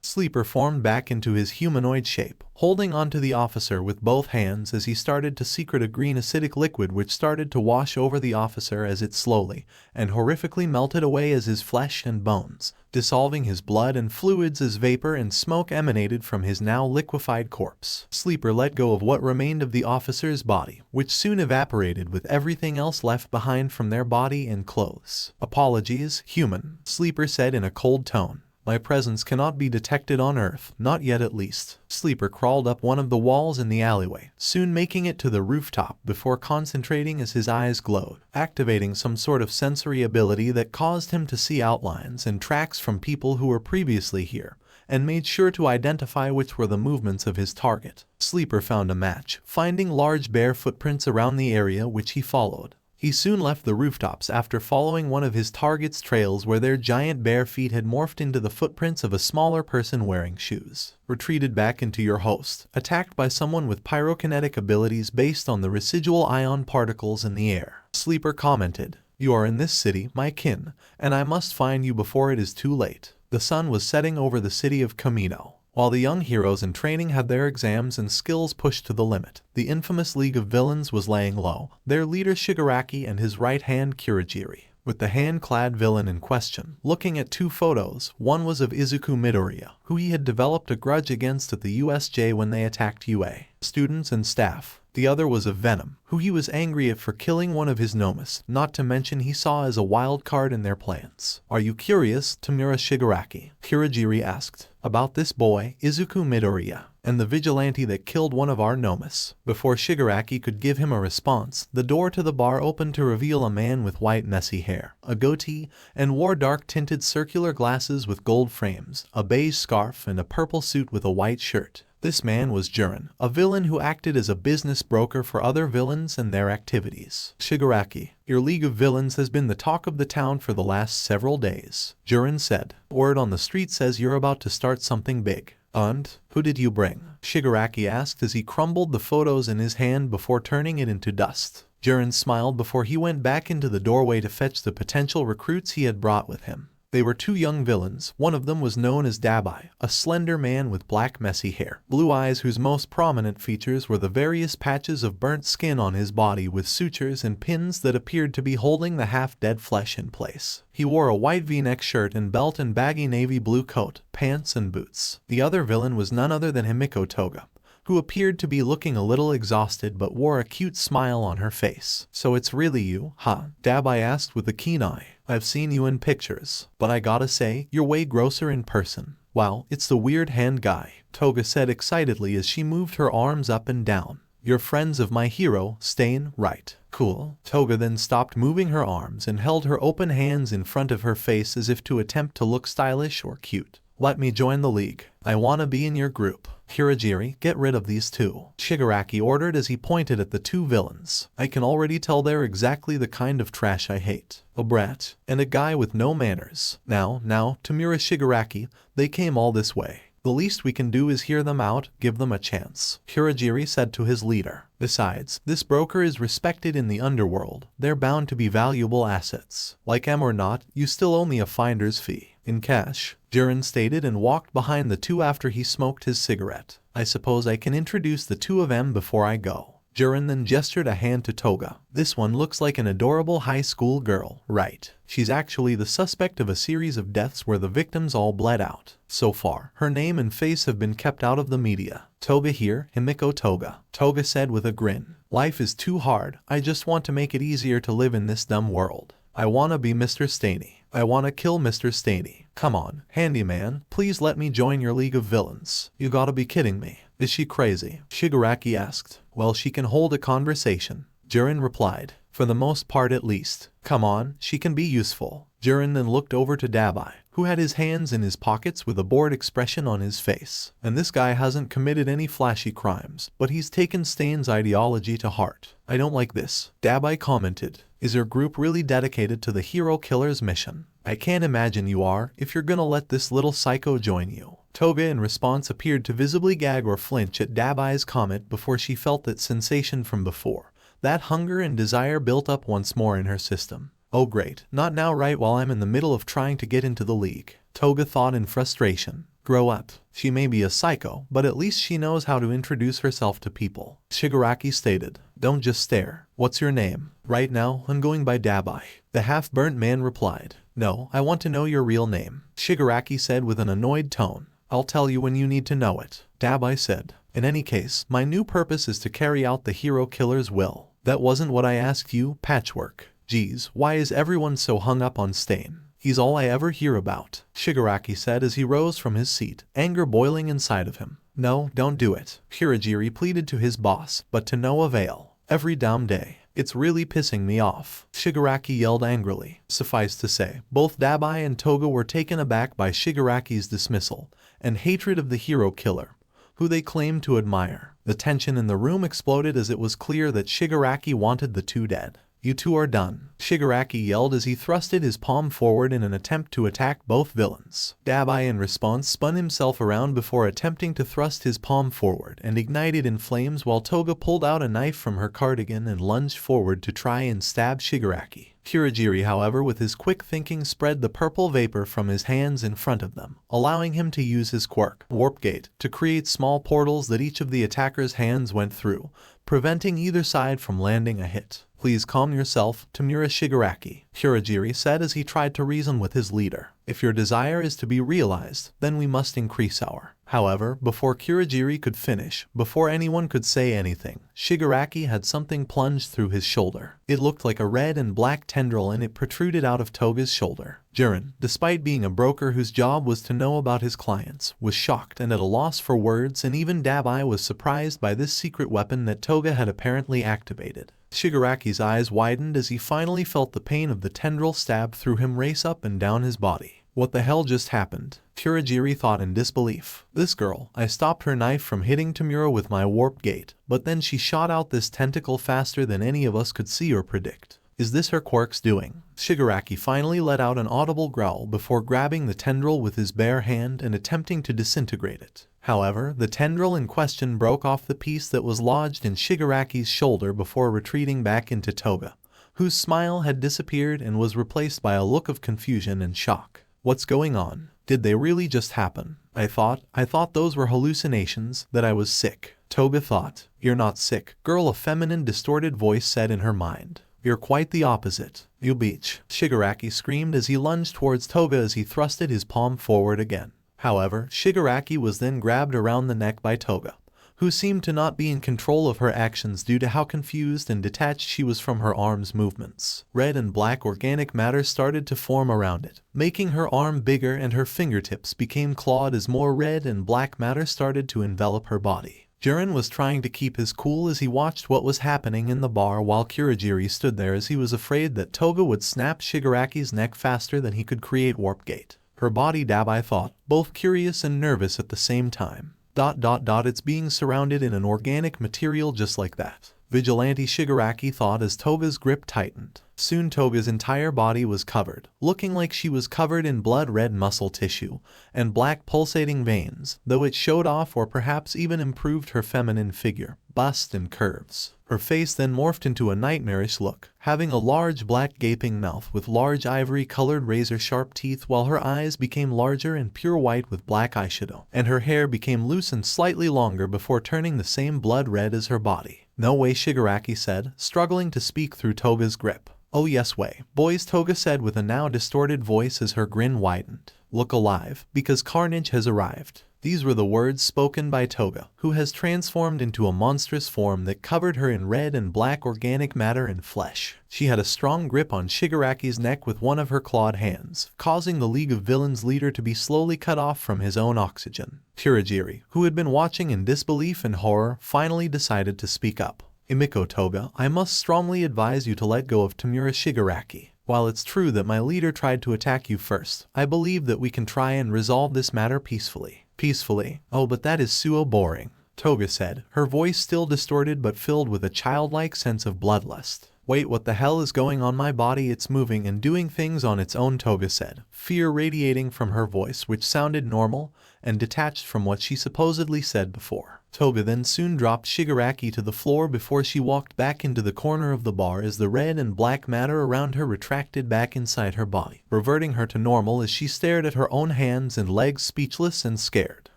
Sleeper formed back into his humanoid shape, holding onto the officer with both hands as he started to secrete a green acidic liquid which started to wash over the officer as it slowly and horrifically melted away as his flesh and bones, dissolving his blood and fluids as vapor and smoke emanated from his now liquefied corpse. Sleeper let go of what remained of the officer's body, which soon evaporated with everything else left behind from their body and clothes. Apologies, human, Sleeper said in a cold tone. My presence cannot be detected on Earth, not yet at least. Sleeper crawled up one of the walls in the alleyway, soon making it to the rooftop before concentrating as his eyes glowed, activating some sort of sensory ability that caused him to see outlines and tracks from people who were previously here, and made sure to identify which were the movements of his target. Sleeper found a match, finding large bare footprints around the area which he followed. He soon left the rooftops after following one of his target's trails where their giant bare feet had morphed into the footprints of a smaller person wearing shoes. Retreated back into your host, attacked by someone with pyrokinetic abilities based on the residual ion particles in the air. Sleeper commented, "You are in this city, my kin, and I must find you before it is too late." The sun was setting over the city of Kamino. While the young heroes in training had their exams and skills pushed to the limit, the infamous League of Villains was laying low, their leader Shigaraki and his right hand Kurogiri, with the hand-clad villain in question. Looking at two photos, one was of izukumidoriya, who he had developed a grudge against at the USJ when they attacked UA students and staff. The other was of Venom, who he was angry at for killing one of his nomas, not to mention he saw as a wild card in their plans. "Are you curious, Tamura Shigaraki?" Kurogiri asked. "About this boy, Izuku Midoriya, and the vigilante that killed one of our nomas." Before Shigaraki could give him a response, the door to the bar opened to reveal a man with white messy hair, a goatee, and wore dark-tinted circular glasses with gold frames, a beige scarf, and a purple suit with a white shirt. This man was Jiren, a villain who acted as a business broker for other villains and their activities. "Shigaraki, your League of Villains has been the talk of the town for the last several days," Jiren said. "Word on the street says you're about to start something big." "And who did you bring?" Shigaraki asked as he crumbled the photos in his hand before turning it into dust. Jiren smiled before he went back into the doorway to fetch the potential recruits he had brought with him. They were two young villains. One of them was known as Dabai, a slender man with black messy hair, blue eyes whose most prominent features were the various patches of burnt skin on his body with sutures and pins that appeared to be holding the half-dead flesh in place. He wore a white V-neck shirt and belt and baggy navy blue coat, pants and boots. The other villain was none other than Himiko Toga, who appeared to be looking a little exhausted but wore a cute smile on her face. "So it's really you, huh?" Dabai asked with a keen eye. "I've seen you in pictures, but I gotta say, you're way grosser in person." "Wow, it's the weird hand guy," Toga said excitedly as she moved her arms up and down. "You're friends of my hero, Stain, right?" "Cool." Toga then stopped moving her arms and held her open hands in front of her face as if to attempt to look stylish or cute. "Let me join the league. I wanna be in your group." "Kurogiri, get rid of these two," Shigaraki ordered as he pointed at the two villains. "I can already tell they're exactly the kind of trash I hate. A brat, and a guy with no manners." Now, Tamura Shigaraki, they came all this way. The least we can do is hear them out, give them a chance," Kurogiri said to his leader. "Besides, this broker is respected in the underworld. They're bound to be valuable assets. Like em or not, you still owe me a finder's fee. In cash," Jiren stated and walked behind the two after he smoked his cigarette. "I suppose I can introduce the two of them before I go." Jiren then gestured a hand to Toga. "This one looks like an adorable high school girl, right? She's actually the suspect of a series of deaths where the victims all bled out. So far, her name and face have been kept out of the media." "Toga here, Himiko Toga," Toga said with a grin. "Life is too hard. I just want to make it easier to live in this dumb world. I wanna be Mr. Staney. I wanna kill Mr. Staney. Come on, handyman, please let me join your League of Villains." "You gotta be kidding me. Is she crazy?" Shigaraki asked. "Well, she can hold a conversation," Jiren replied. "For the most part at least. Come on, she can be useful." Jiren then looked over to Dabai, who had his hands in his pockets with a bored expression on his face. "And this guy hasn't committed any flashy crimes, but he's taken Stain's ideology to heart. I don't like this," Dabai commented. "Is your group really dedicated to the hero killer's mission? I can't imagine you are, if you're gonna let this little psycho join you." Toga in response appeared to visibly gag or flinch at Dabai's comment before she felt that sensation from before. That hunger and desire built up once more in her system. "Oh great, not now right while I'm in the middle of trying to get into the league," Toga thought in frustration. "Grow up. She may be a psycho, but at least she knows how to introduce herself to people," Shigaraki stated. "Don't just stare. What's your name?" "Right now, I'm going by Dabai," the half-burnt man replied. "No, I want to know your real name," Shigaraki said with an annoyed tone. "I'll tell you when you need to know it," Dabai said. "In any case, my new purpose is to carry out the hero killer's will." "That wasn't what I asked you, Patchwork." "Geez, why is everyone so hung up on Stain?" He's all I ever hear about, Shigaraki said as he rose from his seat, anger boiling inside of him. No, don't do it, Kurogiri pleaded to his boss, but to no avail. Every damn day. It's really pissing me off, Shigaraki yelled angrily. Suffice to say, both Dabai and Toga were taken aback by Shigaraki's dismissal and hatred of the hero killer, who they claimed to admire. The tension in the room exploded as it was clear that Shigaraki wanted the two dead. You two are done, Shigaraki yelled as he thrusted his palm forward in an attempt to attack both villains. Dabai in response spun himself around before attempting to thrust his palm forward and ignited in flames while Toga pulled out a knife from her cardigan and lunged forward to try and stab Shigaraki. Kurogiri, however, with his quick thinking spread the purple vapor from his hands in front of them, allowing him to use his quirk, Warp Gate, to create small portals that each of the attacker's hands went through, preventing either side from landing a hit. Please calm yourself, Tamura Shigaraki, Kurogiri said as he tried to reason with his leader. If your desire is to be realized, then we must increase our. However, before Kurogiri could finish, before anyone could say anything, Shigaraki had something plunged through his shoulder. It looked like a red and black tendril and it protruded out of Toga's shoulder. Jiren, despite being a broker whose job was to know about his clients, was shocked and at a loss for words, and even Dabai was surprised by this secret weapon that Toga had apparently activated. Shigaraki's eyes widened as he finally felt the pain of the tendril stab through him race up and down his body. What the hell just happened? Kurogiri thought in disbelief. This girl, I stopped her knife from hitting Tamura with my warp gate, but then she shot out this tentacle faster than any of us could see or predict. Is this her quirk's doing? Shigaraki finally let out an audible growl before grabbing the tendril with his bare hand and attempting to disintegrate it. However, the tendril in question broke off the piece that was lodged in Shigaraki's shoulder before retreating back into Toga, whose smile had disappeared and was replaced by a look of confusion and shock. What's going on? Did they really just happen? I thought those were hallucinations, that I was sick. Toga thought. You're not sick, girl, a feminine distorted voice said in her mind. You're quite the opposite. You beach, Shigaraki screamed as he lunged towards Toga as he thrusted his palm forward again. However, Shigaraki was then grabbed around the neck by Toga, who seemed to not be in control of her actions due to how confused and detached she was from her arm's movements. Red and black organic matter started to form around it, making her arm bigger, and her fingertips became clawed as more red and black matter started to envelop her body. Jiren was trying to keep his cool as he watched what was happening in the bar while Kurogiri stood there as he was afraid that Toga would snap Shigaraki's neck faster than he could create Warp Gate. Her body, Dabai thought, both curious and nervous at the same time. It's being surrounded in an organic material just like that. Vigilante, Shigaraki thought as Toga's grip tightened. Soon Toga's entire body was covered, looking like she was covered in blood-red muscle tissue and black pulsating veins, though it showed off or perhaps even improved her feminine figure, bust and curves. Her face then morphed into a nightmarish look, having a large black gaping mouth with large ivory-colored razor-sharp teeth, while her eyes became larger and pure white with black eyeshadow, and her hair became loose and slightly longer before turning the same blood red as her body. No way, Shigaraki said, struggling to speak through Toga's grip. Oh yes way, boys, Toga said with a now distorted voice as her grin widened. Look alive, because Carnage has arrived. These were the words spoken by Toga, who has transformed into a monstrous form that covered her in red and black organic matter and flesh. She had a strong grip on Shigaraki's neck with one of her clawed hands, causing the League of Villains leader to be slowly cut off from his own oxygen. Kurogiri, who had been watching in disbelief and horror, finally decided to speak up. Imiko Toga, I must strongly advise you to let go of Tamura Shigaraki. While it's true that my leader tried to attack you first, I believe that we can try and resolve this matter peacefully. Peacefully? Oh, but that is so boring, Toga said, her voice still distorted but filled with a childlike sense of bloodlust. Wait, what the hell is going on? My body, it's moving and doing things on its own, Toga said, fear radiating from her voice, which sounded normal and detached from what she supposedly said before. Toga then soon dropped Shigaraki to the floor before she walked back into the corner of the bar as the red and black matter around her retracted back inside her body, reverting her to normal as she stared at her own hands and legs, speechless and scared.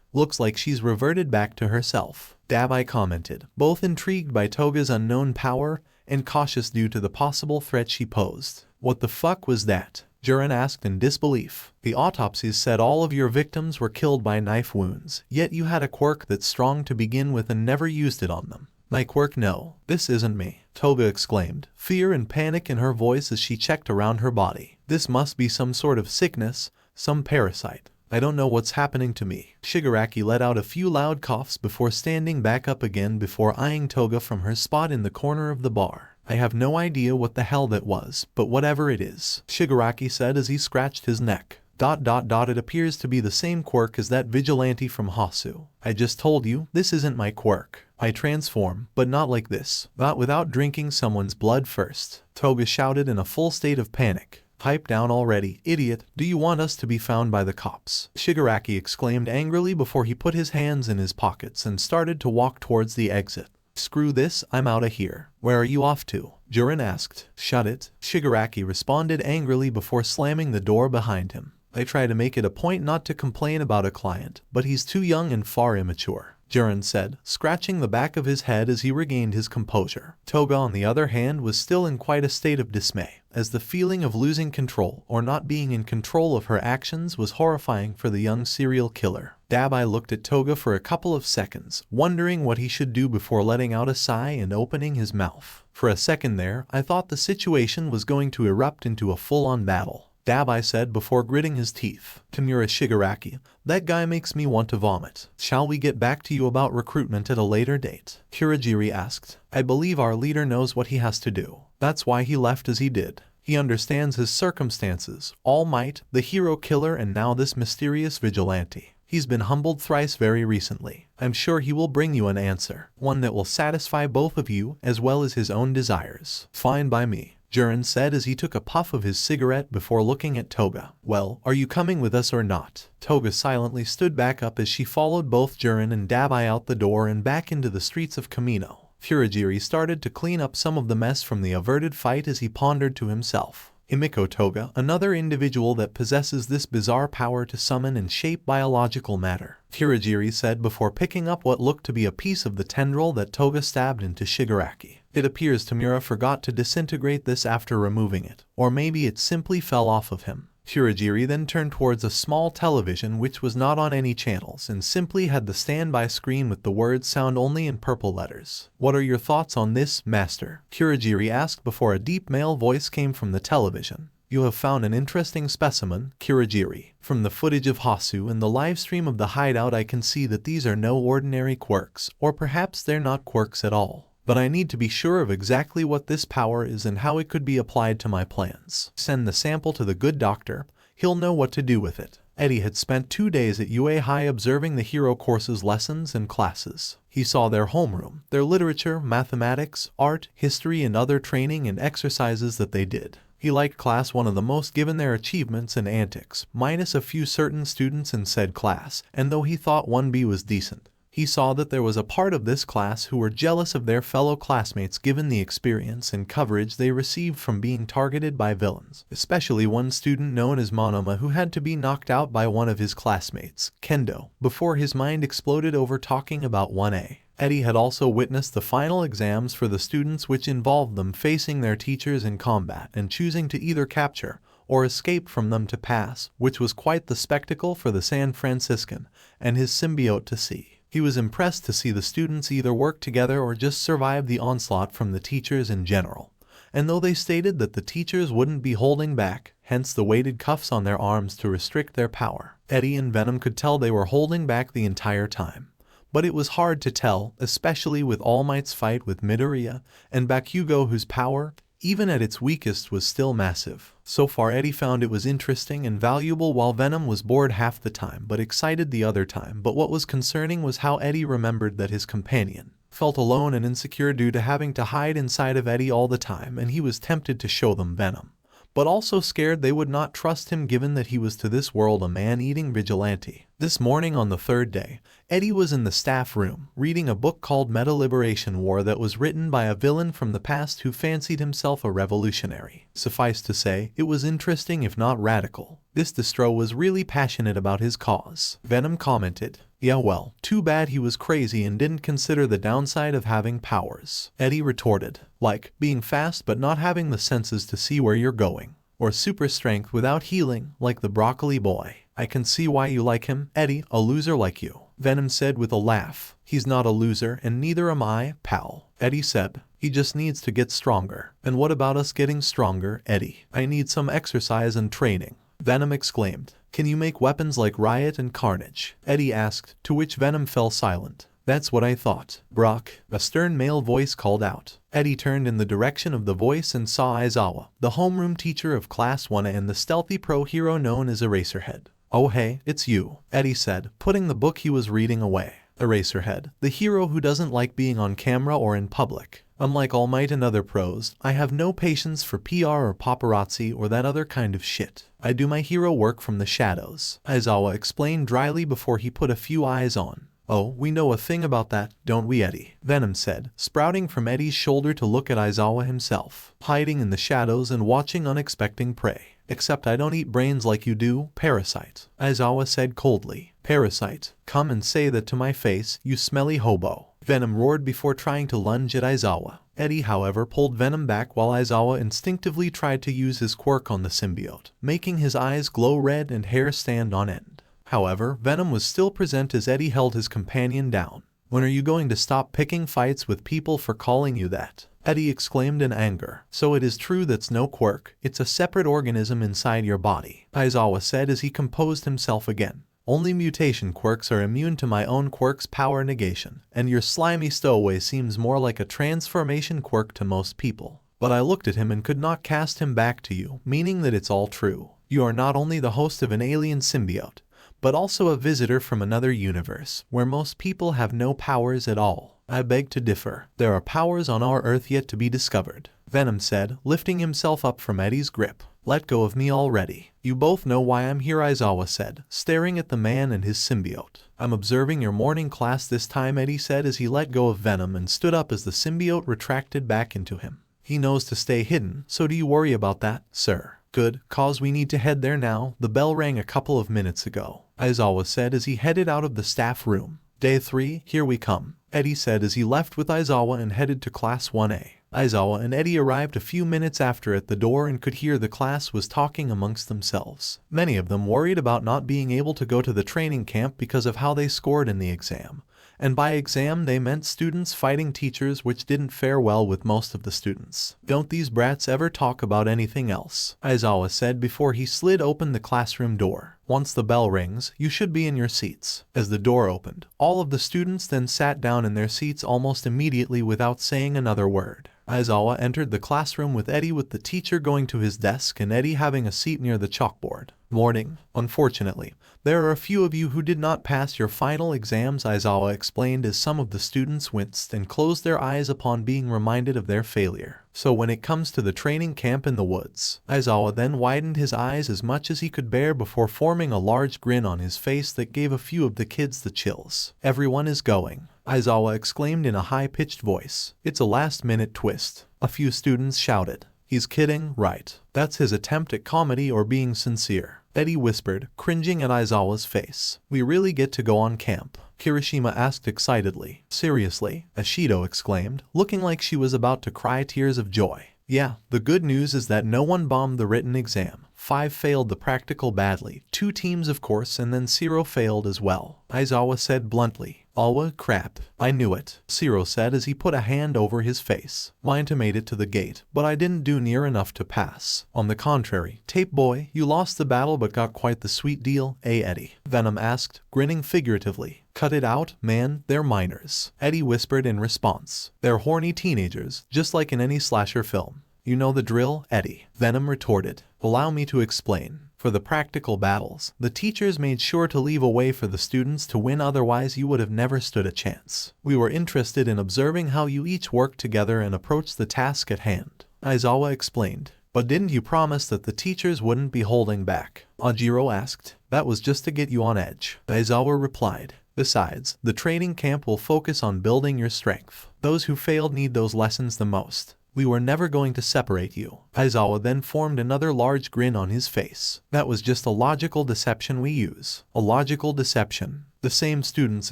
Looks like she's reverted back to herself, Dabai commented, both intrigued by Toga's unknown power and cautious due to the possible threat she posed. What the fuck was that? Jiren asked in disbelief. The autopsies said all of your victims were killed by knife wounds, yet you had a quirk that's strong to begin with and never used it on them. My quirk? No, this isn't me, Toga exclaimed, fear and panic in her voice as she checked around her body. This must be some sort of sickness, some parasite. I don't know what's happening to me. Shigaraki let out a few loud coughs before standing back up again before eyeing Toga from her spot in the corner of the bar. I have no idea what the hell that was, but whatever it is, Shigaraki said as he scratched his neck. It appears to be the same quirk as that vigilante from Hosu. I just told you, this isn't my quirk. I transform, but not like this. Not without drinking someone's blood first. Toga shouted in a full state of panic. Pipe down already, idiot. Do you want us to be found by the cops? Shigaraki exclaimed angrily before he put his hands in his pockets and started to walk towards the exit. Screw this, I'm outta here. Where are you off to? Jiren asked. Shut it. Shigaraki responded angrily before slamming the door behind him. I try to make it a point not to complain about a client, but he's too young and far immature, Jiren said, scratching the back of his head as he regained his composure. Toga, on the other hand, was still in quite a state of dismay, as the feeling of losing control or not being in control of her actions was horrifying for the young serial killer. Dabai looked at Toga for a couple of seconds, wondering what he should do before letting out a sigh and opening his mouth. For a second there, I thought the situation was going to erupt into a full-on battle, Dabai said before gritting his teeth. Tamura Shigaraki, that guy makes me want to vomit. Shall we get back to you about recruitment at a later date? Kurogiri asked. I believe our leader knows what he has to do. That's why he left as he did. He understands his circumstances, All Might, the hero killer, and now this mysterious vigilante. He's been humbled thrice very recently. I'm sure he will bring you an answer, one that will satisfy both of you as well as his own desires. Fine by me, Jiren said as he took a puff of his cigarette before looking at Toga. Well, are you coming with us or not? Toga silently stood back up as she followed both Jiren and Dabai out the door and back into the streets of Kamino. Kurogiri started to clean up some of the mess from the averted fight as he pondered to himself. Himiko Toga, another individual that possesses this bizarre power to summon and shape biological matter, Kurogiri said before picking up what looked to be a piece of the tendril that Toga stabbed into Shigaraki. It appears Tamura forgot to disintegrate this after removing it, or maybe it simply fell off of him. Kurogiri then turned towards a small television which was not on any channels and simply had the standby screen with the words sound only in purple letters. What are your thoughts on this, Master? Kurogiri asked before a deep male voice came from the television. You have found an interesting specimen, Kurogiri. From the footage of Hosu and the live stream of the hideout I can see that these are no ordinary quirks, or perhaps they're not quirks at all. But I need to be sure of exactly what this power is and how it could be applied to my plans. Send the sample to the good doctor, he'll know what to do with it. Eddie had spent 2 days at UA High observing the hero course's lessons and classes. He saw their homeroom, their literature, mathematics, art, history, and other training and exercises that they did. He liked class 1 of the most given their achievements and antics, minus a few certain students in said class, and though he thought 1B was decent, he saw that there was a part of this class who were jealous of their fellow classmates given the experience and coverage they received from being targeted by villains, especially one student known as Monoma who had to be knocked out by one of his classmates, Kendo, before his mind exploded over talking about 1A. Eddie had also witnessed the final exams for the students which involved them facing their teachers in combat and choosing to either capture or escape from them to pass, which was quite the spectacle for the San Franciscan and his symbiote to see. He was impressed to see the students either work together or just survive the onslaught from the teachers in general. And though they stated that the teachers wouldn't be holding back, hence the weighted cuffs on their arms to restrict their power, Eddie and Venom could tell they were holding back the entire time. But it was hard to tell, especially with All Might's fight with Midoriya and Bakugou, whose power, even at its weakest, was still massive. So far Eddie found it was interesting and valuable while Venom was bored half the time but excited the other time. But what was concerning was how Eddie remembered that his companion felt alone and insecure due to having to hide inside of Eddie all the time, and he was tempted to show them Venom, but also scared they would not trust him given that he was to this world a man-eating vigilante. This morning on the 3rd day, Eddie was in the staff room, reading a book called Meta Liberation War that was written by a villain from the past who fancied himself a revolutionary. Suffice to say, it was interesting if not radical. This distro was really passionate about his cause. Venom commented, "Yeah well, too bad he was crazy and didn't consider the downside of having powers." Eddie retorted, like being fast but not having the senses to see where you're going, or super strength without healing, like the broccoli boy. I can see why you like him, Eddie, a loser like you. Venom said with a laugh. He's not a loser and neither am I, pal. Eddie said, He just needs to get stronger. And what about us getting stronger, Eddie? I need some exercise and training. Venom exclaimed. Can you make weapons like Riot and Carnage? Eddie asked, to which Venom fell silent. That's what I thought. Brock, a stern male voice called out. Eddie turned in the direction of the voice and saw Aizawa, the homeroom teacher of Class 1A and the stealthy pro hero known as Eraserhead. Oh hey, it's you, Eddie said, putting the book he was reading away. Eraserhead, the hero who doesn't like being on camera or in public. Unlike All Might and other pros, I have no patience for PR or paparazzi or that other kind of shit. I do my hero work from the shadows, Aizawa explained dryly before he put a few eyes on. Oh, we know a thing about that, don't we, Eddie? Venom said, sprouting from Eddie's shoulder to look at Aizawa himself, hiding in the shadows and watching unexpected prey. Except I don't eat brains like you do, Parasite. Aizawa said coldly. Parasite, come and say that to my face, you smelly hobo. Venom roared before trying to lunge at Aizawa. Eddie, however, pulled Venom back while Aizawa instinctively tried to use his quirk on the symbiote, making his eyes glow red and hair stand on end. However, Venom was still present as Eddie held his companion down. When are you going to stop picking fights with people for calling you that? Eddie exclaimed in anger. So it is true that's no quirk, it's a separate organism inside your body, Aizawa said as he composed himself again. Only mutation quirks are immune to my own quirk's power negation, and your slimy stowaway seems more like a transformation quirk to most people. But I looked at him and could not cast him back to you, meaning that it's all true. You are not only the host of an alien symbiote, but also a visitor from another universe, where most people have no powers at all. I beg to differ. There are powers on our Earth yet to be discovered, Venom said, lifting himself up from Eddie's grip. Let go of me already. You both know why I'm here, Aizawa said, staring at the man and his symbiote. I'm observing your morning class this time, Eddie said as he let go of Venom and stood up as the symbiote retracted back into him. He knows to stay hidden, so do you worry about that, sir? Good, cause we need to head there now. The bell rang a couple of minutes ago, Aizawa said as he headed out of the staff room. Day 3, here we come, Eddie said as he left with Aizawa and headed to Class 1A. Aizawa and Eddie arrived a few minutes after at the door and could hear the class was talking amongst themselves. Many of them worried about not being able to go to the training camp because of how they scored in the exam. And by exam they meant students fighting teachers, which didn't fare well with most of the students. Don't these brats ever talk about anything else? Aizawa said before he slid open the classroom door. Once the bell rings, you should be in your seats. As the door opened, all of the students then sat down in their seats almost immediately without saying another word. Aizawa entered the classroom with Eddie, with the teacher going to his desk and Eddie having a seat near the chalkboard. Morning. Unfortunately, there are a few of you who did not pass your final exams, Aizawa explained as some of the students winced and closed their eyes upon being reminded of their failure. So when it comes to the training camp in the woods, Aizawa then widened his eyes as much as he could bear before forming a large grin on his face that gave a few of the kids the chills. Everyone is going, Aizawa exclaimed in a high-pitched voice. It's a last-minute twist. A few students shouted. He's kidding, right? That's his attempt at comedy or being sincere, Eddie whispered, cringing at Aizawa's face. We really get to go on camp? Kirishima asked excitedly. Seriously? Ashido exclaimed, looking like she was about to cry tears of joy. Yeah, the good news is that no one bombed the written exam. 5 failed the practical badly, 2 teams of course, and then 0 failed as well, Aizawa said bluntly. Awa, crap. I knew it, Zero said as he put a hand over his face. Mine made it to the gate, but I didn't do near enough to pass. On the contrary, Tape Boy, you lost the battle but got quite the sweet deal, eh, Eddie? Venom asked, grinning figuratively. Cut it out, man, they're minors, Eddie whispered in response. They're horny teenagers, just like in any slasher film. You know the drill, Eddie, Venom retorted. Allow me to explain. For the practical battles, the teachers made sure to leave a way for the students to win, otherwise you would have never stood a chance. We were interested in observing how you each worked together and approached the task at hand, Aizawa explained. But didn't you promise that the teachers wouldn't be holding back? Ajiro asked. That was just to get you on edge, Aizawa replied. Besides, the training camp will focus on building your strength. Those who failed need those lessons the most. We were never going to separate you. Aizawa then formed another large grin on his face. That was just a logical deception we use. A logical deception, the same students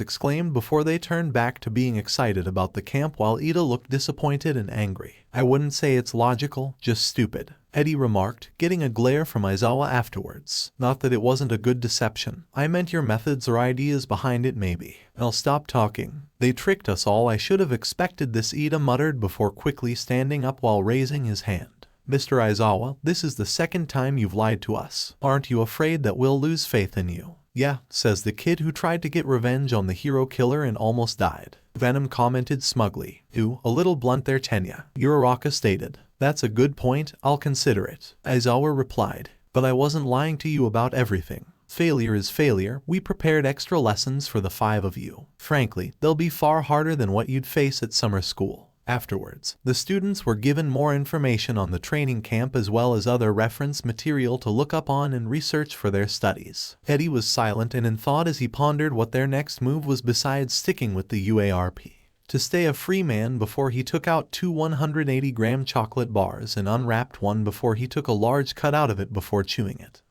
exclaimed before they turned back to being excited about the camp while Ida looked disappointed and angry. I wouldn't say it's logical, just stupid, Eddie remarked, getting a glare from Aizawa afterwards. Not that it wasn't a good deception. I meant your methods or ideas behind it maybe. I'll stop talking. They tricked us all. I should have expected this, Ida muttered before quickly standing up while raising his hand. Mr. Aizawa, this is the second time you've lied to us. Aren't you afraid that we'll lose faith in you? Yeah, says the kid who tried to get revenge on the hero killer and almost died. Venom commented smugly. Ooh, a little blunt there, Tenya. Uraraka stated. That's a good point, I'll consider it. Aizawa replied. But I wasn't lying to you about everything. Failure is failure. We prepared extra lessons for the 5 of you. Frankly, they'll be far harder than what you'd face at summer school. Afterwards, the students were given more information on the training camp as well as other reference material to look up on and research for their studies. Eddie was silent and in thought as he pondered what their next move was besides sticking with the UARP. To stay a free man before he took out 2 180-gram chocolate bars and unwrapped one before he took a large cut out of it before chewing it.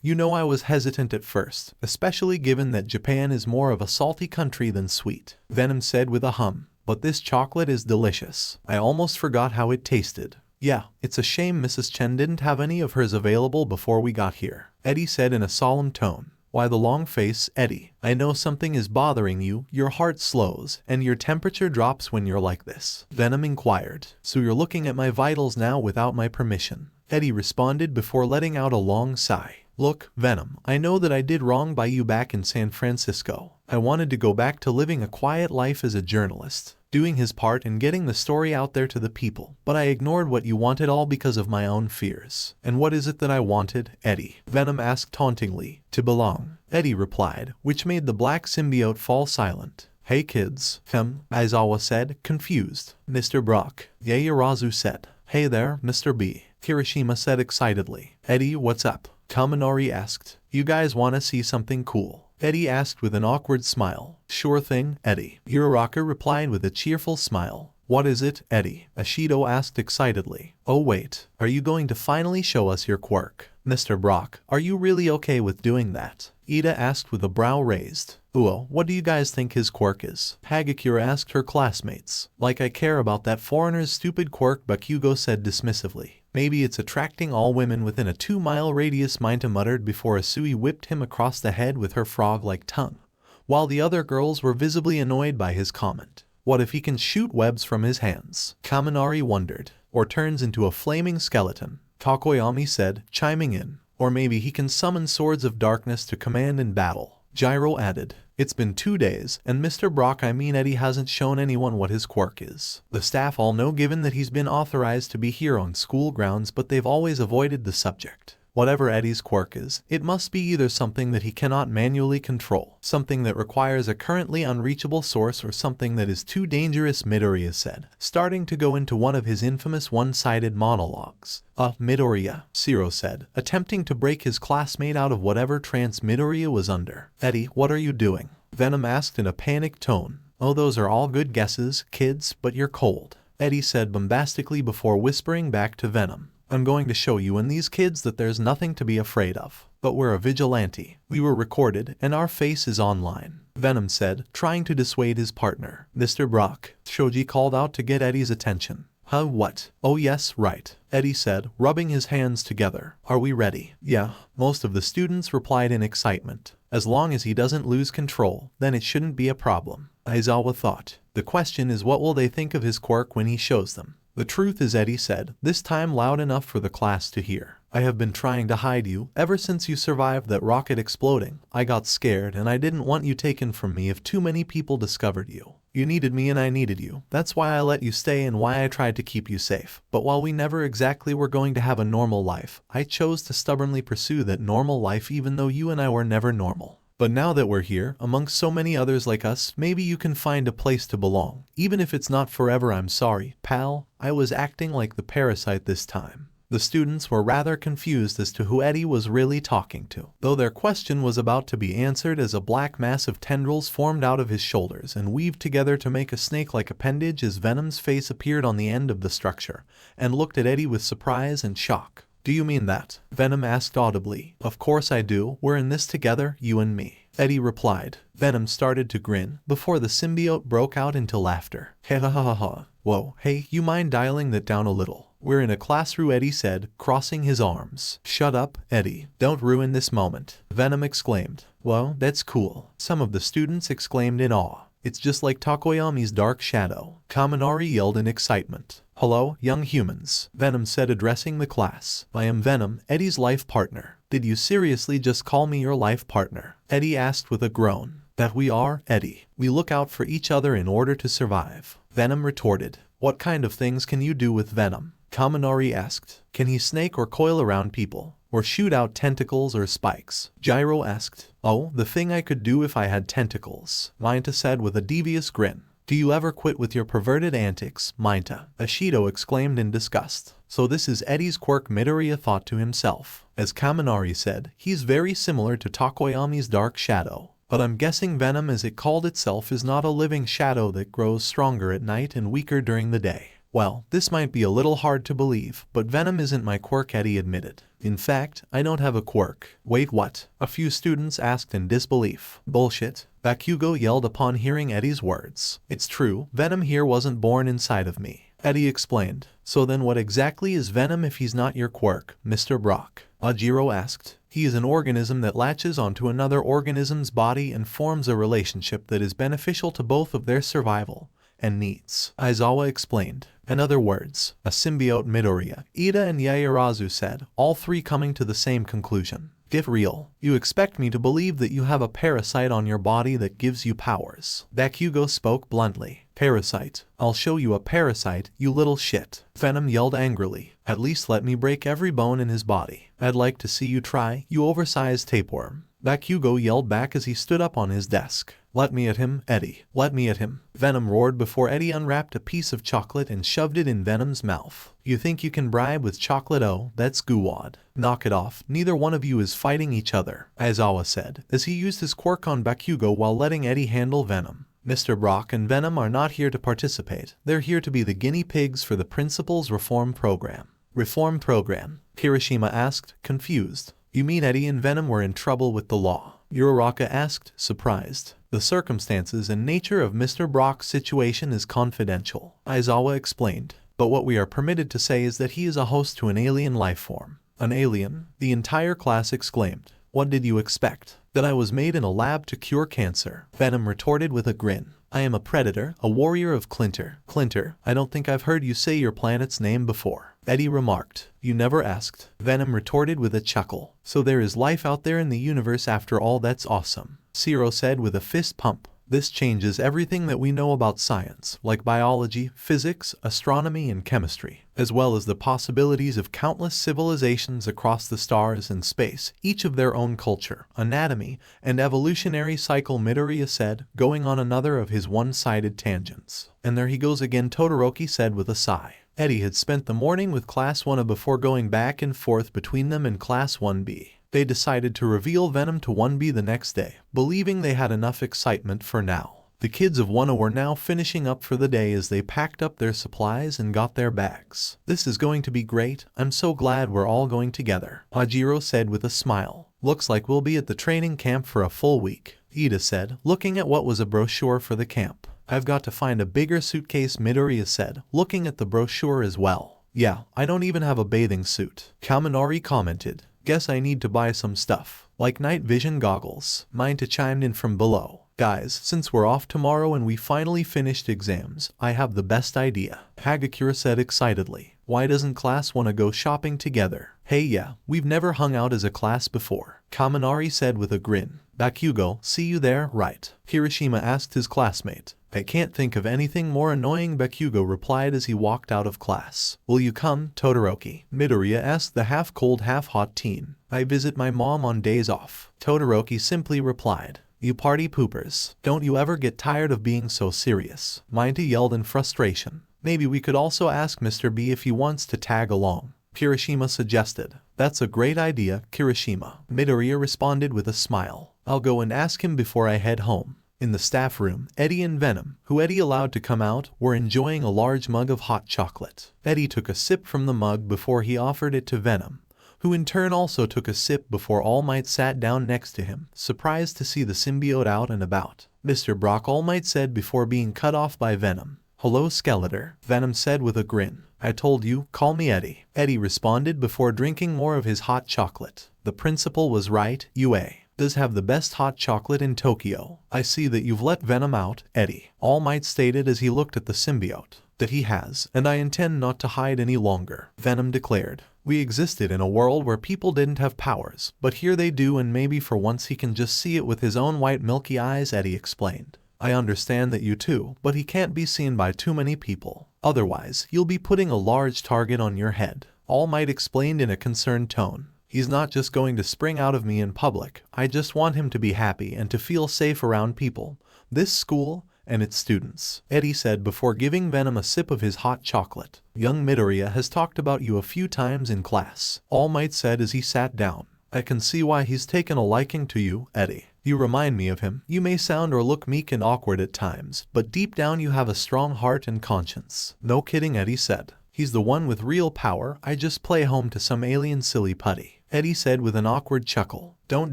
You know, I was hesitant at first, especially given that Japan is more of a salty country than sweet. Venom said with a hum. But this chocolate is delicious. I almost forgot how it tasted. Yeah, it's a shame Mrs. Chen didn't have any of hers available before we got here. Eddie said in a solemn tone. Why the long face, Eddie? I know something is bothering you, your heart slows, and your temperature drops when you're like this. Venom inquired. So you're looking at my vitals now without my permission? Eddie responded before letting out a long sigh. Look, Venom, I know that I did wrong by you back in San Francisco. I wanted to go back to living a quiet life as a journalist, doing his part and getting the story out there to the people, but I ignored what you wanted all because of my own fears. And what is it that I wanted, Eddie? Venom asked tauntingly. To belong, Eddie replied, which made the black symbiote fall silent. Hey kids, Aizawa said, confused. Mr. Brock, Yaoyorozu said. Hey there, Mr. B. Kirishima said excitedly. Eddie, what's up? Kaminari asked. You guys want to see something cool? Eddie asked with an awkward smile. Sure thing, Eddie. Uraraka replied with a cheerful smile. What is it, Eddie? Ashido asked excitedly. Oh wait, are you going to finally show us your quirk? Mr. Brock, are you really okay with doing that? Ida asked with a brow raised. Uo, what do you guys think his quirk is? Hagakure asked her classmates. Like I care about that foreigner's stupid quirk, Bakugou said dismissively. Maybe it's attracting all women within a 2-mile radius, Minta muttered before Asui whipped him across the head with her frog-like tongue, while the other girls were visibly annoyed by his comment. What if he can shoot webs from his hands? Kaminari wondered. Or turns into a flaming skeleton, Takoyami said, chiming in. Or maybe he can summon swords of darkness to command in battle. Gyro added. It's been 2 days, and Mr. Brock, Eddie hasn't shown anyone what his quirk is. The staff all know given that he's been authorized to be here on school grounds, but they've always avoided the subject. Whatever Eddie's quirk is, it must be either something that he cannot manually control, something that requires a currently unreachable source, or something that is too dangerous, Midoriya said, starting to go into one of his infamous one-sided monologues. Midoriya, Zero said, attempting to break his classmate out of whatever trance Midoriya was under. Eddie, what are you doing? Venom asked in a panicked tone. Oh, those are all good guesses, kids, but you're cold, Eddie said bombastically before whispering back to Venom. I'm going to show you and these kids that there's nothing to be afraid of. But we're a vigilante. We were recorded, and our face is online, Venom said, trying to dissuade his partner. Mr. Brock, Shoji called out to get Eddie's attention. Huh, what? Oh yes, right, Eddie said, rubbing his hands together. Are we ready? Yeah, most of the students replied in excitement. As long as he doesn't lose control, then it shouldn't be a problem, Aizawa thought. The question is, what will they think of his quirk when he shows them? The truth is, Eddie said, this time loud enough for the class to hear. I have been trying to hide you, ever since you survived that rocket exploding. I got scared and I didn't want you taken from me if too many people discovered you. You needed me and I needed you. That's why I let you stay and why I tried to keep you safe. But while we never exactly were going to have a normal life, I chose to stubbornly pursue that normal life even though you and I were never normal. But now that we're here, amongst so many others like us, maybe you can find a place to belong. Even if it's not forever. I'm sorry, pal, I was acting like the parasite this time. The students were rather confused as to who Eddie was really talking to, though their question was about to be answered as a black mass of tendrils formed out of his shoulders and weaved together to make a snake-like appendage as Venom's face appeared on the end of the structure, and looked at Eddie with surprise and shock. Do you mean that? Venom asked audibly. Of course I do, we're in this together, you and me, Eddie replied. Venom started to grin, before the symbiote broke out into laughter. Ha ha ha ha. Whoa, hey, you mind dialing that down a little? We're in a classroom, Eddie said, crossing his arms. Shut up, Eddie. Don't ruin this moment, Venom exclaimed. Well, that's cool, some of the students exclaimed in awe. It's just like Takoyami's dark shadow. Kaminari yelled in excitement. Hello, young humans, Venom said, addressing the class. I am Venom, Eddie's life partner. Did you seriously just call me your life partner? Eddie asked with a groan. That we are, Eddie. We look out for each other in order to survive. Venom retorted. What kind of things can you do with Venom? Kaminari asked. Can he snake or coil around people? Or shoot out tentacles or spikes? Gyro asked. Oh, the thing I could do if I had tentacles, Mainta said with a devious grin. Do you ever quit with your perverted antics, Mainta? Ashido exclaimed in disgust. So this is Eddie's quirk, Midoriya thought to himself. As Kaminari said, he's very similar to Takoyami's dark shadow. But I'm guessing Venom, as it called itself, is not a living shadow that grows stronger at night and weaker during the day. Well, this might be a little hard to believe, but Venom isn't my quirk, Eddie admitted. In fact, I don't have a quirk. Wait, what? A few students asked in disbelief. Bullshit, Bakugou yelled upon hearing Eddie's words. It's true, Venom here wasn't born inside of me, Eddie explained. So then what exactly is Venom if he's not your quirk, Mr. Brock? Ajiro asked. He is an organism that latches onto another organism's body and forms a relationship that is beneficial to both of their survival and needs, Aizawa explained. In other words, a symbiote, Midoriya, Ida and Yaoyorozu said, all three coming to the same conclusion. Get real. You expect me to believe that you have a parasite on your body that gives you powers. Bakugou spoke bluntly. Parasite. I'll show you a parasite, you little shit. Venom yelled angrily. At least let me break every bone in his body. I'd like to see you try, you oversized tapeworm. Bakugou yelled back as he stood up on his desk. Let me at him, Eddie. Let me at him. Venom roared before Eddie unwrapped a piece of chocolate and shoved it in Venom's mouth. You think you can bribe with chocolate? Oh, that's guwad. Knock it off. Neither one of you is fighting each other, Aizawa said, as he used his quirk on Bakugou while letting Eddie handle Venom. Mr. Brock and Venom are not here to participate. They're here to be the guinea pigs for the principal's reform program. Reform program? Kirishima asked, confused. You mean Eddie and Venom were in trouble with the law? Uraraka asked, surprised. The circumstances and nature of Mr. Brock's situation is confidential, Aizawa explained. But what we are permitted to say is that he is a host to an alien life form. An alien? The entire class exclaimed. What did you expect? That I was made in a lab to cure cancer? Venom retorted with a grin. I am a predator, a warrior of Clinter. Clinter, I don't think I've heard you say your planet's name before, Eddie remarked. You never asked. Venom retorted with a chuckle. So there is life out there in the universe after all? That's awesome, Zero said with a fist pump. This changes everything that we know about science, like biology, physics, astronomy, and chemistry, as well as the possibilities of countless civilizations across the stars and space, each of their own culture, anatomy, and evolutionary cycle, Midoriya said, going on another of his one-sided tangents. And there he goes again, Todoroki said with a sigh. Eddie had spent the morning with Class 1A before going back and forth between them and Class 1B. They decided to reveal Venom to 1B the next day, believing they had enough excitement for now. The kids of 1A were now finishing up for the day as they packed up their supplies and got their bags. This is going to be great. I'm so glad we're all going together, Ajiro said with a smile. Looks like we'll be at the training camp for a full week, Ida said, looking at what was a brochure for the camp. I've got to find a bigger suitcase, Midoriya said, looking at the brochure as well. Yeah, I don't even have a bathing suit, Kaminari commented. Guess I need to buy some stuff, like night vision goggles. Mainta chimed in from below. Guys, since we're off tomorrow and we finally finished exams, I have the best idea, Hagakure said excitedly. Why doesn't class want to go shopping together? Hey, yeah, we've never hung out as a class before, Kaminari said with a grin. Bakugou, see you there, right? Kirishima asked his classmate. I can't think of anything more annoying, Bakugou replied as he walked out of class. Will you come, Todoroki? Midoriya asked the half-cold, half-hot teen. I visit my mom on days off, Todoroki simply replied. You party poopers. Don't you ever get tired of being so serious? Mainta yelled in frustration. Maybe we could also ask Mr. B if he wants to tag along, Kirishima suggested. That's a great idea, Kirishima, Midoriya responded with a smile. I'll go and ask him before I head home. In the staff room, Eddie and Venom, who Eddie allowed to come out, were enjoying a large mug of hot chocolate. Eddie took a sip from the mug before he offered it to Venom, who in turn also took a sip before All Might sat down next to him, surprised to see the symbiote out and about. Mr. Brock, All Might said before being cut off by Venom. Hello, Skeletor, Venom said with a grin. I told you, call me Eddie, Eddie responded before drinking more of his hot chocolate. The principal was right, UA. does have the best hot chocolate in Tokyo. I see that you've let Venom out, Eddie. All Might stated as he looked at the symbiote. That he has, and I intend not to hide any longer, Venom declared. We existed in a world where people didn't have powers, but here they do, and maybe for once he can just see it with his own white milky eyes, Eddie explained. I understand that you too, but he can't be seen by too many people. Otherwise, you'll be putting a large target on your head, All Might explained in a concerned tone. He's not just going to spring out of me in public. I just want him to be happy and to feel safe around people. This school and its students, Eddie said before giving Venom a sip of his hot chocolate. Young Midoriya has talked about you a few times in class, All Might said as he sat down. I can see why he's taken a liking to you, Eddie. You remind me of him. You may sound or look meek and awkward at times, but deep down you have a strong heart and conscience. No kidding, Eddie said. He's the one with real power. I just play home to some alien silly putty, Eddie said with an awkward chuckle. Don't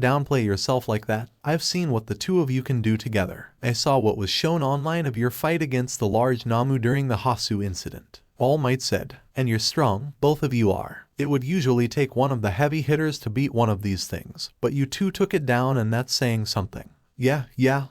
downplay yourself like that. I've seen what the two of you can do together. I saw what was shown online of your fight against the large Namu during the Hosu incident, All Might said. And you're strong, both of you are. It would usually take one of the heavy hitters to beat one of these things, but you two took it down, and that's saying something. Yeah,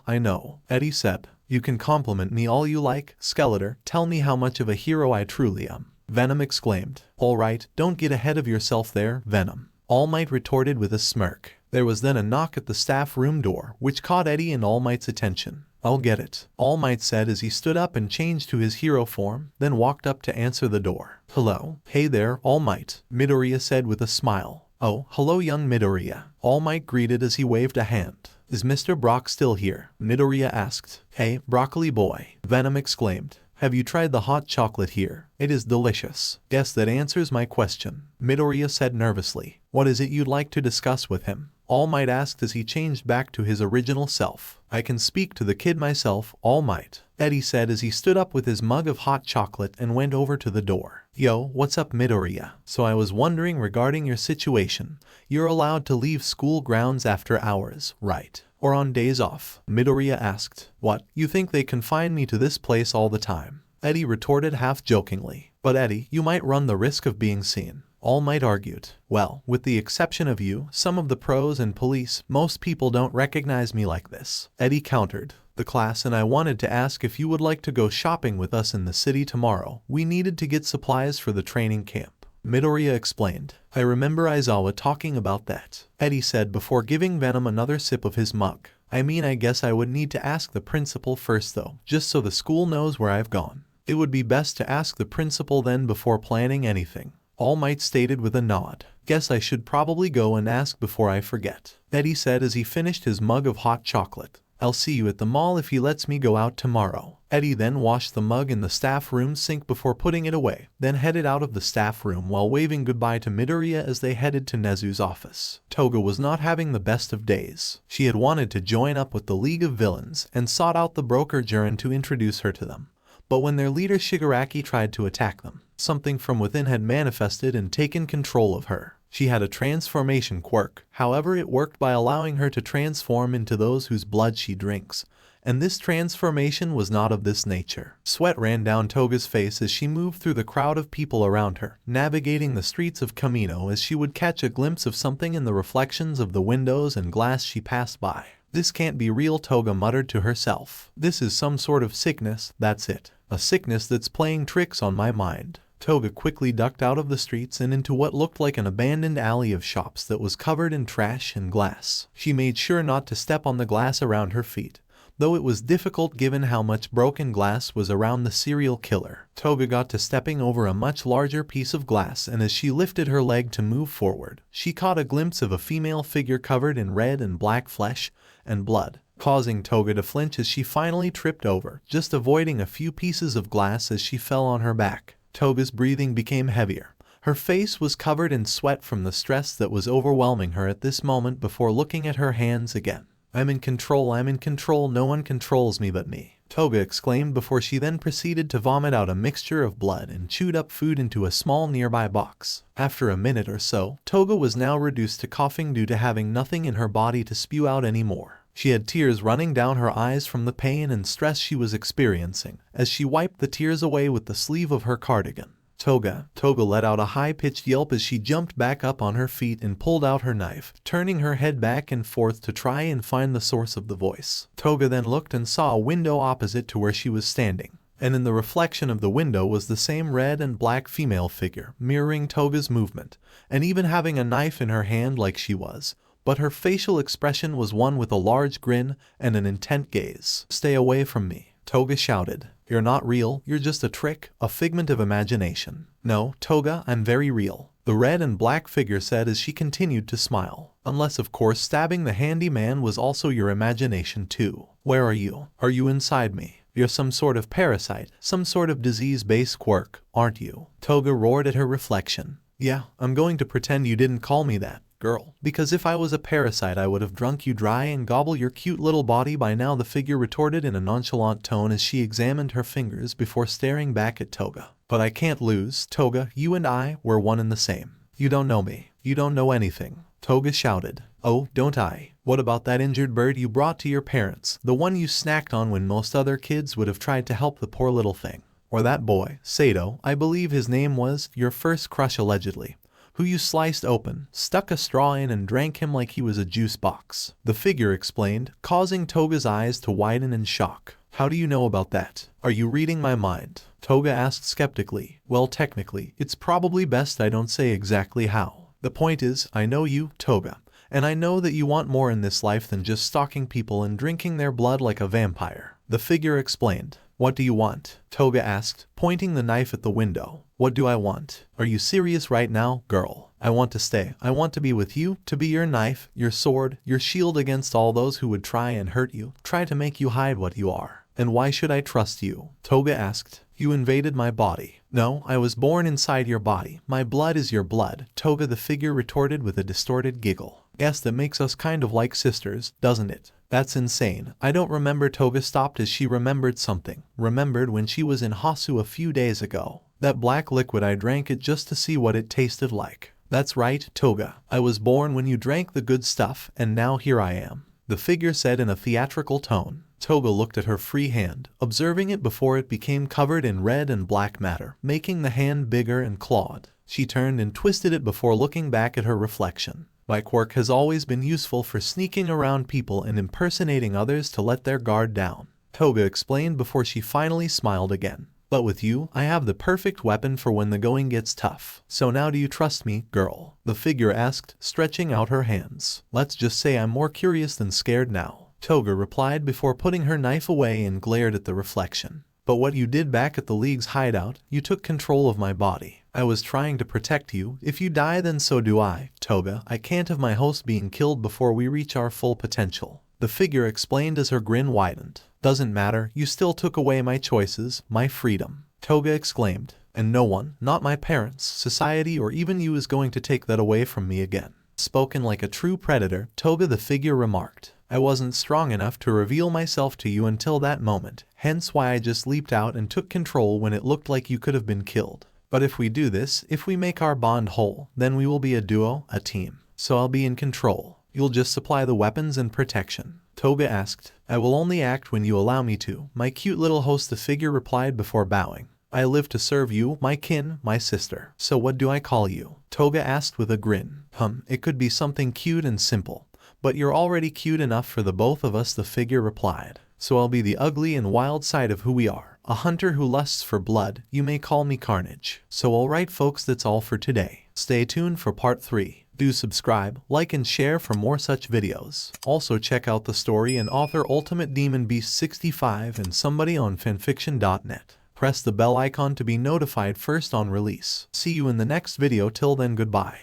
I know, Eddie said. You can compliment me all you like, Skeletor. Tell me how much of a hero I truly am, Venom exclaimed. Alright, don't get ahead of yourself there, Venom, All Might retorted with a smirk. There was then a knock at the staff room door, which caught Eddie and All Might's attention. I'll get it, All Might said as he stood up and changed to his hero form, then walked up to answer the door. Hello? Hey there, All Might, Midoriya said with a smile. Oh, hello young Midoriya, All Might greeted as he waved a hand. Is Mr. Brock still here? Midoriya asked. Hey, broccoli boy, Venom exclaimed. Have you tried the hot chocolate here? It is delicious. Yes, that answers my question, Midoriya said nervously. What is it you'd like to discuss with him? All Might asked as he changed back to his original self. I can speak to the kid myself, All Might, Eddie said as he stood up with his mug of hot chocolate and went over to the door. Yo, what's up Midoriya? So I was wondering regarding your situation. You're allowed to leave school grounds after hours, right? Or on days off? Midoriya asked. What, you think they confine me to this place all the time? Eddie retorted half jokingly. But Eddie, you might run the risk of being seen, All Might argued. Well, with the exception of you, some of the pros and police, most people don't recognize me like this, Eddie countered. The class and I wanted to ask if you would like to go shopping with us in the city tomorrow. We needed to get supplies for the training camp, Midoriya explained. I remember Aizawa talking about that, Eddie said before giving Venom another sip of his mug. I mean, I guess I would need to ask the principal first though, just so the school knows where I've gone. It would be best to ask the principal then before planning anything, All Might stated with a nod. Guess I should probably go and ask before I forget, Eddie said as he finished his mug of hot chocolate. I'll see you at the mall if he lets me go out tomorrow. Eddie then washed the mug in the staff room sink before putting it away, then headed out of the staff room while waving goodbye to Midoriya as they headed to Nezu's office. Toga was not having the best of days. She had wanted to join up with the League of Villains and sought out the broker Jiren to introduce her to them. But when their leader Shigaraki tried to attack them, something from within had manifested and taken control of her. She had a transformation quirk, however it worked by allowing her to transform into those whose blood she drinks, and this transformation was not of this nature. Sweat ran down Toga's face as she moved through the crowd of people around her, navigating the streets of Kamino as she would catch a glimpse of something in the reflections of the windows and glass she passed by. This can't be real, Toga muttered to herself. This is some sort of sickness, that's it. A sickness that's playing tricks on my mind. Toga quickly ducked out of the streets and into what looked like an abandoned alley of shops that was covered in trash and glass. She made sure not to step on the glass around her feet, though it was difficult given how much broken glass was around the serial killer. Toga got to stepping over a much larger piece of glass, and as she lifted her leg to move forward, she caught a glimpse of a female figure covered in red and black flesh and blood, causing Toga to flinch as she finally tripped over, just avoiding a few pieces of glass as she fell on her back. Toga's breathing became heavier. Her face was covered in sweat from the stress that was overwhelming her at this moment before looking at her hands again. I'm in control, no one controls me but me, Toga exclaimed before she then proceeded to vomit out a mixture of blood and chewed up food into a small nearby box. After a minute or so, Toga was now reduced to coughing due to having nothing in her body to spew out anymore. She had tears running down her eyes from the pain and stress she was experiencing, as she wiped the tears away with the sleeve of her cardigan. Toga. Toga let out a high-pitched yelp as she jumped back up on her feet and pulled out her knife, turning her head back and forth to try and find the source of the voice. Toga then looked and saw a window opposite to where she was standing, and in the reflection of the window was the same red and black female figure, mirroring Toga's movement, and even having a knife in her hand like she was. But her facial expression was one with a large grin and an intent gaze. "Stay away from me," Toga shouted. "You're not real, you're just a trick, a figment of imagination." "No, Toga, I'm very real," the red and black figure said as she continued to smile. "Unless of course stabbing the handyman was also your imagination too. Where are you? Are you inside me? You're some sort of parasite, some sort of disease-based quirk, aren't you?" Toga roared at her reflection. "Yeah, I'm going to pretend you didn't call me that, girl. Because if I was a parasite I would have drunk you dry and gobble your cute little body by now," the figure retorted in a nonchalant tone as she examined her fingers before staring back at Toga. "But I can't lose, Toga, you and I, we're one and the same. You don't know me. You don't know anything," Toga shouted. "Oh, don't I? What about that injured bird you brought to your parents, the one you snacked on when most other kids would have tried to help the poor little thing? Or that boy, Sato, I believe his name was, your first crush allegedly, who you sliced open, stuck a straw in and drank him like he was a juice box," the figure explained, causing Toga's eyes to widen in shock. "How do you know about that? Are you reading my mind?" Toga asked skeptically. "Well, technically, it's probably best I don't say exactly how. The point is, I know you, Toga, and I know that you want more in this life than just stalking people and drinking their blood like a vampire," the figure explained. "What do you want?" Toga asked, pointing the knife at the window. "What do I want? Are you serious right now, girl? I want to stay. I want to be with you, to be your knife, your sword, your shield against all those who would try and hurt you, try to make you hide what you are." "And why should I trust you?" Toga asked. "You invaded my body." "No, I was born inside your body. My blood is your blood," Toga the figure retorted with a distorted giggle. "Yes, that makes us kind of like sisters, doesn't it?" "That's insane. I don't remember." Toga stopped as she remembered something. Remembered when she was in Hosu a few days ago. "That black liquid, I drank it just to see what it tasted like." "That's right, Toga. I was born when you drank the good stuff, and now here I am," the figure said in a theatrical tone. Toga looked at her free hand, observing it before it became covered in red and black matter, making the hand bigger and clawed. She turned and twisted it before looking back at her reflection. "My quirk has always been useful for sneaking around people and impersonating others to let their guard down," Toga explained before she finally smiled again. "But with you, I have the perfect weapon for when the going gets tough. So now do you trust me, girl?" the figure asked, stretching out her hands. "Let's just say I'm more curious than scared now," Toga replied before putting her knife away and glared at the reflection. "But what you did back at the League's hideout, you took control of my body. I was trying to protect you. If you die, then so do I, Toga. I can't have my host being killed before we reach our full potential," the figure explained as her grin widened. "Doesn't matter, you still took away my choices, my freedom," Toga exclaimed. "And no one, not my parents, society, or even you is going to take that away from me again." Spoken like a true predator, Toga the figure remarked. "I wasn't strong enough to reveal myself to you until that moment, hence why I just leaped out and took control when it looked like you could have been killed. But if we do this, if we make our bond whole, then we will be a duo, a team. So I'll be in control. You'll just supply the weapons and protection," Toga asked. "I will only act when you allow me to, my cute little host," the figure replied before bowing. "I live to serve you, my kin, my sister. So what do I call you?" Toga asked with a grin. It could be something cute and simple. "But you're already cute enough for the both of us," the figure replied. "So I'll be the ugly and wild side of who we are. A hunter who lusts for blood. You may call me Carnage." So alright folks, that's all for today. Stay tuned for part 3. Do subscribe, like and share for more such videos. Also check out the story and author Ultimate Demon Beast 65 and somebody on FANFICTIONnet. Press the bell icon to be notified first on release. See you in the next video. Till then, goodbye.